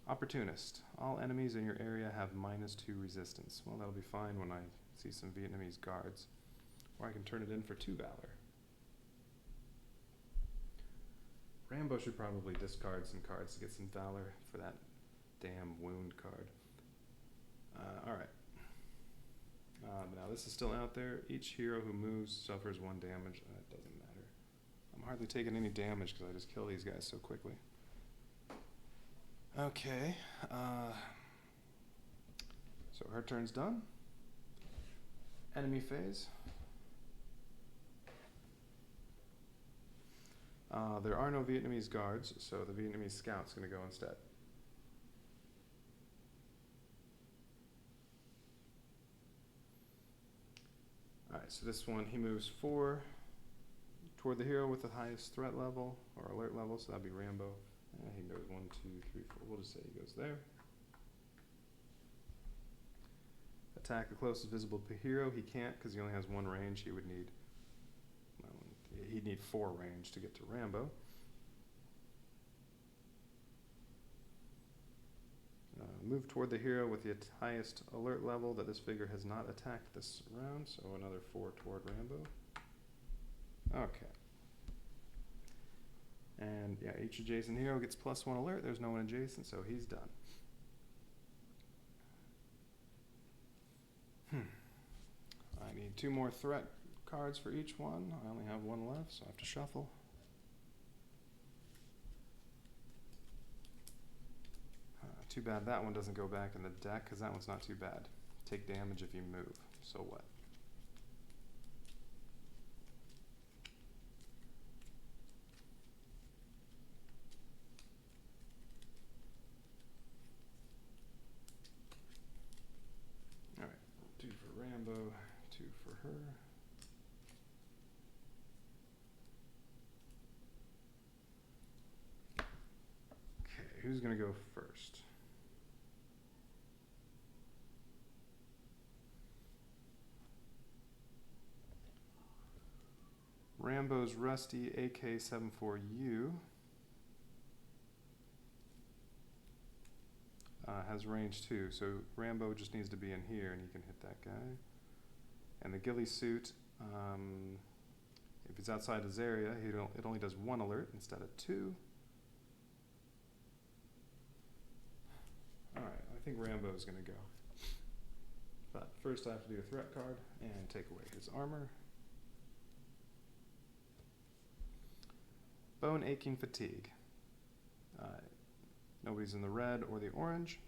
Opportunist. All enemies in your area have -2 resistance. Well, that'll be fine when I see some Vietnamese guards. Or I can turn it in for 2 Valor. Rambo should probably discard some cards to get some Valor for that damn wound card. Alright. Now this is still out there. Each hero who moves suffers 1 damage. That doesn't matter. I'm hardly taking any damage because I just kill these guys so quickly. Okay. So her turn's done. Enemy phase. There are no Vietnamese guards, so the Vietnamese scout's going to go instead. Alright, so this one, he moves 4 toward the hero with the highest threat level, or alert level, so that'd be Rambo. He goes 1, 2, 3, 4, we'll just say he goes there. Attack the closest visible hero. He can't because he only has 1 range. He would need, well, he'd need 4 range to get to Rambo. Move toward the hero with the highest alert level that this figure has not attacked this round, so another 4 toward Rambo. Okay. And yeah, each adjacent hero gets +1 alert. There's no one adjacent, so he's done. I need 2 more threat cards for each one. I only have 1 left, so I have to shuffle. Too bad that one doesn't go back in the deck, because that one's not too bad. Take damage if you move. So what? Alright, 2 for Rambo, 2 for her. Okay, who's going to go first? Rambo's rusty AK-74U has range 2, so Rambo just needs to be in here and he can hit that guy. And the ghillie suit, if it's outside his area, it only does 1 alert instead of 2. Alright, I think Rambo is going to go. But first I have to do a threat card and take away his armor. Bone aching fatigue. Nobody's in the red or the orange.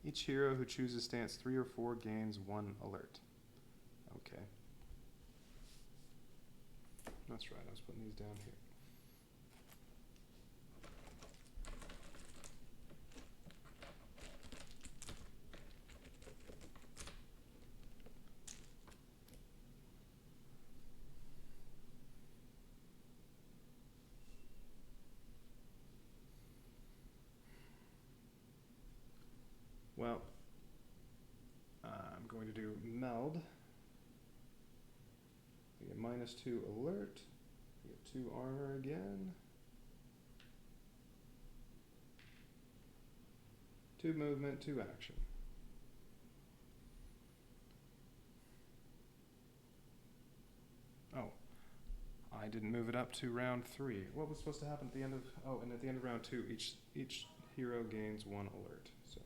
Each hero who chooses stance 3 or 4 gains 1 alert. Okay. That's right, I was putting these down here. Well, I'm going to do meld. I get -2 alert. I get 2 armor again. 2 movement, 2 action. Oh, I didn't move it up to round 3. What was supposed to happen at the end of? Oh, and at the end of round 2, each hero gains 1 alert. So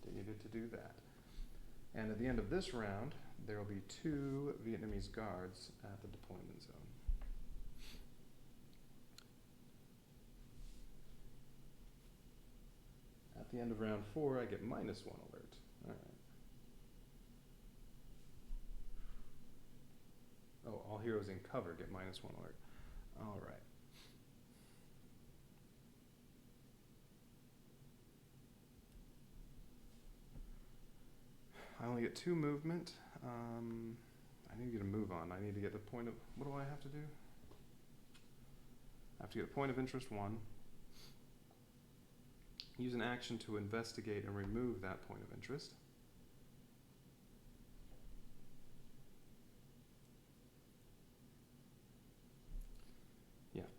they needed to do that. And at the end of this round, there will be 2 Vietnamese guards at the deployment zone. At the end of round 4, I get -1 alert. All right. Oh, all heroes in cover get -1 alert. All right. I only get 2 movement. I need to get a move on. I need to get the point of, what do I have to do? I have to get a point of interest 1. Use an action to investigate and remove that point of interest. Yeah.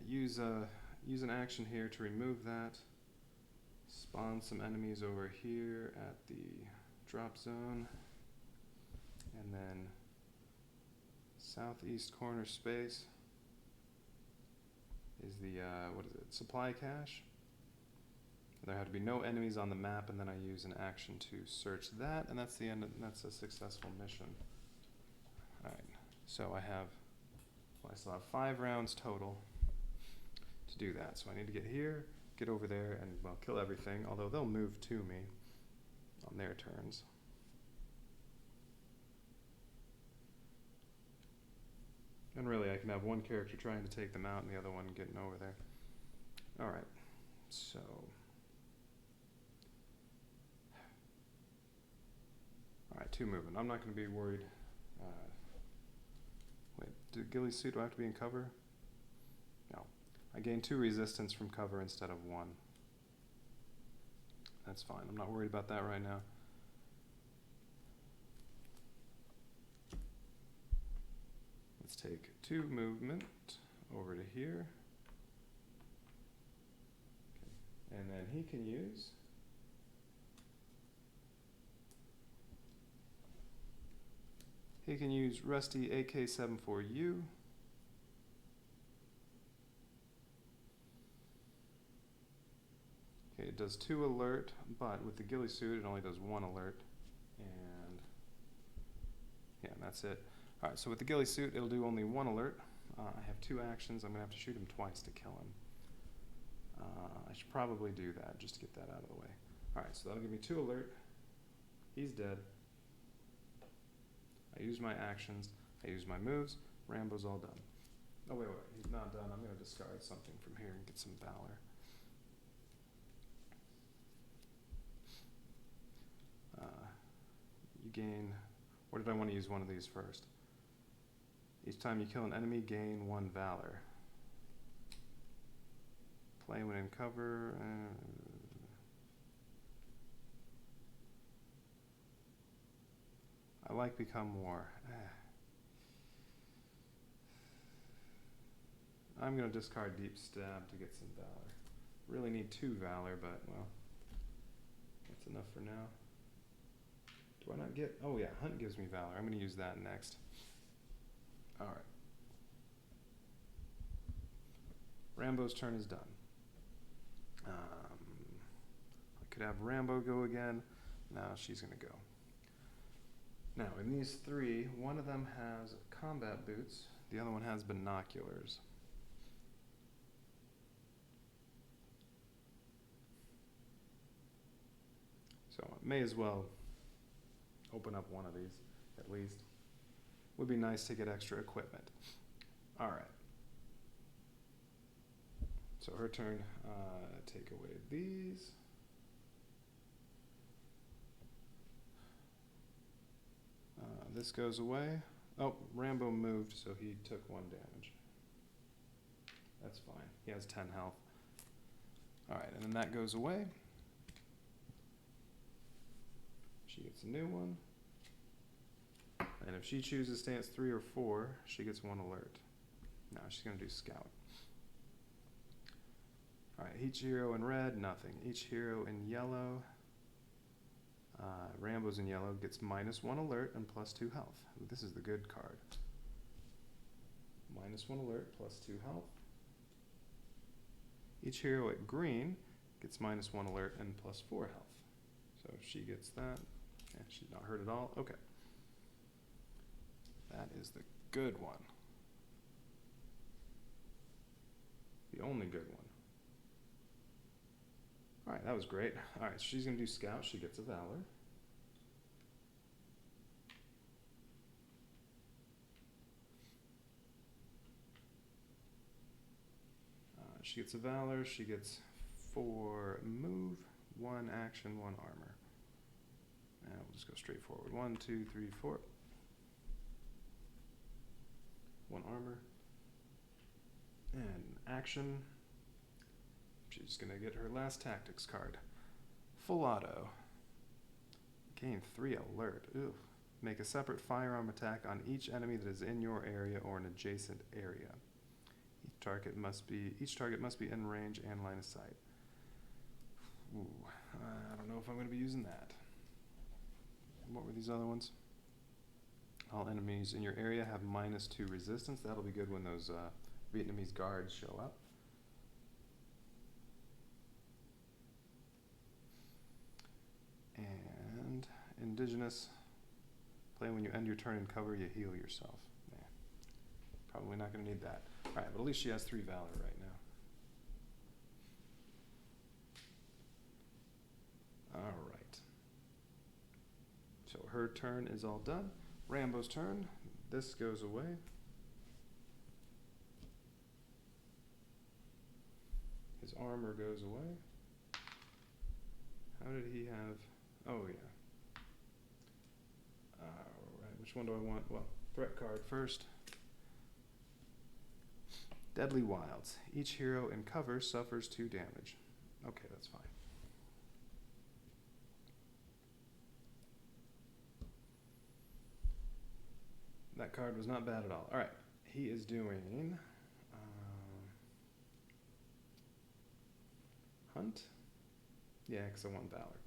Use an action here to remove that. Spawn some enemies over here at the drop zone. And then southeast corner space is the, supply cache. There had to be no enemies on the map, and then I use an action to search that, and that's the end, that's a successful mission. Alright, so I still have 5 rounds total to do that. So I need to get here, get over there, and, well, kill everything, although they'll move to me on their turns. And really, I can have one character trying to take them out and the other one getting over there. Alright, so... Alright, 2 movement. I'm not going to be worried. Wait, ghillie suit, do I have to be in cover? No. I gain 2 resistance from cover instead of 1. That's fine. I'm not worried about that right now. Let's take 2 movement over to here. Okay. And then he can use... He can use rusty AK-74U. Okay, it does 2 alert, but with the ghillie suit it only does 1 alert. And yeah, and that's it. Alright, so with the ghillie suit it'll do only 1 alert. I have 2 actions. I'm going to have to shoot him twice to kill him. I should probably do that just to get that out of the way. Alright, so that'll give me 2 alert. He's dead. I use my actions, I use my moves, Rambo's all done. Oh wait, he's not done. I'm going to discard something from here and get some valor. You gain, or did I want to use one of these first? Each time you kill an enemy, gain 1 valor. Play when in cover. I like Become War. I'm going to discard Deep Stab to get some Valor. Really need 2 Valor, but, well, that's enough for now. Do I not get... Oh, yeah, Hunt gives me Valor. I'm going to use that next. All right. Rambo's turn is done. I could have Rambo go again. No, she's going to go. Now, in these 3, one of them has combat boots. The other one has binoculars. So I may as well open up one of these, at least. Would be nice to get extra equipment. All right. So her turn, take away these. This goes away. Oh, Rambo moved, so he took 1 damage. That's fine. He has 10 health. All right, and then that goes away. She gets a new one. And if she chooses stance 3 or 4, she gets 1 alert. No, she's going to do scout. All right, each hero in red, nothing. Each hero in yellow, Rambo's in yellow, gets -1 alert and +2 health. Ooh, this is the good card. -1 alert, +2 health. Each hero at green gets -1 alert and +4 health. So she gets that. Yeah, she's not hurt at all. Okay. That is the good one. The only good one. Alright, that was great. Alright, so she's going to do scout. She gets a Valor. She gets a Valor. She gets 4 move, 1 action, 1 armor. And we'll just go straight forward. 1, 2, 3, 4. 1 armor. And action. She's going to get her last tactics card. Full auto. Gain 3 alert. Ooh. Make a separate firearm attack on each enemy that is in your area or an adjacent area. Each target must be in range and line of sight. Ooh, I don't know if I'm going to be using that. What were these other ones? All enemies in your area have -2 resistance. That'll be good when those Vietnamese guards show up. And indigenous. Play when you end your turn in cover, you heal yourself. Yeah. Probably not going to need that. Alright, but at least she has 3 Valor right now. Alright. So her turn is all done. Rambo's turn. This goes away. His armor goes away. How did he have... Oh, yeah. Alright, which one do I want? Well, threat card first. Deadly Wilds. Each hero in cover suffers 2 damage. Okay, that's fine. That card was not bad at all. Alright, he is doing... Hunt? Yeah, because I want Valor.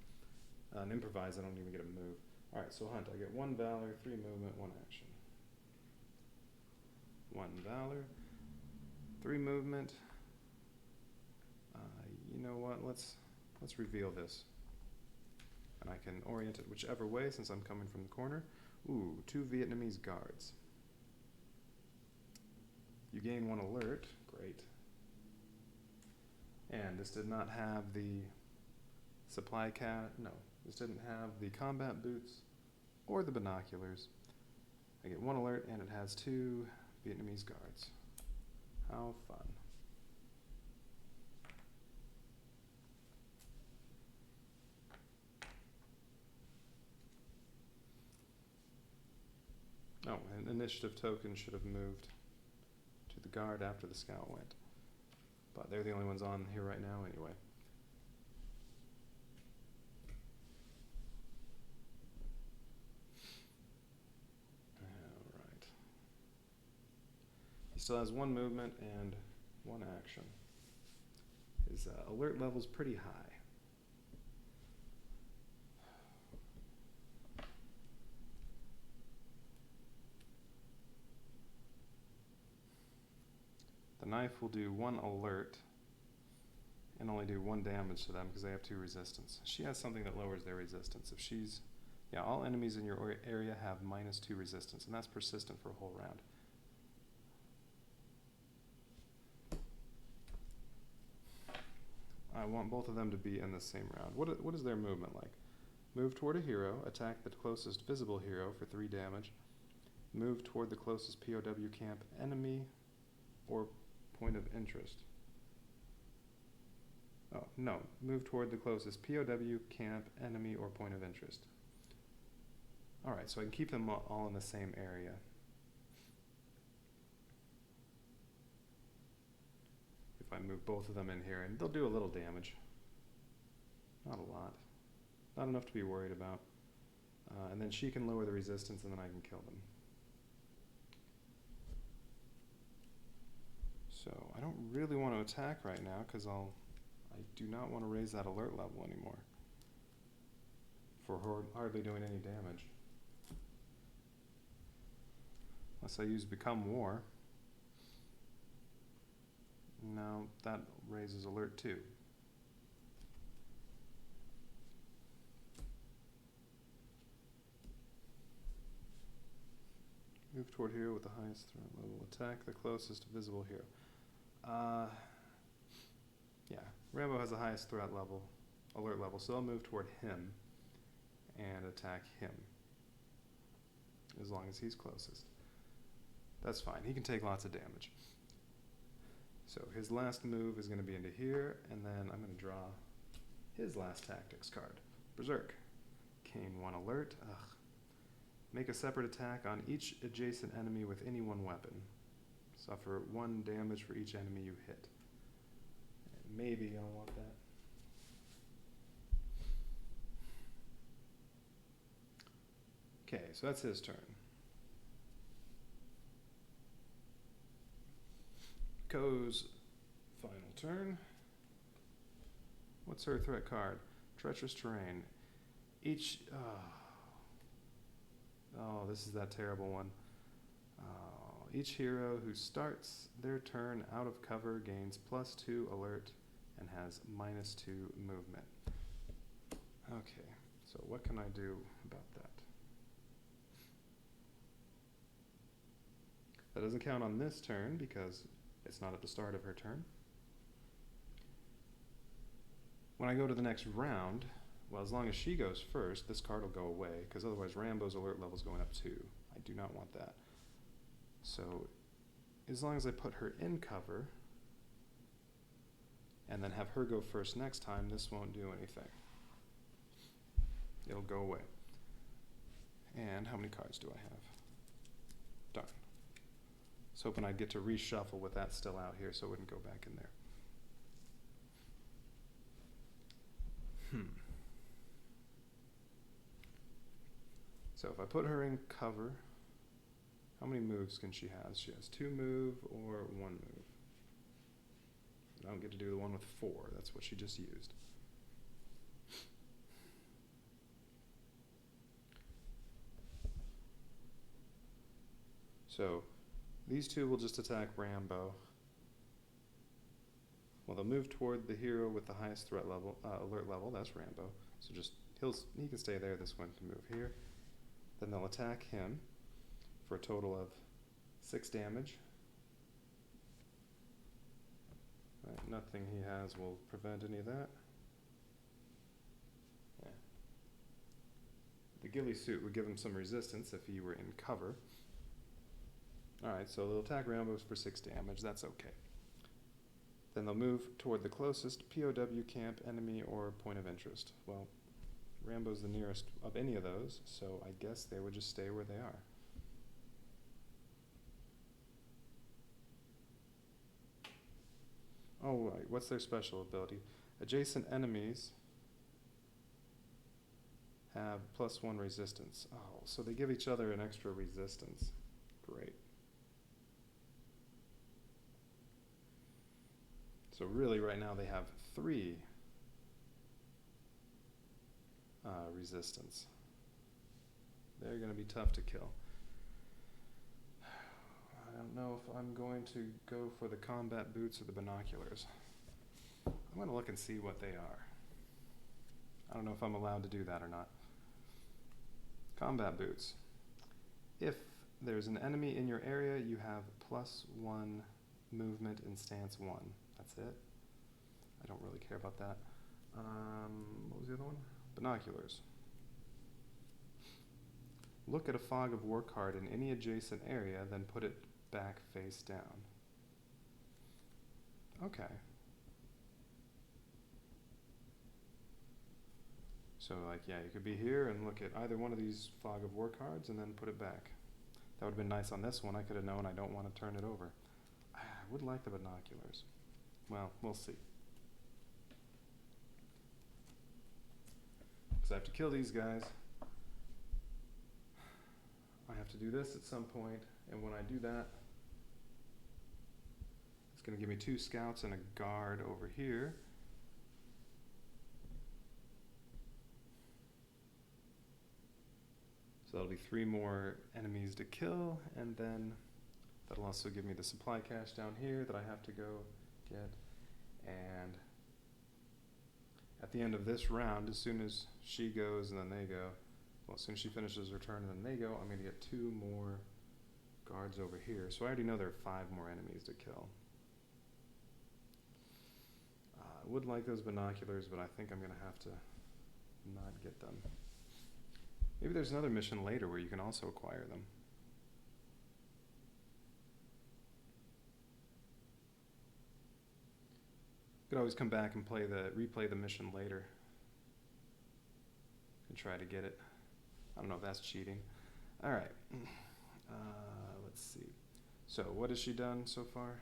And improvise, I don't even get a move. Alright, so Hunt, I get 1 Valor, 3 movement, 1 action. 1 Valor, 3 movement. You know what, let's reveal this. And I can orient it whichever way since I'm coming from the corner. Ooh, 2 Vietnamese guards. You gain 1 alert, great. And this did not have the supply no, this didn't have the combat boots or the binoculars. I get 1 alert and it has 2 Vietnamese guards. How fun. Oh, an initiative token should have moved to the guard after the scout went. But they're the only ones on here right now anyway. Alright. He still has 1 movement and One action. His alert level's pretty high. The knife will do 1 alert and only do 1 damage to them because they have 2 resistance. She has something that lowers their resistance. If she's, yeah, all enemies in your area have -2 resistance, and that's persistent for a whole round. I want both of them to be in the same round. What is their movement like? Move toward a hero, attack the closest visible hero for 3 damage, move toward the closest POW camp enemy or point of interest. Oh, no, move toward the closest POW camp enemy or point of interest. Alright, so I can keep them all in the same area. If I move both of them in here, and they'll do a little damage. Not a lot. Not enough to be worried about. And then she can lower the resistance, and then I can kill them. So I don't really want to attack right now, because I do not want to raise that alert level anymore. For hardly doing any damage. Unless I use Become War. No, that raises alert too. Move toward hero with the highest threat level. Attack the closest visible hero. Yeah, Rambo has the highest threat level, alert level, so I'll move toward him and attack him. As long as he's closest. That's fine, he can take lots of damage. So his last move is going to be into here, and then I'm going to draw his last tactics card. Berserk. Gain 1 alert. Ugh. Make a separate attack on each adjacent enemy with any 1 weapon. Suffer 1 damage for each enemy you hit. And maybe I'll want that. Okay, so that's his turn. Ko's final turn. What's her threat card? Treacherous terrain. Each... oh, this is that terrible one. Each hero who starts their turn out of cover gains +2 alert and has -2 movement. Okay, so what can I do about that? That doesn't count on this turn because it's not at the start of her turn. When I go to the next round, well, as long as she goes first, this card will go away, because otherwise Rambo's alert level is going up too. I do not want that. So, as long as I put her in cover, and then have her go first next time, this won't do anything. It'll go away. And how many cards do I have? Darn. I was hoping I'd get to reshuffle with that still out here so it wouldn't go back in there. So if I put her in cover, how many moves can she have? She has 2 move or 1 move. I don't get to do the one with 4. That's what she just used. So these 2 will just attack Rambo. Well, they'll move toward the hero with the highest threat level, alert level. That's Rambo. So just he can stay there. This one can move here. Then they'll attack him for a total of 6 damage. Right, nothing he has will prevent any of that. Yeah. The ghillie suit would give him some resistance if he were in cover. Alright, so they'll attack Rambo for 6 damage. That's okay. Then they'll move toward the closest POW camp, enemy, or point of interest. Well, Rambo's the nearest of any of those, so I guess they would just stay where they are. Oh, right. What's their special ability? Adjacent enemies have +1 resistance. Oh, so they give each other an extra resistance. Great. So really right now they have 3 resistance. They're going to be tough to kill. I don't know if I'm going to go for the combat boots or the binoculars. I'm going to look and see what they are. I don't know if I'm allowed to do that or not. Combat boots. If there's an enemy in your area, you have +1 movement in stance 1. That's it. I don't really care about that. What was the other one? Binoculars. Look at a fog of war card in any adjacent area, then put it back face down. Okay. So like, yeah, you could be here and look at either one of these fog of war cards and then put it back. That would have been nice on this one. I could have known I don't want to turn it over. I would like the binoculars. Well, we'll see. Because I have to kill these guys. I have to do this at some point, and when I do that, it's going to give me 2 scouts and a guard over here. So that'll be 3 more enemies to kill, and then that'll also give me the supply cache down here that I have to go get. And at the end of this round, as soon as she goes and then they go, well, as soon as she finishes her turn and then they go, I'm going to get 2 more guards over here. So I already know there are 5 more enemies to kill. I would like those binoculars, but I think I'm going to have to not get them. Maybe there's another mission later where you can also acquire them. You could always come back and replay the mission later and try to get it. I don't know if that's cheating. All right. Let's see. So what has she done so far?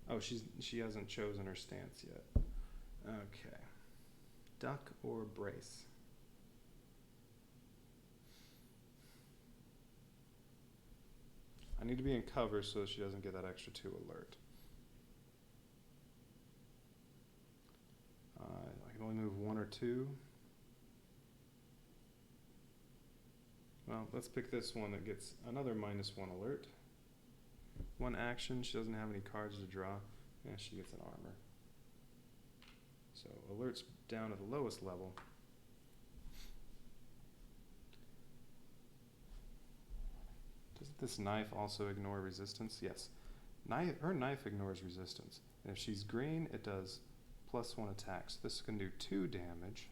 Oh, she hasn't chosen her stance yet. Okay. Duck or brace? I need to be in cover so she doesn't get that extra 2 alert. I can only move 1 or 2. Well, let's pick this one that gets another -1 alert. 1 action, she doesn't have any cards to draw, and she gets an armor. So alerts down at the lowest level. Doesn't this knife also ignore resistance? Yes. Her knife ignores resistance. And if she's green, it does +1 attacks. This can do 2 damage.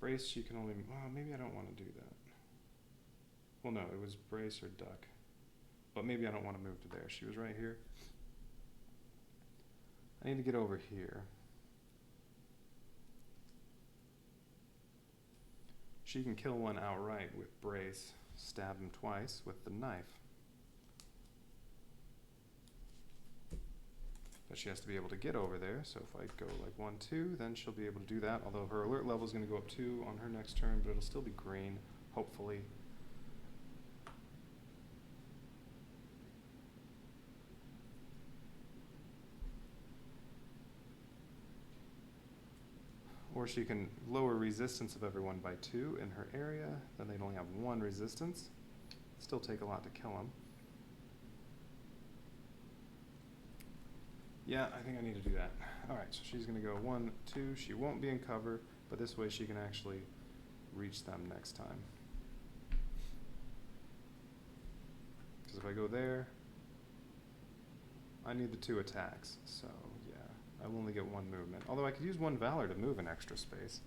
Brace, she can only... Well, maybe I don't want to do that. Well, no, it was brace or duck. But maybe I don't want to move to there. She was right here. I need to get over here. She can kill one outright with brace, stab him twice with the knife. But she has to be able to get over there, so if I go like 1, 2, then she'll be able to do that, although her alert level is going to go up 2 on her next turn, but it'll still be green, hopefully. Or she can lower resistance of everyone by 2 in her area, then they'd only have 1 resistance. Still take a lot to kill them. Yeah, I think I need to do that. Alright, so she's going to go 1, 2. She won't be in cover, but this way she can actually reach them next time. Because if I go there, I need the 2 attacks, so yeah, I will only get 1 movement. Although I could use 1 Valor to move an extra space.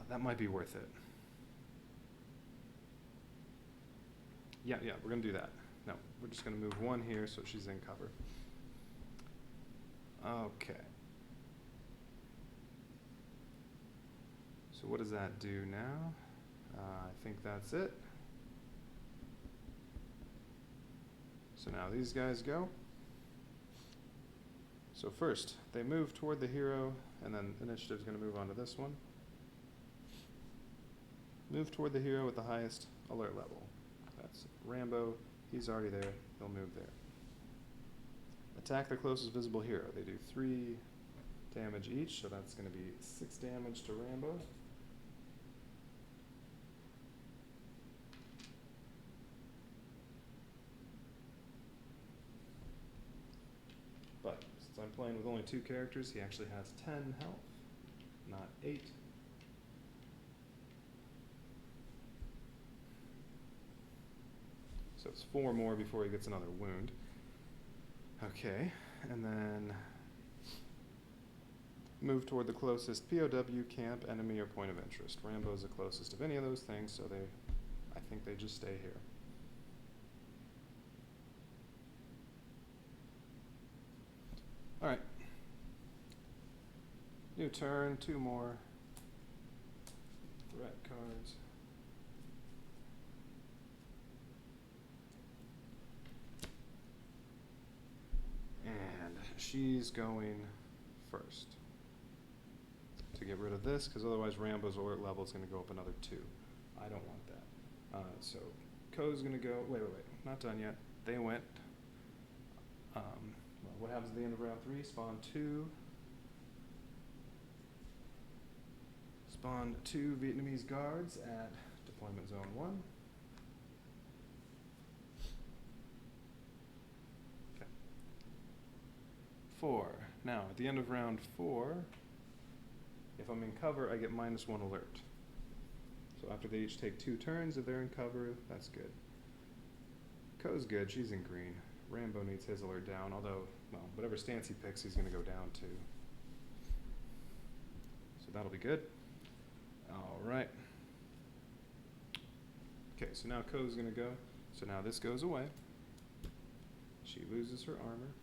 That might be worth it. Yeah, we're going to do that. No, we're just going to move 1 here so she's in cover. Okay. So what does that do now? I think that's it. So now these guys go. So first, they move toward the hero, and then initiative's going to move on to this one. Move toward the hero with the highest alert level. That's Rambo, He's already there. He'll move there. Attack the closest visible hero. They do 3 damage each, so that's going to be 6 damage to Rambo. But since I'm playing with only 2 characters, he actually has 10 health, not 8. So it's 4 more before he gets another wound. Okay, and then move toward the closest POW, camp, enemy, or point of interest. Rambo's the closest of any of those things, so I think they just stay here. Alright. New turn, 2 more threat cards. And she's going first to get rid of this, because otherwise Rambo's alert level is going to go up another 2. I don't want that. So Ko's going to go. Wait, not done yet. They went. Well, what happens at the end of round 3? Spawn 2. Spawn 2 Vietnamese guards at deployment zone 1. 4. Now, at the end of round 4, if I'm in cover, I get -1 alert. So after they each take 2 turns, if they're in cover, that's good. Ko's good, she's in green. Rambo needs his alert down, although, well, whatever stance he picks, he's going to go down to. So that'll be good. Alright. Okay, so now Ko's going to go. So now this goes away. She loses her armor.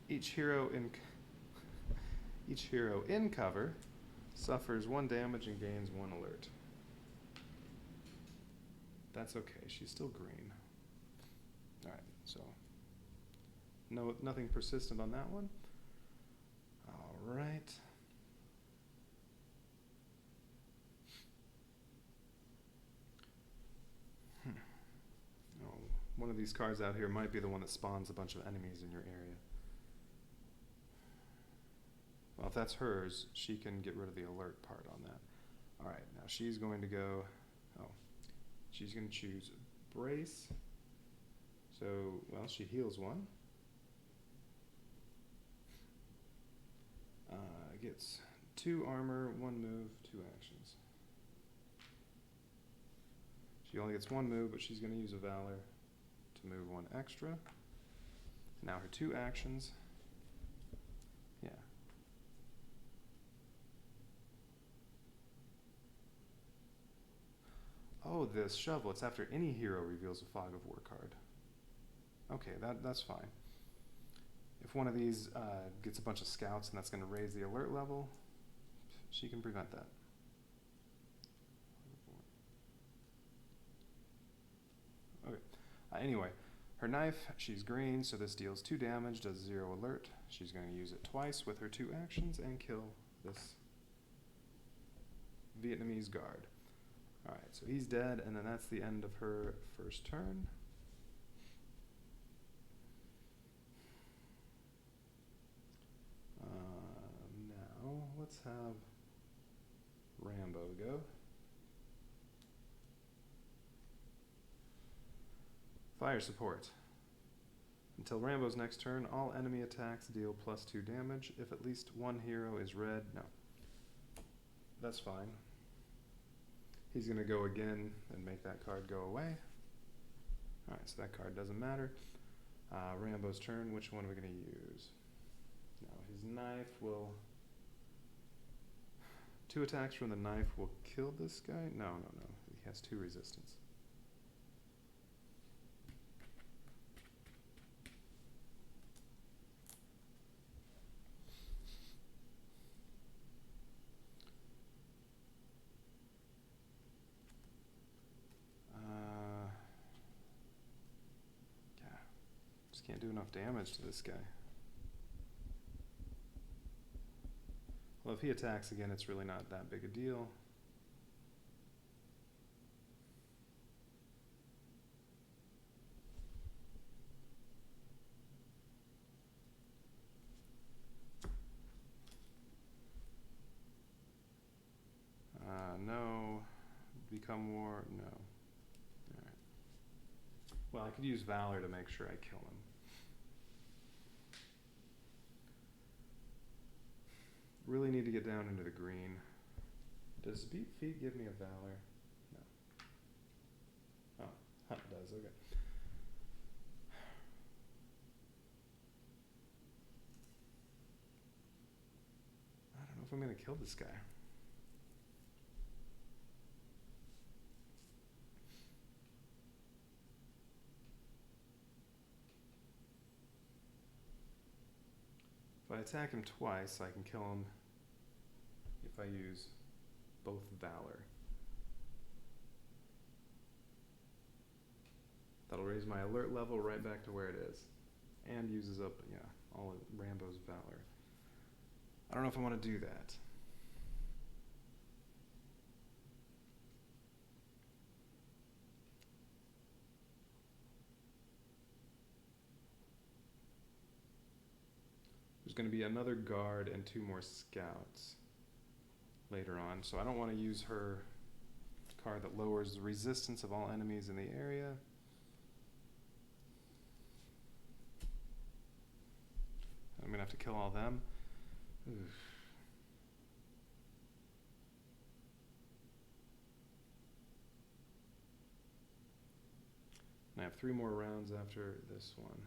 Each hero in cover suffers 1 damage and gains 1 alert. That's okay. She's still green. All right. So nothing persistent on that one. All right. Oh, one of these cards out here might be the one that spawns a bunch of enemies in your area. Well, if that's hers, she can get rid of the alert part on that. All right, now she's going to go, she's going to choose Brace. So, well, she heals 1. Gets 2 armor, 1 move, 2 actions. She only gets 1 move, but she's going to use a Valor to move 1 extra. Now her 2 actions. Yeah. Oh, this shovel. It's after any hero reveals a Fog of War card. Okay, that's fine. If one of these gets a bunch of scouts and that's going to raise the alert level, she can prevent that. Okay. Anyway, her knife, she's green, so this deals 2 damage, does 0 alert. She's going to use it twice with her 2 actions and kill this Vietnamese guard. Alright, so he's dead, and then that's the end of her first turn. Now, let's have Rambo go. Fire support. Until Rambo's next turn, all enemy attacks deal +2 damage. If at least 1 hero is red, no. That's fine. He's going to go again and make that card go away. Alright, so that card doesn't matter. Rambo's turn, which one are we going to use? Now, his knife will... 2 attacks from the knife will kill this guy? No. He has 2 resistance. Can't do enough damage to this guy. Well, if he attacks again, it's really not that big a deal. become war? No. Alright. Well, I could use valor to make sure I kill him. Really need to get down into the green. Does beat feet give me a valor? No. Oh, it does, okay. I don't know if I'm gonna kill this guy. If I attack him twice, I can kill him if I use both valor. That'll raise my alert level right back to where it is. And uses up, yeah, all of Rambo's valor. I don't know if I want to do that. There's going to be another guard and 2 more scouts later on, so I don't want to use her card that lowers the resistance of all enemies in the area. I'm going to have to kill all them. Oof. And I have 3 more rounds after this one.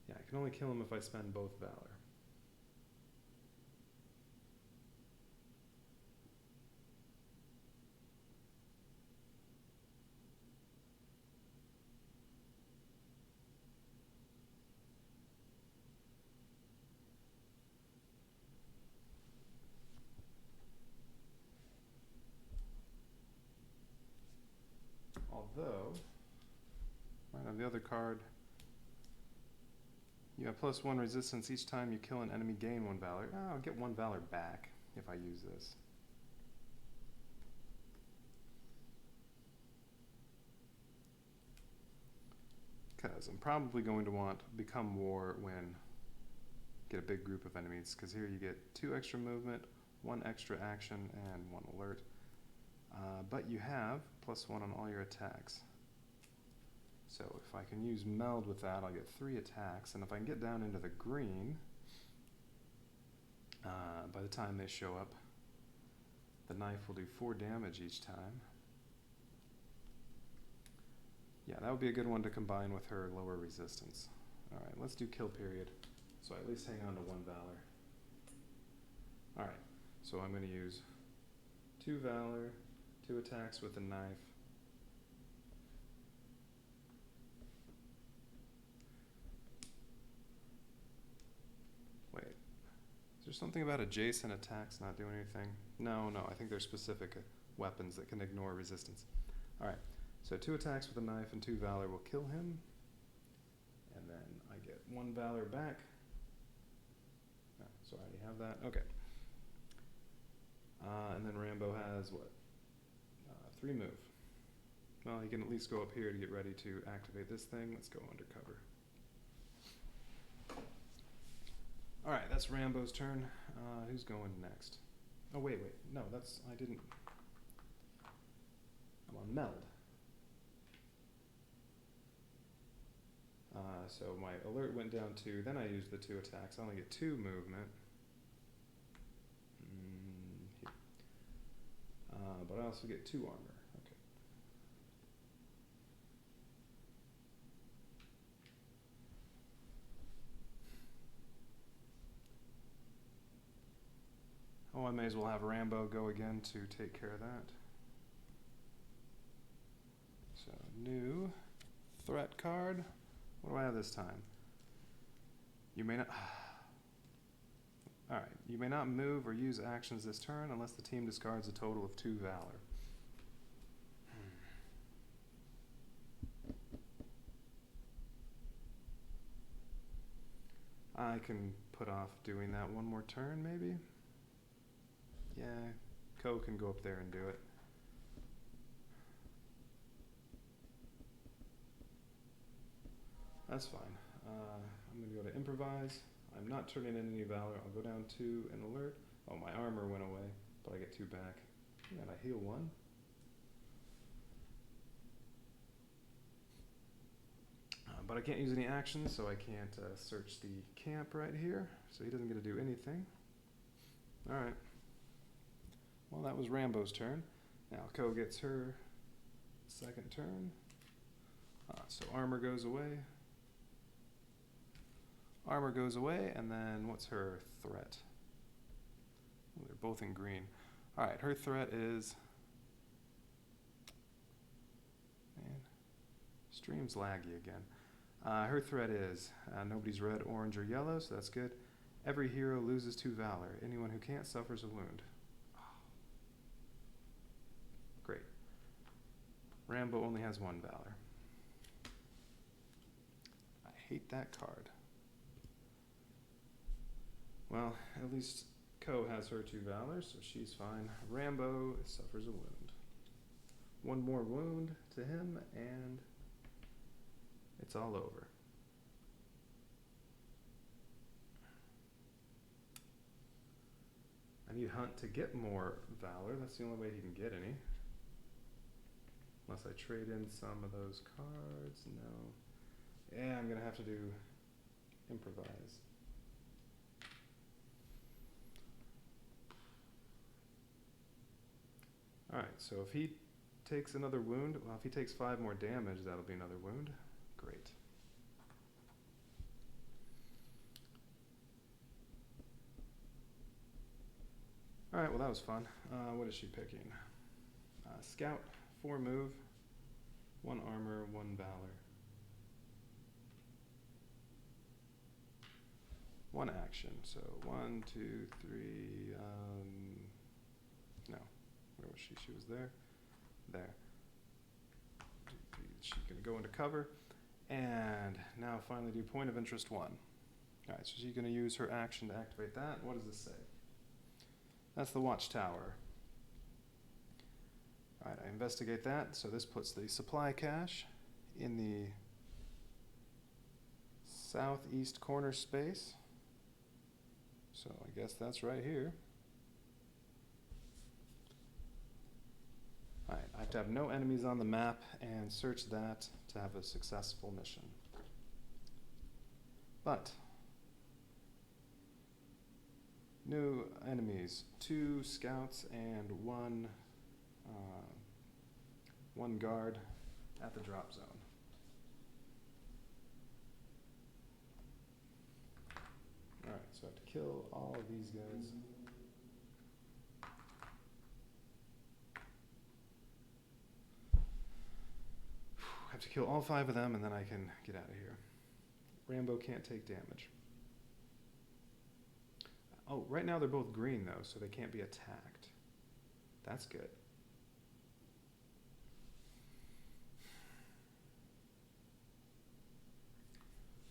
Yeah, I can only kill him if I spend both valor. Although, right on the other card, you have +1 resistance each time you kill an enemy, gain 1 valor. Oh, I'll get 1 valor back if I use this. Because I'm probably going to want become war when get a big group of enemies, because here you get 2 extra movement, 1 extra action, and 1 alert. But you have +1 on all your attacks. So if I can use meld with that, I'll get 3 attacks, and if I can get down into the green, by the time they show up, the knife will do 4 damage each time. Yeah, that would be a good one to combine with her lower resistance. Alright, let's do kill period, so I at least hang on to 1 valor. Alright, so I'm going to use 2 valor, 2 attacks with the knife. Wait, is there something about adjacent attacks not doing anything? No, I think there's specific weapons that can ignore resistance. Alright, so 2 attacks with a knife and 2 valor will kill him. And then I get 1 valor back. Oh, so I already have that. Okay. And then Rambo has what? 3 move. Well, he can at least go up here to get ready to activate this thing. Let's go undercover. Alright, that's Rambo's turn. Who's going next? Oh, wait. No, I didn't. I'm on meld. So my alert went down 2, then I used the 2 attacks. I only get 2 movement. Here. But I also get 2 armor. Okay. Oh, I may as well have Rambo go again to take care of that. So, new threat card. What do I have this time? You may not... Alright, you may not move or use actions this turn unless the team discards a total of 2 valor. I can put off doing that 1 more turn, maybe? Yeah, Ko can go up there and do it. That's fine. I'm I'm going to go to improvise. I'm not turning in any valor. I'll go down 2 and alert. Oh, my armor went away, but I get 2 back. And I heal 1. But I can't use any actions, so I can't search the camp right here. So he doesn't get to do anything. Alright. Well, that was Rambo's turn. Now Ko gets her second turn. So armor goes away. Armor goes away, and then what's her threat? Oh, they're both in green. Alright, her threat is... Man, stream's laggy again. Her threat is nobody's red, orange, or yellow, so that's good. Every hero loses 2 valor. Anyone who can't suffers a wound. Oh. Great. Rambo only has 1 valor. I hate that card. Well, at least Ko has her 2 valor, so she's fine. Rambo suffers a wound. 1 more wound to him, and it's all over. I need Hunt to get more valor. That's the only way he can get any. Unless I trade in some of those cards. No. Yeah, I'm going to have to do improvise. Alright, so if he takes another wound, well, if he takes 5 more damage, that'll be another wound. Great. Alright, well that was fun. What is she picking? Scout, 4 move, 1 armor, 1 valor. 1 action, so 1, 2, 3, no. Where was she? She was there. There. She's going to go into cover. And now finally do point of interest 1. Alright, so she's going to use her action to activate that. What does this say? That's the watchtower. Alright, I investigate that. So this puts the supply cache in the southeast corner space. So I guess that's right here. Alright, I have to have no enemies on the map and search that to have a successful mission. But new enemies, 2 scouts and 1 guard at the drop zone. Alright, so I have to kill all of these guys. I have to kill all 5 of them and then I can get out of here. Rambo can't take damage. Oh, right now they're both green though, so they can't be attacked. That's good.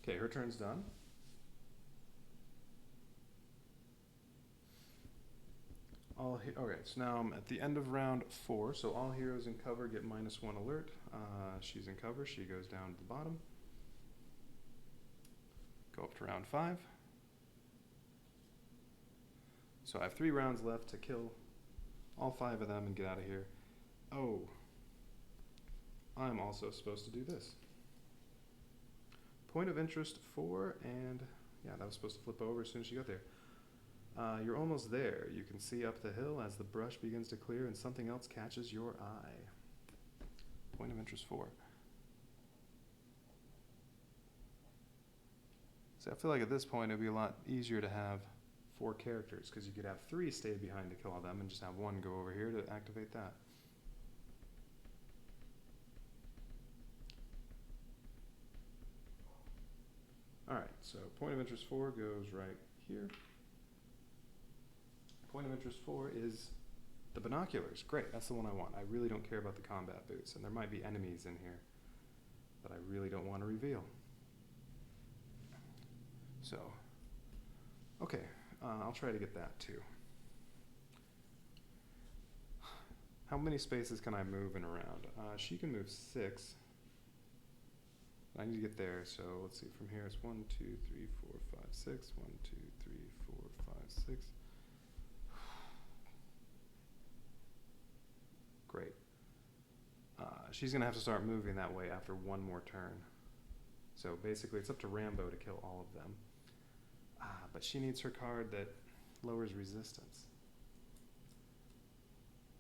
Okay, her turn's done. Okay, so now I'm at the end of round 4, so all heroes in cover get -1 alert. She's in cover, she goes down to the bottom. Go up to round 5. So I have 3 rounds left to kill all 5 of them and get out of here. Oh, I'm also supposed to do this. Point of interest 4, and yeah, that was supposed to flip over as soon as she got there. You're almost there. You can see up the hill as the brush begins to clear and something else catches your eye. Point of interest 4. So I feel like at this point it would be a lot easier to have 4 characters, because you could have 3 stay behind to kill all them and just have 1 go over here to activate that. Alright, so point of interest 4 goes right here. Point of interest 4 is the binoculars. Great, that's the one I want. I really don't care about the combat boots, and there might be enemies in here that I really don't want to reveal. So, okay, I'll try to get that too. How many spaces can I move in a round? She can move 6. I need to get there, so let's see. From here, it's 1, 2, 3, 4, 5, 6. 1, 2, 3, 4, 5, 6. Great. She's going to have to start moving that way after one more turn. So basically, it's up to Rambo to kill all of them. But she needs her card that lowers resistance.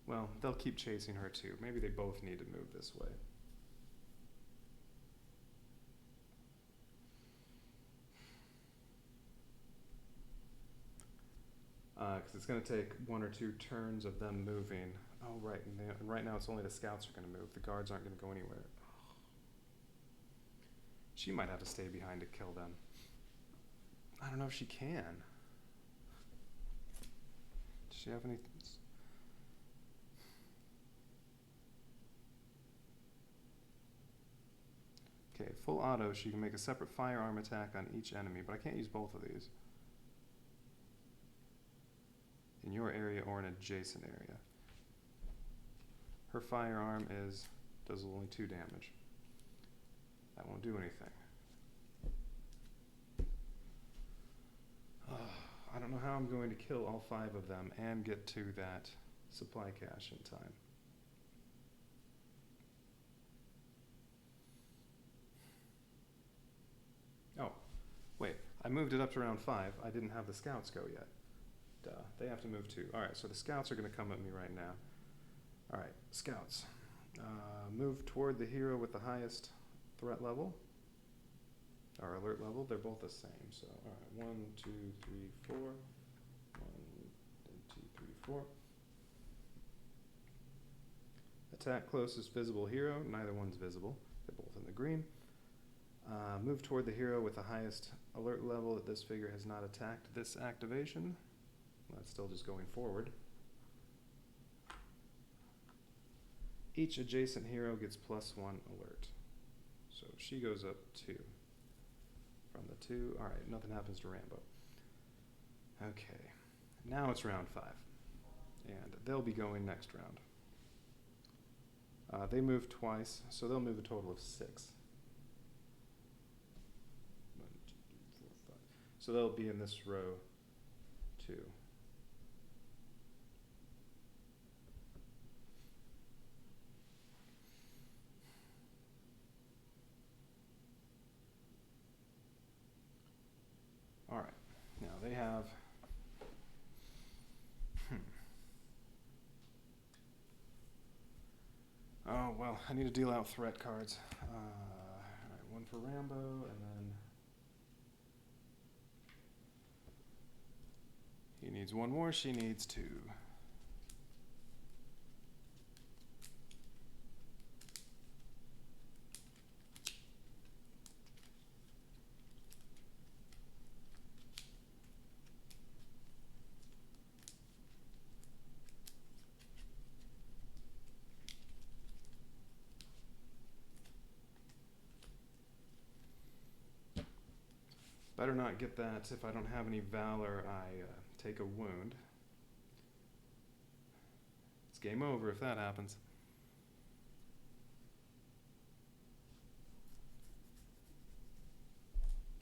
Well, they'll keep chasing her too. Maybe they both need to move this way. Because it's going to take 1 or 2 turns of them moving. Oh, right. And right now it's only the scouts are going to move. The guards aren't going to go anywhere. She might have to stay behind to kill them. I don't know if she can. Does she have any... Okay, full auto, she can make a separate firearm attack on each enemy, but I can't use both of these. In your area or an adjacent area. Her firearm does only 2 damage. That won't do anything. I don't know how I'm going to kill all 5 of them and get to that supply cache in time. Oh, wait, I moved it up to round 5. I didn't have the scouts go yet. Duh, they have to move too. Alright, so the scouts are going to come at me right now. Alright, scouts. Move toward the hero with the highest threat level. Or alert level. They're both the same. So, alright, 1, 2, 3, 4. 1, 2, 3, 4. Attack closest visible hero. Neither one's visible. They're both in the green. Move toward the hero with the highest alert level that this figure has not attacked this activation. That's still just going forward. Each adjacent hero gets +1 alert. So she goes up 2. From the 2, alright, nothing happens to Rambo. Okay, now it's round 5. And they'll be going next round. They move twice, so they'll move a total of 6. 1, 2, 3, 4, 5. So they'll be in this row 2. All right, now they have, oh, well, I need to deal out threat cards. All right, 1 for Rambo, and then he needs 1 more, she needs 2. Better not get that. If I don't have any valor, I take a wound. It's game over if that happens.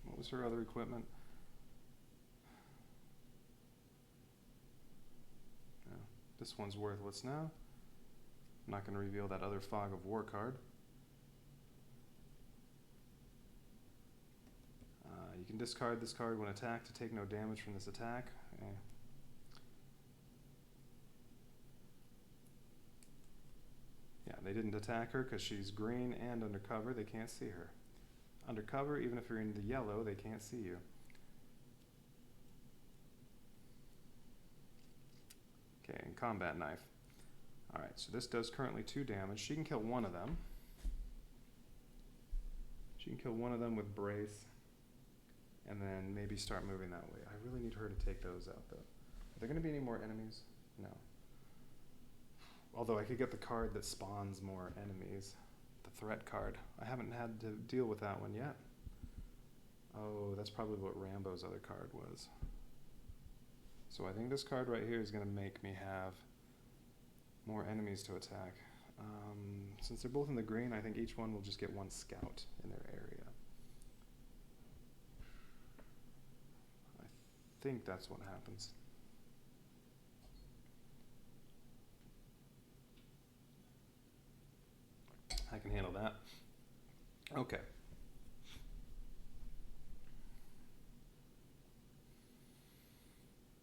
What was her other equipment? No, this one's worthless now. I'm not going to reveal that other Fog of War card. You can discard this card when attacked to take no damage from this attack. Yeah, they didn't attack her because she's green and undercover. They can't see her. Undercover, even if you're in the yellow, they can't see you. Okay, and combat knife. Alright, so this does currently 2 damage. She can kill 1 of them. She can kill 1 of them with brace. And then maybe start moving that way. I really need her to take those out, though. Are there going to be any more enemies? No. Although I could get the card that spawns more enemies. The threat card. I haven't had to deal with that one yet. Oh, that's probably what Rambo's other card was. So I think this card right here is going to make me have more enemies to attack. Since they're both in the green, I think each one will just get 1 scout in their area. think that's what happens. I can handle that. Okay.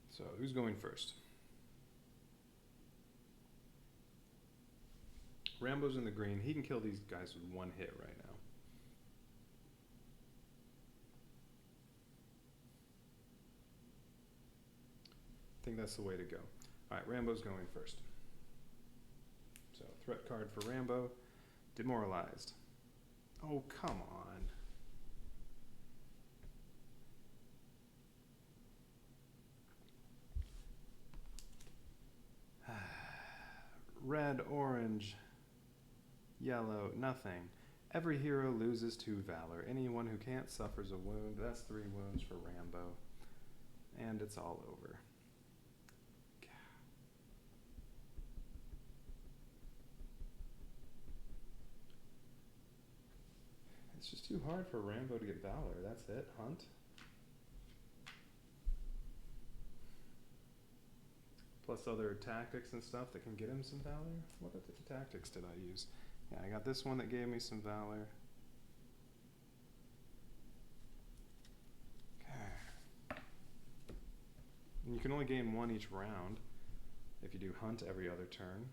So, who's going first? Rambo's in the green. He can kill these guys with one hit right now. I think that's the way to go. Alright, Rambo's going first. So, threat card for Rambo. Demoralized. Oh, come on. Red, orange, yellow, nothing. Every hero loses 2 valor. Anyone who can't suffers a wound. That's 3 wounds for Rambo. And it's all over. It's just too hard for Rambo to get valor. That's it. Hunt. Plus other tactics and stuff that can get him some valor. What other tactics did I use? Yeah, I got this one that gave me some valor. Okay. And you can only gain 1 each round if you do hunt every other turn.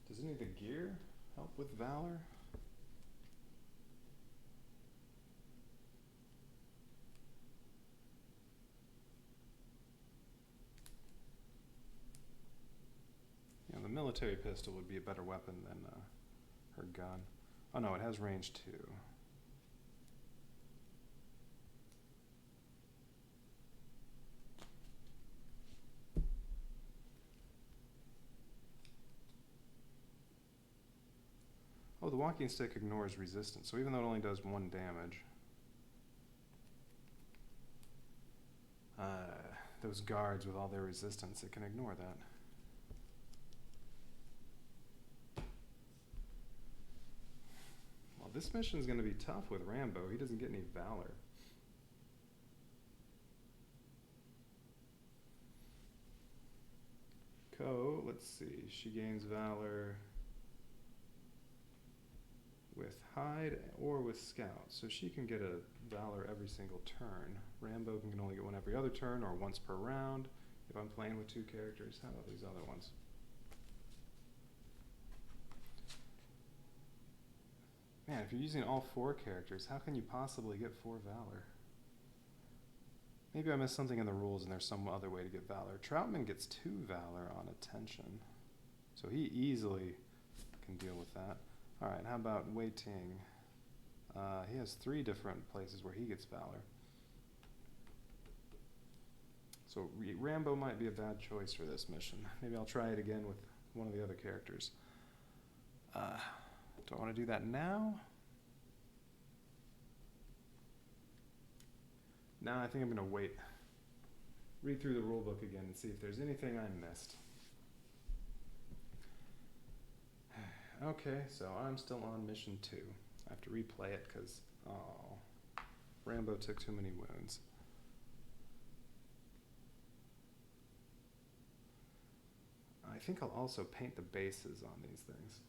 Does any of the gear help with valor? Yeah, the military pistol would be a better weapon than her gun. Oh no, it has range 2. Oh, the walking stick ignores resistance, so even though it only does 1 damage, those guards with all their resistance, it can ignore that. Well, this mission's going to be tough with Rambo. He doesn't get any valor. Ko, let's see, she gains valor with hide or with scout, so she can get a valor every single turn. Rambo can only get 1 every other turn or once per round if I'm playing with 2 characters. How about these other ones? Man, if you're using all 4 characters, how can you possibly get 4 valor? Maybe I missed something in the rules and there's some other way to get valor. Troutman gets 2 valor on attention, so he easily can deal with that. Alright, how about Wei Ting? He has 3 different places where he gets valor. So Rambo might be a bad choice for this mission. Maybe I'll try it again with one of the other characters. Do I want to do that now? No, I think I'm going to wait. Read through the rulebook again and see if there's anything I missed. Okay, so I'm still on mission 2. I have to replay it because, Rambo took too many wounds. I think I'll also paint the bases on these things.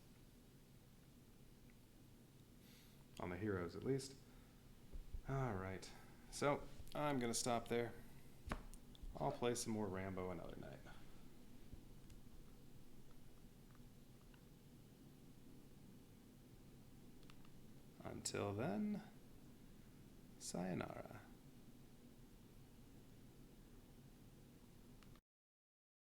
On the heroes, at least. Alright, so I'm going to stop there. I'll play some more Rambo another night. Until then, sayonara.